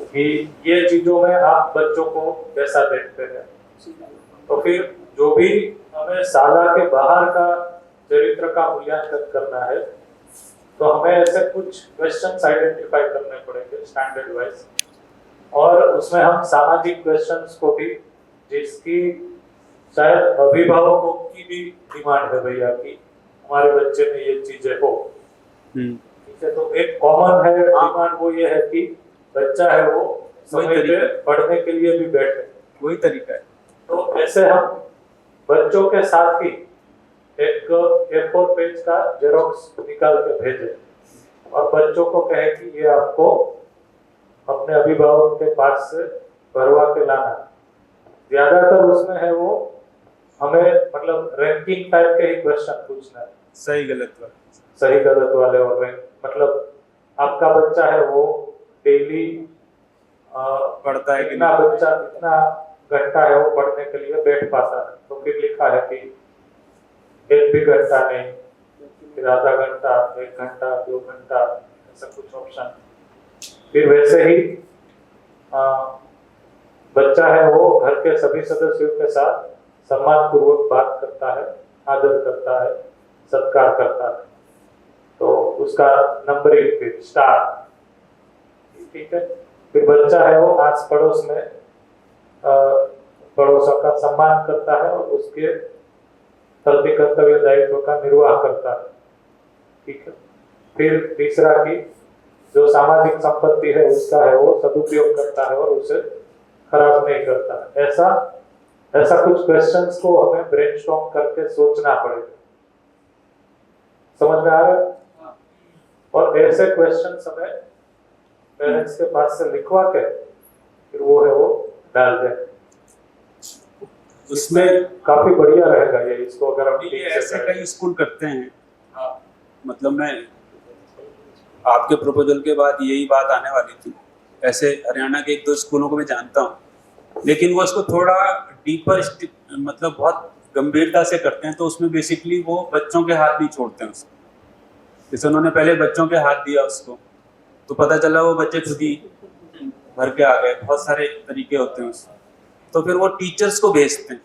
कि ये चीजों में आप बच्चों को कैसा देखते हैं। तो फिर जो भी हमें शाला के बाहर का चरित्र का मूल्यांकन करना है तो हमें ऐसे कुछ क्वेश्चंस आइडेंटिफाई करने पड़ेंगे स्टैंडर्ड वाइज, और उसमें हम सामाजिक क्वेश्चंस को भी, जिसकी शायद अभिभावकों की भी डिमांड है भैया कि हमारे बच्चे में ये चीजें हो। ठीक है, तो एक कॉमन है डिमांड, वो ये है कि बच्चा है वो समय पे पढ़ने के लिए भी बैठे, वही तरीका है। तो ऐसे हम बच्चों के साथ ही एक A4 पेज का जेरोक्स निकाल के भेजे और बच्चों को कहे कि ये आपको अपने अभिभावक के पास से भरवा के लाना। ज्यादातर उसमें है वो हमें मतलब रैंकिंग टाइप के ही क्वेश्चन पूछना है, सही गलत वाले, सही गलत वाले, और मतलब आपका बच्चा है वो डेली पढ़ता है कि कितना बच्चा इतना घंटा है वो पढ़ने के लिए बैठ पाता है। तो फिर लिखा है कि 1 भी घंटा नहीं, फिर आधा घंटा, 1 घंटा, 2 घंटा, ऐसा कुछ ऑप्शन। फिर वैसे ही बच्चा है वो घर के सभी सदस्यों के साथ सम्मान पूर्वक बात करता है, आदर करता है, सत्कार करता है, तो उसका नंबरिंग फिर स्टार। ठीक है, फिर बच्चा है वो आस पड़ोस में पड़ोसों का सम्मान करता है और उसके प्रति कर्तव्य दायित्व का निर्वाह करता है। ठीक है, फिर तीसरा की जो सामाजिक संपत्ति है उसका है वो सदुपयोग करता है और उसे खराब नहीं करता है। ऐसा कुछ क्वेश्चंस को हमें ब्रेनस्टॉर्म करके सोचना पड़ेगा। समझ में आ रहा है? और ऐसे क्वेश्चंस हमें पेरेंट्स के पास से लिखवा के फिर वो है वो डाल दें। उसमें काफी बढ़िया रहेगा ये, इसको अगर हम ये ऐसे कई स्कूल करते हैं। मतलब मैं आपके प्रपोजल के बाद यही बात आने वाली थी। ऐसे हरियाणा के 1-2 स्कूलों को मैं जानता हूँ, लेकिन वो इसको थोड़ा डीपर मतलब बहुत गंभीरता से करते हैं। तो उसमें बेसिकली वो बच्चों के हाथ नहीं छोड़ते हैं उसको। जैसे उन्होंने पहले बच्चों के हाथ दिया उसको, तो पता चला वो बच्चे खुद ही भर के आ गए। बहुत सारे तरीके होते हैं उसमें। तो फिर वो टीचर्स को भेजते हैं,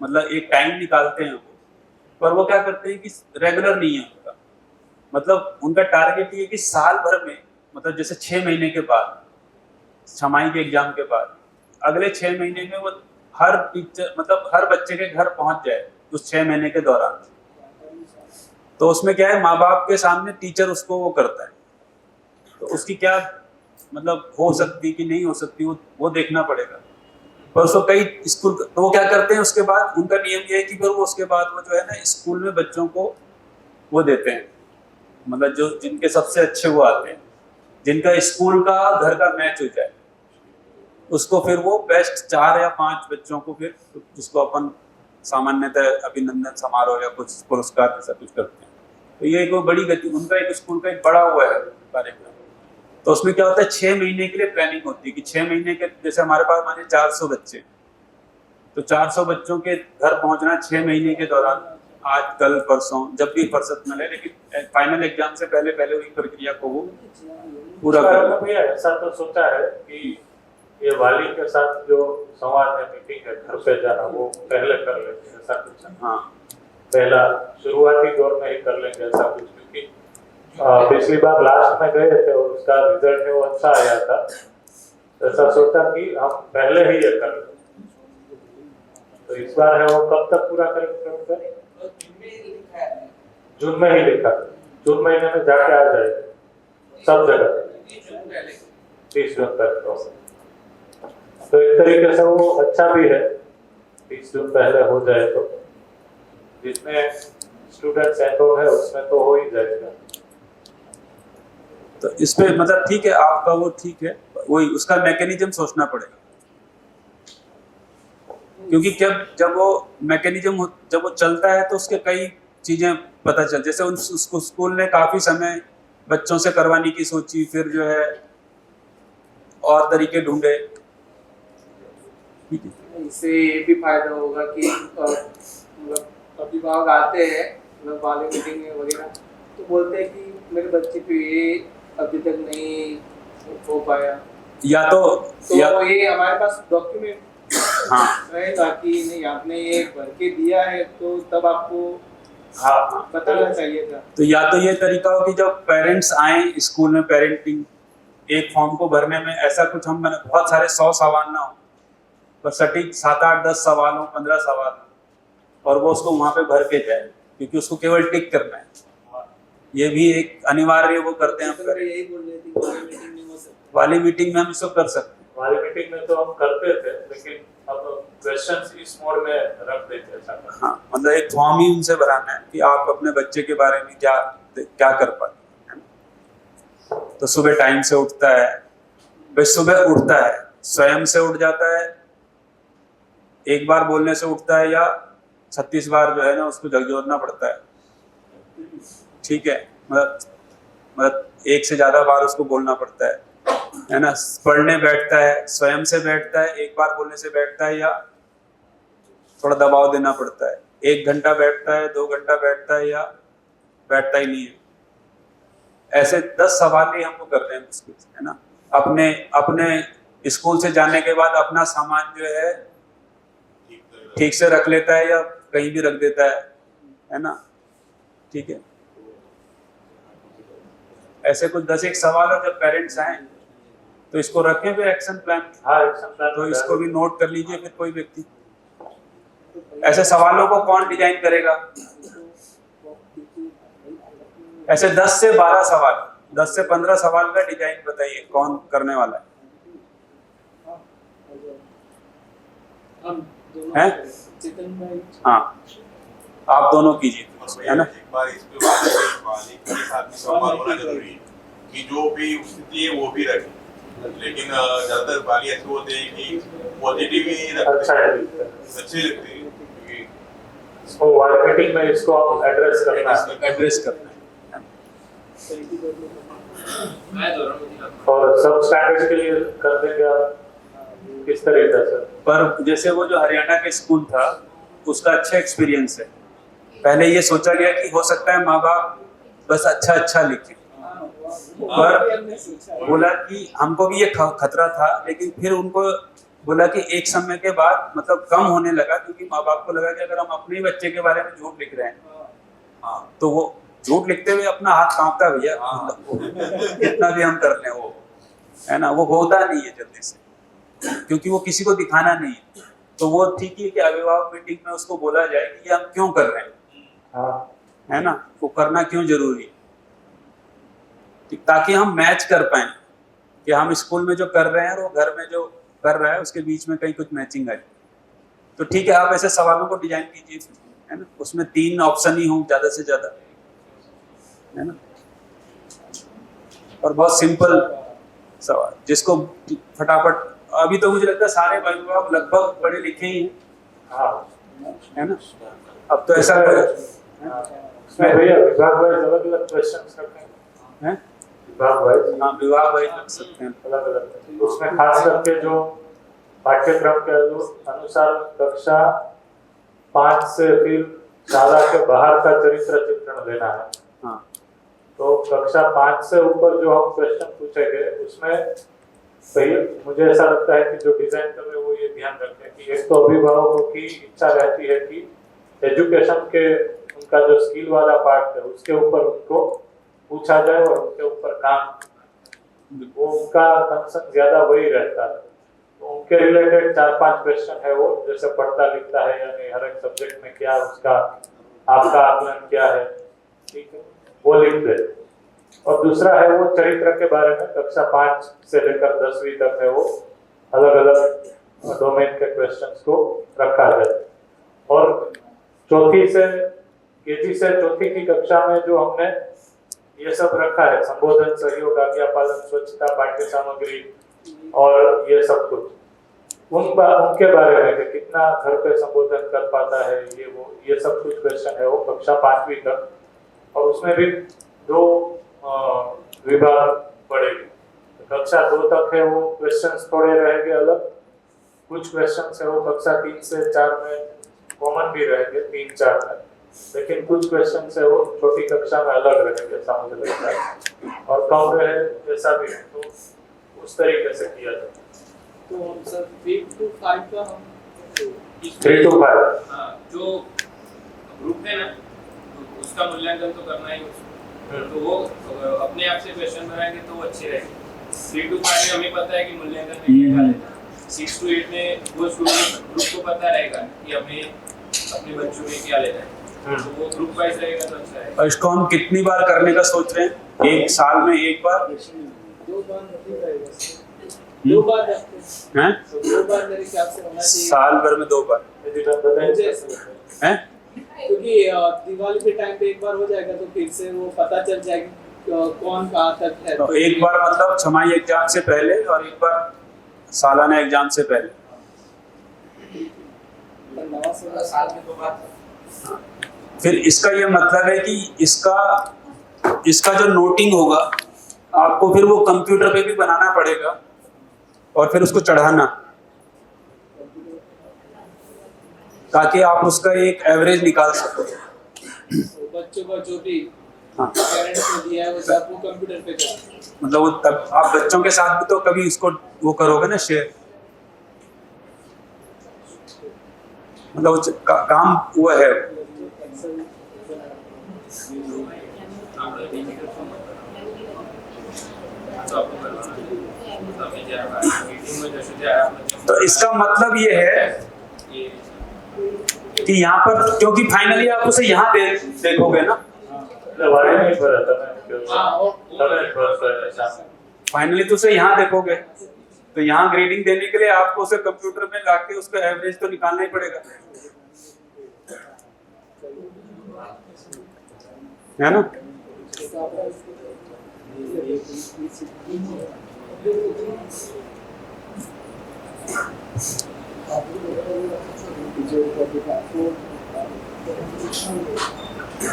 मतलब एक टाइम निकालते हैं वो, पर वो क्या करते हैं कि रेगुलर नहीं है उनका। मतलब उनका टारगेट ये कि साल भर में, मतलब जैसे 6 महीने के बाद, छमाही के एग्जाम के बाद, अगले 6 महीने में वो हर टीचर मतलब हर बच्चे के घर पहुंच जाए उस 6 महीने के दौरान। तो उसमें क्या है, माँ बाप के सामने टीचर उसको वो करता है। तो उसकी क्या मतलब हो सकती कि नहीं हो सकती वो देखना पड़ेगा। पर उसको कई स्कूल तो वो क्या करते हैं, उसके बाद उनका नियम ये है कि फिर वो उसके बाद वो जो है ना स्कूल में बच्चों को वो देते हैं, मतलब जो जिनके सबसे अच्छे वो आते हैं, जिनका स्कूल का घर का मैच हो जाए, उसको फिर वो बेस्ट 4 या 5 बच्चों को फिर जिसको अपन सामान्यतः अभिनंदन समारोह या कुछ पुरस्कार जैसा कुछ करते हैं। तो ये एक बड़ी गति, उनका एक स्कूल का एक बड़ा हुआ है कार्यक्रम। तो उसमें क्या होता है, 6 महीने के लिए प्लानिंग होती है कि 6 महीने के, जैसे हमारे पास मानिए 400 बच्चे, तो 400 बच्चों के घर पहुंचना 6 महीने के दौरान, आज कल परसों जब भी फुर्सत मिले, लेकिन फाइनल एग्जाम से पहले पहले हुई प्रक्रिया को वो पूरा करना। भैया ऐसा तो सोचा है कि ये वाली के साथ जो संवाद है, मीटिंग है, घर पे जाना, वो पहले कर लेंगे ऐसा कुछ। हाँ, पहला शुरुआती दौर में ही कर लेंगे ऐसा कुछ, क्योंकि पिछली बार लास्ट में गए थे और उसका रिजल्ट है वो अच्छा आया था। ऐसा सोचा कि हम पहले ही ये कर लें। तो इस बार है वो कब तक पूरा करेंगे? जून में ही लिखा, जून महीने में जाके आ जाएगा सब जगह 30 जून तक। तो एक तरीके से वो अच्छा भी है, 30 जून पहले हो जाए तो जितने स्टूडेंट्स एनरोल है उसमें तो हो ही जाएगा। तो इस पे मतलब ठीक है आपका, वो ठीक है, वही उसका मैकेनिज्म सोचना पड़ेगा, क्योंकि जब वो मैकेनिज्म जब वो चलता है तो उसके कई चीजें पता चल, जैसे उसको स्कूल ने काफी समय बच्चों से करवाने की सोची, फिर जो है और तरीके ढूंढे। इससे ये भी फायदा होगा कि मतलब अभिभावक आते हैं मतलब वाले मीटिंग में वगैरह, तो बोलते हैं कि मेरे बच्चे को ये अभी तक नहीं हो पाया, या ये हमारे पास डॉक्यूमेंट हाँ रहेगा कि नहीं आपने ये भर के दिया है, तो तब आपको हाँ बताना चाहिए था। तो या तो ये तरीका हो कि जब पेरेंट्स आए स्कूल में, पेरेंटिंग एक फॉर्म को भरने में ऐसा कुछ हम बहुत सारे 100 सवाल ना हो, पर सटीक 7, 8, 10 सवाल हो, 15 सवाल हो, और वो उसको वहां पे भर के जाए, क्योंकि उसको केवल टिक करना है। ये भी एक अनिवार्य वो करते हैं हम, यही बोल रहे थे कि वाली मीटिंग नहीं हो सकती। वाली मीटिंग में हम इसको कर सकते हैं। वाली मीटिंग में तो हम करते थे, लेकिन अब क्वेश्चंस इस मोड में रख देते हैं। हाँ, मतलब एक फॉर्म ही उनसे भराना है कि आप अपने बच्चे के बारे में क्या कर पाते हैं। तो सुबह टाइम से उठता है, भाई सुबह उठता है, स्वयं से उठ जाता है, एक बार बोलने से उठता है, या 36 बार जो है ना उसको झकझोरना पड़ता है, ठीक है, मतलब एक से ज्यादा बार उसको बोलना पड़ता है ना। पढ़ने बैठता है, स्वयं से बैठता है, एक बार बोलने से बैठता है, या थोड़ा दबाव देना पड़ता है, 1 घंटा बैठता है, 2 घंटा बैठता है, या बैठता ही नहीं है। ऐसे 10 सवाल ही हमको करते हैं मुश्किल से, है ना। अपने स्कूल से जाने के बाद अपना सामान जो है ठीक से रख लेता है या कहीं भी रख देता है ना, ठीक है। ऐसे कुछ 10 एक सवाल है, जब पेरेंट्स आए तो इसको रखें फिर एक्शन प्लान। हाँ, एक्शन प्लान तो इसको भी नोट कर लीजिए। फिर कोई व्यक्ति ऐसे सवालों को कौन डिजाइन करेगा? ऐसे 10 से 12 सवाल, 10 से 15 सवाल का डिजाइन बताइए कौन करने वाला है? हैं? हाँ, आप दोनों कीजिए, है ना। एक बार इस पे वाली के साथ भी संवाद होना जरूरी है कि जो भी स्थिति है वो भी रखे, लेकिन ज्यादातर वाली ऐसे होते हैं कि पॉजिटिव ही अच्छा है, अच्छे लगते हैं, क्योंकि इसको वाली मीटिंग में इसको आप एड्रेस करना है और सब स्टैंडर्ड्स के लिए कर देंगे आप किस तरीके से। पर जैसे वो जो हरियाणा का स्कूल था उसका अच्छा एक्सपीरियंस है। पहले ये सोचा गया कि हो सकता है माँ बाप बस अच्छा लिखें, पर बोला कि हमको भी ये खतरा था, लेकिन फिर उनको बोला कि एक समय के बाद मतलब कम होने लगा, क्योंकि माँ बाप को लगा कि अगर हम अपने बच्चे के बारे में झूठ लिख रहे हैं तो वो झूठ लिखते हुए अपना हाथ कांपता भैया, कितना भी हम कर लें वो, है ना, वो होता नहीं है जल्दी से, क्योंकि वो किसी को दिखाना नहीं है। तो वो ठीक है कि अभिभावक मीटिंग में उसको बोला जाए कि हम क्यों कर रहे हैं, है ना, वो करना क्यों जरूरी है, ताकि हम मैच कर पाए कि हम स्कूल में जो कर रहे हैं और वो घर में जो कर रहा है उसके बीच में कहीं कुछ मैचिंग आए। तो ठीक है, आप ऐसे सवालों को डिजाइन कीजिए, है ना, उसमें 3 ऑप्शन ही हो ज्यादा से ज्यादा, है ना, और बहुत सिंपल सवाल जिसको फटाफट। अभी तो मुझे लगता है सारे अभिभावक लगभग पढ़े लिखे ही हैं, है ना। अब तो ऐसा भैया विभाग वाइज अलग-अलग क्वेश्चंस रखते हैं, विभाग वाइज, हाँ विभाग वाइज रख सकते हैं अलग-अलग। उसमें खास करके जो पाठ्यक्रम के अनुसार कक्षा 5 से फिर शाला के बाहर का चरित्र चित्रण लेना है। हाँ, तो कक्षा 5 से ऊपर जो हम क्वेश्चन पूछेंगे उसमें सही मुझे ऐसा लगता है कि जो डिजाइन कर रहे हैं वो ये ध्यान रखें कि एक तो अभिभावकों की इच्छा रहती है कि एजुकेशन के उनका जो स्किल वाला पार्ट है उसके ऊपर उनको पूछा जाए और उनके ऊपर काम, वो उनका कंसर्न ज्यादा वही रहता है। तो उनके रिलेटेड 4-5 क्वेश्चन है वो, जैसे पढ़ता लिखता है या नहीं, हर एक सब्जेक्ट में क्या उसका आपका आकलन क्या है, ठीक है, वो लिख दे। और दूसरा है वो चरित्र के बारे में, कक्षा 5 से लेकर 10वीं तक है वो अलग अलग डोमेन के क्वेश्चंस को रखा जाए। और चौथी से केजी से चौथी की कक्षा में जो हमने ये सब रखा है, संबोधन, सहयोग, आज्ञा पालन, स्वच्छता, पाठ्य सामग्री और ये सब कुछ, उनके बारे में कि कितना घर पे संबोधन कर पाता है, ये सब कुछ क्वेश्चन है वो कक्षा 5वीं तक। और उसमें भी 2 विभाग पड़ेगी। कक्षा 2 तक है वो क्वेश्चंस थोड़े रहेंगे अलग, कुछ क्वेश्चंस है वो कक्षा 3 से 4 में कॉमन भी रहेंगे, 3-4 में, लेकिन कुछ क्वेश्चंस है वो छोटी कक्षा में अलग रहेंगे, ऐसा मुझे लगता है। और कम रहे ऐसा भी है, तो उस तरीके से किया जाए। तो हम सर 3 to 5 का हम 3 to 5 हाँ, जो ग्रुप है ना तो उसका मूल्यांकन तो करना ही उसको, तो वो अपने आप से क्वेश्चन बनाएंगे तो वो अच्छे रहेंगे। 3 to 5 में हमें पता है कि मूल्यांकन में क्या लेना है, 6 to 8 में वो ग्रुप को पता रहेगा कि हमें अपने बच्चों में क्या लेना है, तो वो ग्रुप वाइज रहेगा तो अच्छा है। और इसको हम कितनी बार करने का सोच रहे हैं? एक साल में एक बार? 2 बार नहीं रहेगा, 2 बार हैं? 2 बार मेरे ख्याल से होना चाहिए साल भर में 2 बार हैं? क्योंकि दिवाली के टाइम पे एक बार हो जाएगा तो फिर से वो पता चल जाएगा कौन कहाँ तक है। तो एक बार मतलब छमाही एग्जाम से पहले और एक बार सालाना एग्जाम से पहले। साल में 2 बार। फिर इसका ये मतलब है कि इसका जो नोटिंग होगा आपको फिर वो कंप्यूटर पे भी बनाना पड़ेगा और फिर उसको चढ़ाना, ताकि आप उसका एक एवरेज निकाल सको। बच्चों का जो भी हाँ, पेरेंट्स ने दिया है वो सब वो कंप्यूटर पे करेंगे। मतलब वो तब आप बच्चों के साथ भी तो कभी इसको वो करोगे ना शेयर, मतलब वो काम वो है। तो इसका मतलब ये है कि यहाँ पर, क्योंकि फाइनली आप उसे यहाँ देखोगे ना, फाइनली तो उसे यहाँ देखोगे, तो यहाँ ग्रेडिंग देने के लिए आपको उसे कंप्यूटर में लाके उसका एवरेज तो निकालना ही पड़ेगा, है ना?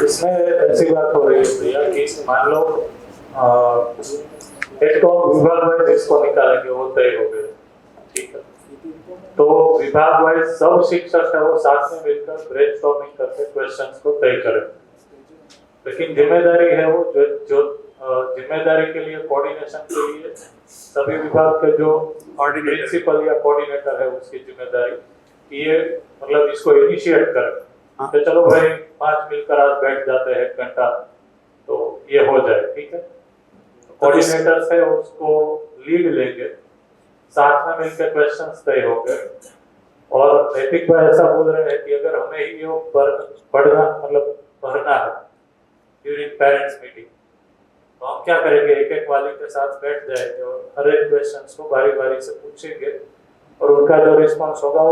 इसमें ऐसी बात हो रही है भैया कि मान लो एक तो विभाग वाइज इसको निकालेंगे, वो तय हो गए, ठीक है। तो विभाग वाइज सब शिक्षक है वो साथ में मिलकर ब्रेनस्टॉर्मिंग करके क्वेश्चंस को तय करें, लेकिन जिम्मेदारी है वो जो जिम्मेदारी के लिए, कोऑर्डिनेशन के लिए सभी विभाग के जो प्रिंसिपल या कोऑर्डिनेटर है उसकी जिम्मेदारी कि ये मतलब इसको इनिशिएट करें। तो चलो भाई 5 मिलकर आज बैठ जाते हैं 1 घंटा, तो ये हो जाए, ठीक है। कोऑर्डिनेटर से उसको लीड लेंगे, साथ में मिलकर क्वेश्चंस तय हो गए। और नैतिक भाई ऐसा बोल रहे हैं कि अगर हमें ही ये पढ़ना मतलब भरना है ड्यूरिंग पेरेंट्स मीटिंग, तो हम क्या करेंगे, एक वाली के साथ बैठ जाएंगे और हर एक क्वेश्चंस को बारी बारी से पूछेंगे और उनका जो रिस्पांस होगा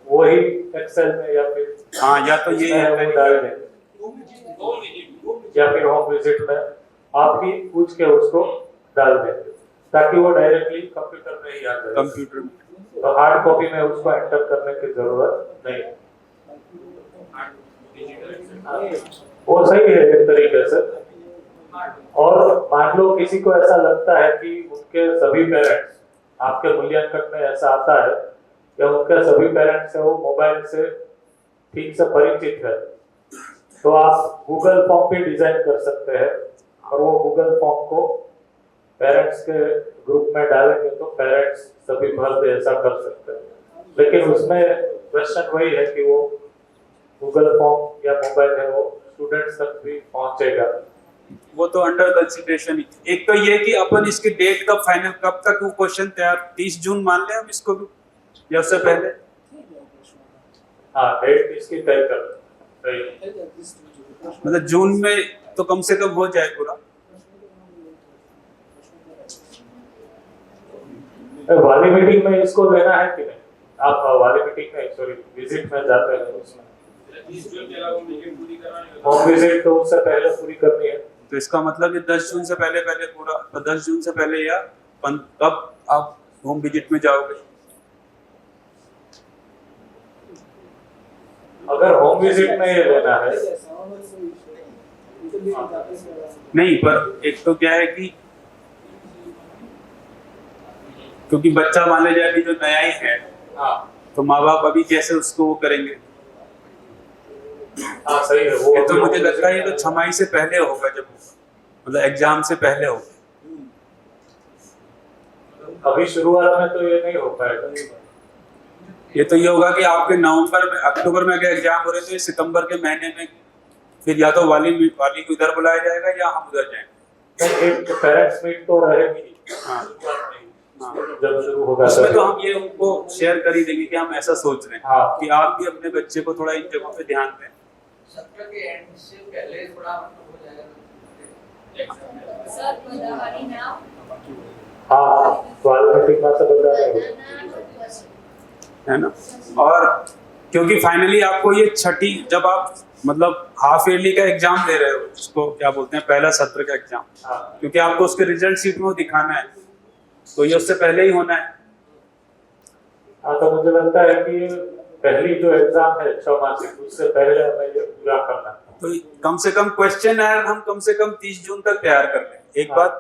वो ही एक्सेल में या फिर या तो ये डाल देंगे या फिर होम विजिट में आप ही पूछ के उसको डाल देंगे, ताकि वो डायरेक्टली कंप्यूटर में ही आ जाए। कंप्यूटर में तो हार्ड कॉपी में उसको एंटर करने की जरूरत नहीं, वो सही है एक तरीके से। और मान लो किसी को ऐसा लगता है कि उनके सभी पेरेंट्स, आपके मूल्यांकन में ऐसा आता है कि उनके सभी पेरेंट्स है वो मोबाइल से ठीक से परिचित है, तो आप गूगल फॉर्म भी डिजाइन कर सकते हैं और वो गूगल फॉर्म को पेरेंट्स के ग्रुप में डालेंगे तो पेरेंट्स सभी भर दे, ऐसा कर सकते हैं। लेकिन उसमें क्वेश्चन वही है कि वो गूगल फॉर्म या मोबाइल है वो स्टूडेंट्स तक भी पहुंचेगा, वो तो अंडर कंसिडरेशन ही। एक तो ये कि अपन इसकी डेट कब फाइनल, कब तक वो क्वेश्चन तैयार, 30 जून मान लें हम इसको भी या उससे पहले? हाँ, डेट इसकी तय कर मतलब जून में तो कम से कम हो जाए पूरा। वाली मीटिंग में इसको देना है कि नहीं? आप वाली मीटिंग में सॉरी विजिट में जाते हैं उसमें 30 जून के अलावा मीटिंग पूरी करानी है। होम विजिट तो उससे पहले पूरी करनी है। तो इसका मतलब ये 10 जून से पहले पहले पूरा, तो 10 जून से पहले या कब आप होम विजिट में जाओगे? अगर होम विजिट में ये लेना है नहीं, पर एक तो क्या है कि क्योंकि बच्चा मान ले जाए कि जो नया ही है, तो माँ बाप अभी कैसे उसको वो करेंगे? हाँ सही है वो। ये तो मुझे लगता है ये तो छमाई से पहले होगा, जब मतलब एग्जाम से पहले होगा। अभी शुरुआत में तो ये नहीं हो पाएगा। ये तो ये होगा कि आपके नवंबर में अक्टूबर में अगर एग्जाम हो रहे तो ये सितंबर के महीने में फिर या तो वाली को इधर बुलाया जाएगा या हम उधर जाएंगे। एक पेरेंट्स मीट तो रहेगी। हाँ जब शुरू होगा उसमें तो हम ये उनको शेयर कर ही देंगे कि हम ऐसा सोच रहे हैं। हाँ। कि आप भी अपने बच्चे को थोड़ा इन जगहों पे ध्यान दें। सत्र के एंड से पहले थोड़ा हो जाएगा। सर पदावली नाव हाँ वाली मीटिंग में तो बता रहे हो है ना। और क्योंकि फाइनली आपको ये छठी, जब आप मतलब हाफ ईयरली का एग्जाम दे रहे हो, उसको क्या बोलते हैं, पहला सत्र का एग्जाम, क्योंकि आपको उसके रिजल्ट शीट में वो दिखाना है, तो ये उससे पहले ही होना है। हाँ तो मुझे लगता है कि पहली जो एग्जाम है 6 मासिक, उससे पहले हमें ये पूरा करना है। तो कम से कम क्वेश्चन हम कम से कम 30 जून तक तैयार कर लें। एक बात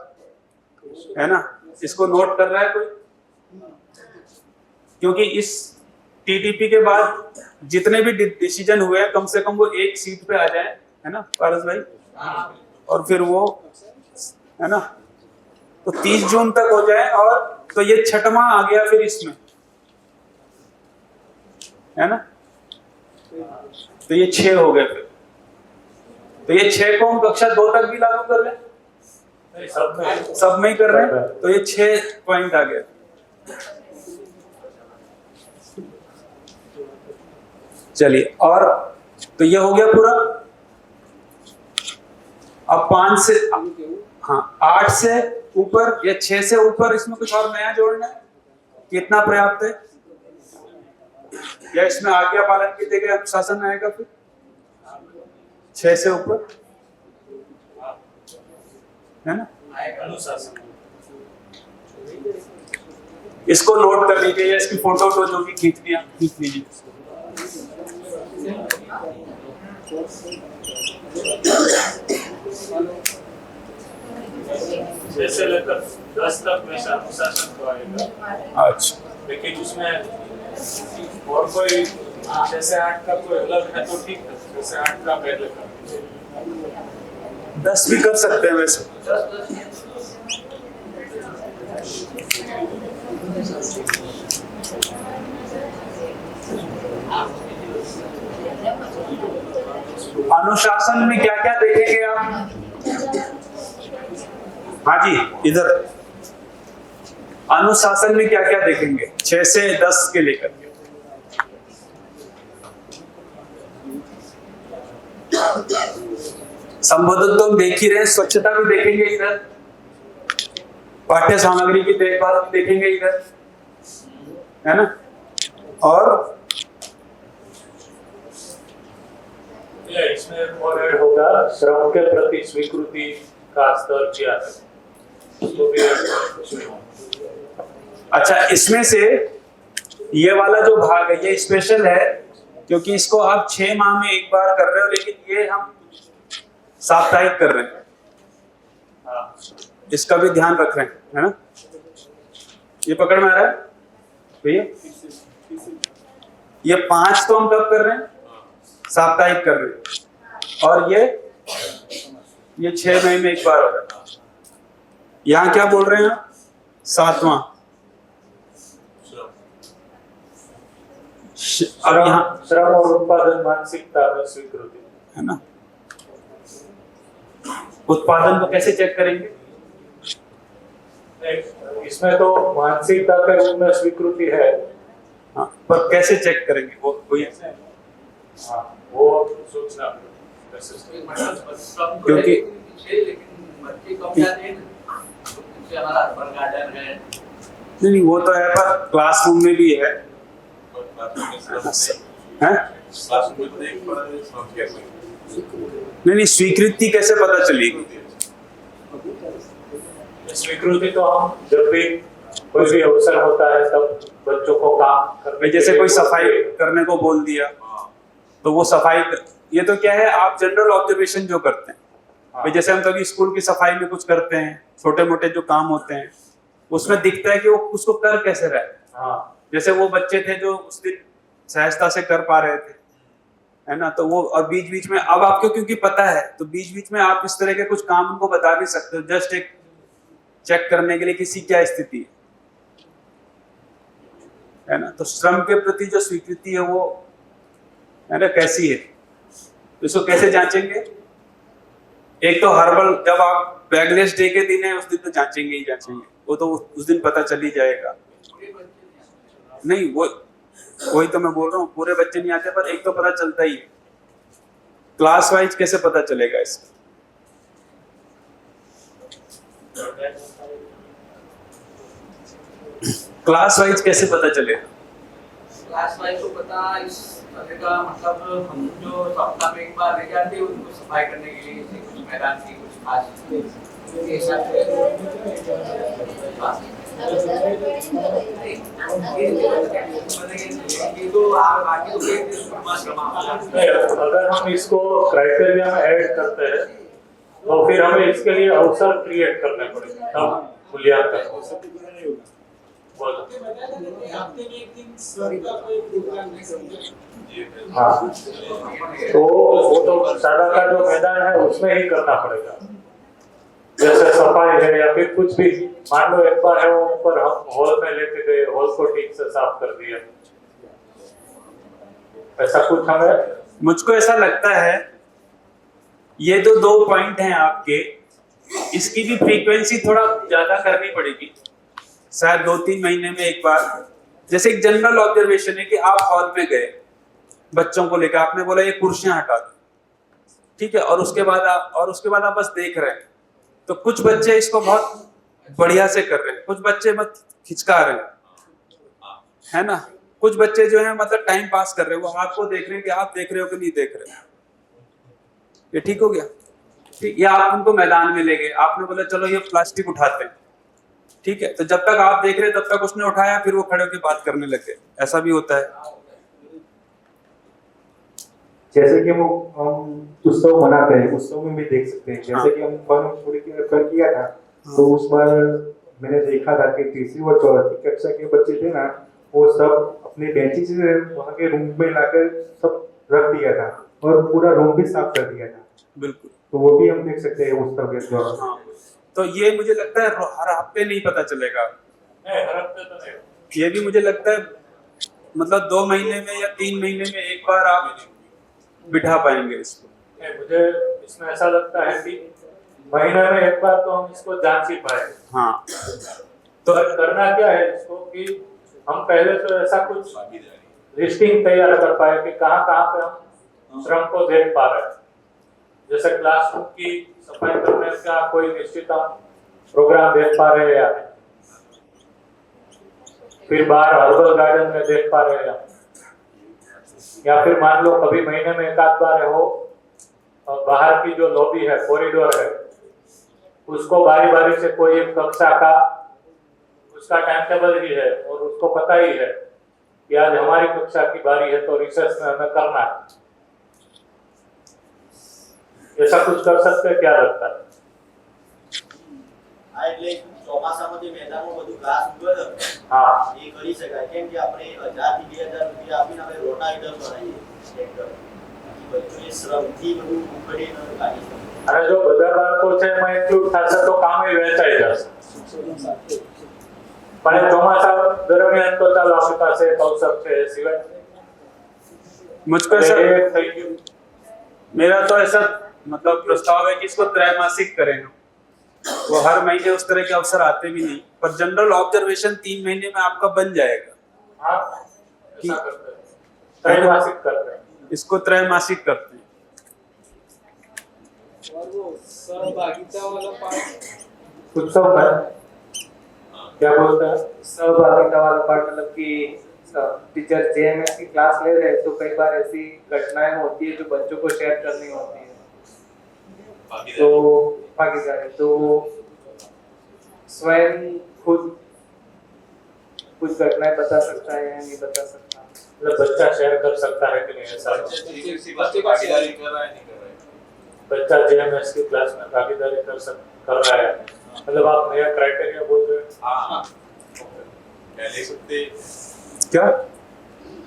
है ना, इसको नोट कर रहा है कोई? क्योंकि इस टीटीपी के बाद जितने भी डिसीजन हुए हैं कम से कम वो एक सीट पे आ जाए, है ना पारस भाई? और फिर वो है ना, तो 30 जून तक हो जाए। और तो ये छठवां आ गया फिर इसमें, है ना, तो ये 6 हो गए फिर। तो ये 6 को हम कक्षा 2 तक भी लागू कर लें, सब में ही कर रहे हैं, तो ये 6 पॉइंट आ गए। चलिए, और तो ये हो गया पूरा। अब 5 से हाँ 8 से ऊपर या 6 से ऊपर इसमें कुछ और नया जोड़ना है? कितना पर्याप्त है? या इसमें आज्ञा पालन की जगह अनुशासन आएगा फिर 6 से ऊपर, है ना? अनुशासन इसको नोट कर लीजिए, या इसकी फोटो तो जो भी खींच लीजिए। जैसे लेकर 10 तक में अनुशासन को आएगा। अच्छा, लेकिन उसमें और कोई जैसे 8 का कोई अलग है तो ठीक है, जैसे 8 का पहले का 10 भी कर सकते हैं वैसे। अनुशासन में क्या क्या देखेंगे आप? हाँ जी, इधर अनुशासन में क्या क्या देखेंगे 6 से 10 के लेकर? संबोधन तो हम देख ही रहे हैं, स्वच्छता भी देखेंगे इधर, पाठ्य सामग्री की देखभाल भी देखेंगे इधर, है ना। और इसमें और ऐड होगा श्रम के प्रति स्वीकृति का स्तर क्या है, तो भी अच्छा, इसमें से ये वाला जो भाग है ये स्पेशल है, क्योंकि इसको आप 6 माह में एक बार कर रहे हो, लेकिन ये हम साप्ताहिक कर रहे हैं। इसका भी ध्यान रख रहे हैं, है ना। ये पकड़ में आ रहा है भैया? ये 5 तो हम कब कर रहे हैं? साप्ताहिक कर रहे हैं। और ये 6 महीने में एक बार हो रहा है। यहाँ क्या बोल रहे हैं आप? 7वां। अब यहाँ श्रम और उत्पादन मानसिकता में स्वीकृति, है ना। उत्पादन को कैसे चेक करेंगे? इसमें तो मानसिकता के रूप में स्वीकृति है। हाँ, पर कैसे चेक करेंगे वो? वो सोचना मतलब सब तो क्योंकि- है पीछे, लेकिन बच्चे कम जाते हैं ना, तो पीछे हमारा अर्बन गार्डन है। नहीं वो तो है, पर क्लासरूम में भी है, हैं? क्लासरूम में तो एक पर सब कैसे नहीं स्वीकृति कैसे पता चलेगी? स्वीकृति तो हम जब भी कोई भी अवसर होता है तब बच्चों को काम करने भाई के जैसे लिए कोई बोलते सफाई हैं। करने को बोल दिया तो वो सफाई, ये तो क्या है, आप जनरल ऑब्जर्वेशन जो करते हैं, भाई जैसे हम कभी स्कूल की सफाई में कुछ करते हैं, छोटे मोटे जो काम होते हैं उसमें दिखता है कि वो उसको कर कैसे रहे। हाँ जैसे वो बच्चे थे जो उस दिन सहजता से कर पा रहे थे, है ना, तो वो और बीच बीच में अब आपको क्योंकि पता है तो बीच बीच में आप इस तरह के कुछ काम उनको बता भी सकते हो, जस्ट एक चेक करने के लिए किसी क्या स्थिति है ना। तो श्रम के प्रति जो स्वीकृति है वो है ना कैसी है, तो इसको कैसे जांचेंगे? एक तो हर्बल, जब आप बैगलेस डे के दिन है उस दिन तो जांचेंगे ही जांचेंगे, वो तो उस दिन पता चल ही जाएगा। नहीं वही तो मैं बोल रहा हूँ, पूरे बच्चे नहीं आते, पर एक तो पता चलता ही है। क्लास वाइज कैसे पता चलेगा इसका? क्लास वाइज कैसे पता चलेगा? क्लास वाइज को पता इस तरह का, मतलब हम जो सप्ताह में एक बार ले जाते हैं उनको सफाई करने के लिए, जैसे कुछ मैदान की कुछ खास ऐसा ये तो आगे तो नहीं, अगर हम इसको क्राइटेरिया में ऐड करते हैं तो फिर हमें इसके लिए अवसर क्रिएट करने पड़ेंगे, तब मूल्यांकन हो सकता। बोलो। हाँ, तो वो तो सादा का जो मैदान है उसमें ही करना पड़ेगा, जैसे सफाई है या फिर कुछ भी। मान लो एक बार है वो ऊपर हम हॉल में लेके गए, हॉल को ठीक से साफ कर दिया, ऐसा कुछ हमें। मुझको ऐसा लगता है ये तो 2 पॉइंट हैं आपके, इसकी भी फ्रीक्वेंसी थोड़ा ज्यादा करनी पड़ेगी, शायद 2-3 महीने में एक बार। जैसे एक जनरल ऑब्जर्वेशन है कि आप हॉल में गए, बच्चों को लेकर आपने बोला ये कुर्सियां हटा दो, ठीक है, और उसके बाद आप बस देख रहे हैं, तो कुछ बच्चे इसको बहुत बढ़िया से कर रहे हैं, कुछ बच्चे मत खिचका रहे हैं, है ना, कुछ बच्चे जो है मतलब टाइम पास कर रहे हैं, वो आपको देख रहे हैं कि आप देख रहे हो कि नहीं देख रहे हो। ये ठीक हो गया? ठीक, या आप उनको मैदान में ले गए, आपने बोला चलो ये प्लास्टिक उठाते हैं, ठीक है, तो जब तक आप देख रहे तब तक उसने उठाया, फिर वो खड़े होकर बात करने लगे, ऐसा भी होता है। जैसे कि वो हम उत्सव मनाते हैं, उत्सव में भी देख सकते हैं, जैसे कि हम वन छोड़ी कर किया था, तो उस बार मैंने देखा था कि तीसरी और चौथी कक्षा के बच्चे थे ना, वो सब अपने बेंचेस वहाँ के रूम में लाकर सब रख दिया था और पूरा रूम भी साफ कर दिया था। बिल्कुल, तो वो भी हम देख सकते हैं उत्सव के दौरान। हाँ, तो ये मुझे लगता है हर हफ्ते नहीं पता चलेगा, हर हफ्ते तो नहीं। ये भी मुझे लगता है मतलब 2 महीने में या 3 महीने में एक बार आप बिठा पाएंगे इसको। मुझे इसमें ऐसा लगता है कि महीने में एक बार तो हम इसको जांच ही पाए। हाँ, तो करना क्या है इसको कि हम पहले तो ऐसा कुछ लिस्टिंग तैयार कर पाए कि कहाँ कहाँ पे हम श्रम को देख पा रहे हैं, जैसे क्लासरूम की सफाई करने का कोई निश्चित हम प्रोग्राम देख पा रहे हैं फिर बाहर हर्बल गार्डन में देख पा रहे हैं, या फिर मान लो कभी महीने में एक आध बार हो बाहर की जो लॉबी है, कॉरिडोर है, उसको बारी बारी से कोई एक कक्षा का उसका टाइम टेबल ही है और उसको पता ही है कि आज हमारी कक्षा की बारी है तो रिसर्च में हमें करना है। ऐसा कुछ कर सकते हैं, क्या लगता है? એટલે ચોમાસામાં જે મેદાનમાં બધું ઘાસ ઉગે છે હા એ કરી શકાય, કેમ કે આપણે 1000 થી 2000 રૂપિયા આપીને આપણે રોટાવેટર બનાવીએ ટ્રેક્ટર, બધું એ શ્રમથી બધું ઉખડીને કાઢી શકાય। અને જો બધા બાળકો છે એમાં એટલું થશે તો કામ એ વહેંચાઈ જશે, પણ ચોમાસા દરમિયાન તો ચાલો આપણી પાસે એક અવસર છે એ સિવાય मुझको ऐसा एक થઈ ગયું। मेरा तो ऐसा मतलब प्रस्ताव है कि इसको त्रैमासिक करें हम, वो हर महीने उस तरह के अवसर आते भी नहीं, पर जनरल ऑब्जर्वेशन 3 महीने में आपका बन जाएगा। हाँ ऐसा करते हैं, त्रैमासिक करते हैं। इसको त्रैमासिक करते हैं। और वो सहभागिता वाला पार्ट, उत्सव का क्या बोलता है? सहभागिता वाला पार्ट मतलब कि टीचर जेएमएस की क्लास ले रहे हैं तो कई बार ऐसी घटनाएं होती है जो बच्चों को शेयर करनी होती है, तो भागीदारी तो स्वयं खुद कुछ घटनाएं बता सकता है या नहीं बता सकता? मतलब बच्चा शेयर कर सकता है कि नहीं, ऐसा बच्चे भागीदारी कर रहा है नहीं कर रहा है? बच्चा जेएमएस की क्लास में भागीदारी कर रहा है, मतलब आप नया क्राइटेरिया बोल रहे हैं? हाँ क्या ले सकते क्या?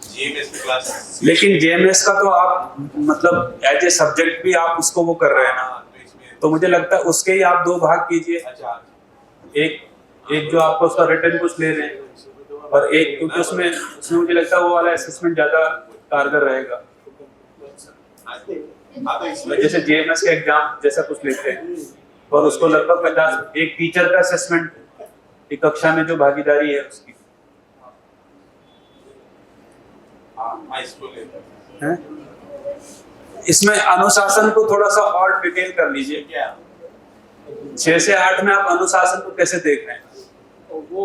जीएमएस की क्लास, लेकिन जेएमएस का तो आप मतलब एज ए सब्जेक्ट भी आप उसको वो कर रहे हैं ना, तो इसमें तो मुझे लगता है उसके ही आप 2 भाग कीजिए। अच्छा एक जो आपको उसका रिटर्न कुछ ले रहे हैं और एक, क्योंकि उसमें मुझे लगता है वो वाला असेसमेंट ज्यादा कारगर रहेगा। हाँ तो इसमें जैसे जेएमएस का एग्जाम जैसा कुछ लेते हैं और उसको लगभग 50 एक टीचर का असेसमेंट एक कक्षा में जो भागीदारी है उसकी हाँ इसको लेते है। इसमें अनुशासन को थोड़ा सा और डिटेल कर लीजिए। क्या 6 से 8 में आप अनुशासन को कैसे देख रहे हैं? तो वो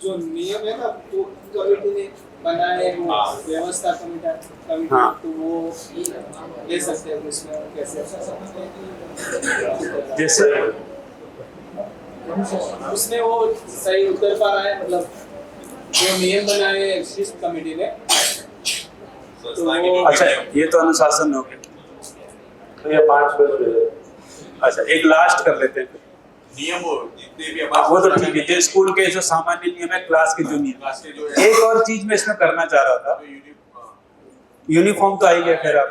जो नियम है ना तो कमेटी ने बनाए वो व्यवस्था कमेटी हाँ। तो वो ले सकते हैं उसमें कैसे जैसे उसने वो सही उतर पा रहा है, मतलब जो नियम बनाए इस कमेटी ने संस्था की जो अच्छा ये तो अनुशासन हो गया। तो ये 5 बजे अच्छा एक लास्ट कर लेते हैं। नियम हो जितने भी वो तो ठीक है, जो स्कूल के जो सामान्य नियम है, क्लास के जो नियम। क्लास के जो है एक और चीज मैं इसमें करना चाह रहा था, यूनिफॉर्म तो आई गया खैर आप,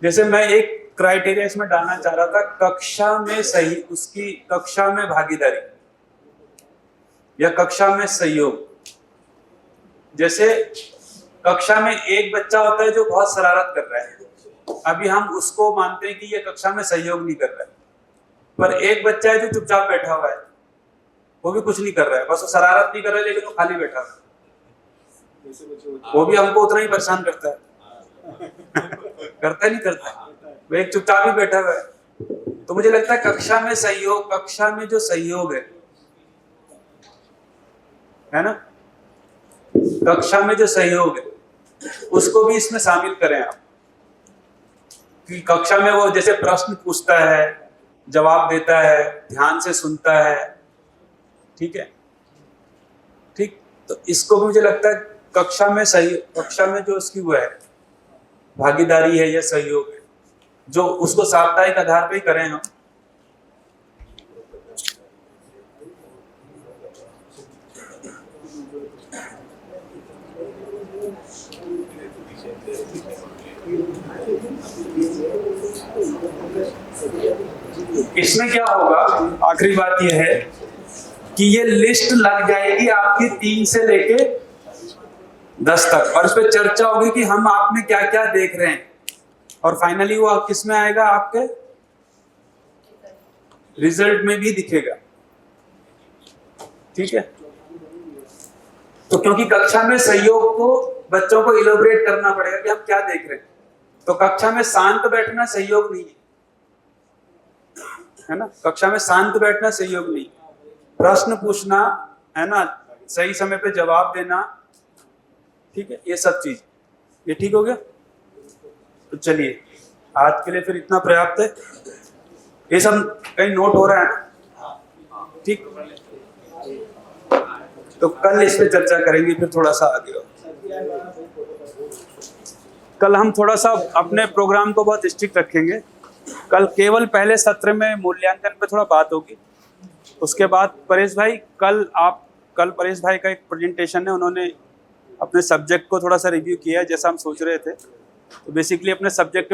जैसे मैं एक क्राइटेरिया इसमें डालना चाह रहा था, कक्षा में सही उसकी कक्षा में भागीदारी या कक्षा में सहयोग। जैसे कक्षा में एक बच्चा होता है जो बहुत शरारत कर रहा है, अभी हम उसको मानते हैं कि ये कक्षा में सहयोग नहीं कर रहा है, पर एक बच्चा है जो चुपचाप बैठा हुआ है, वो भी कुछ नहीं कर रहा है, बस वो शरारत नहीं कर रहा है लेकिन वो खाली बैठा हुआ है, वो भी हमको उतना ही परेशान करता है। करता नहीं करता, वो एक चुपचाप ही बैठा हुआ है। तो मुझे लगता है कक्षा में सहयोग, कक्षा में जो सहयोग है ना, कक्षा में जो सहयोग है उसको भी इसमें शामिल करें आप, कि कक्षा में वो जैसे प्रश्न पूछता है, जवाब देता है, ध्यान से सुनता है, ठीक है, ठीक, तो इसको भी मुझे लगता है कक्षा में सही, कक्षा में जो उसकी वो है भागीदारी है या सहयोग है, जो उसको साप्ताहिक आधार पे ही करें हम। इसमें क्या होगा, आखिरी बात यह है कि ये लिस्ट लग जाएगी आपकी 3 से लेके 10 तक, और इस पे चर्चा होगी कि हम आप में क्या क्या देख रहे हैं, और फाइनली वो किस में आएगा, आपके रिजल्ट में भी दिखेगा, ठीक है। तो क्योंकि कक्षा में सहयोग को बच्चों को इलोबरेट करना पड़ेगा कि हम क्या देख रहे हैं, तो कक्षा में शांत बैठना सहयोग नहीं है ना, कक्षा में शांत बैठना सहयोग नहीं, प्रश्न पूछना है ना, सही समय पे जवाब देना, ठीक है, ये सब चीज, ये ठीक हो गया। तो चलिए आज के लिए फिर इतना पर्याप्त है, ये सब कहीं नोट हो रहा है ना, ठीक, तो कल इस पे चर्चा करेंगे फिर थोड़ा सा आगे। कल हम थोड़ा सा अपने प्रोग्राम को बहुत स्ट्रिक्ट रखेंगे, कल केवल पहले सत्र में मूल्यांकन पे थोड़ा बात होगी, उसके बाद परेश भाई कल परेश भाई का एक प्रेजेंटेशन है, उन्होंने अपने सब्जेक्ट को थोड़ा सा रिव्यू किया है जैसा हम सोच रहे थे, तो बेसिकली अपने सब्जेक्ट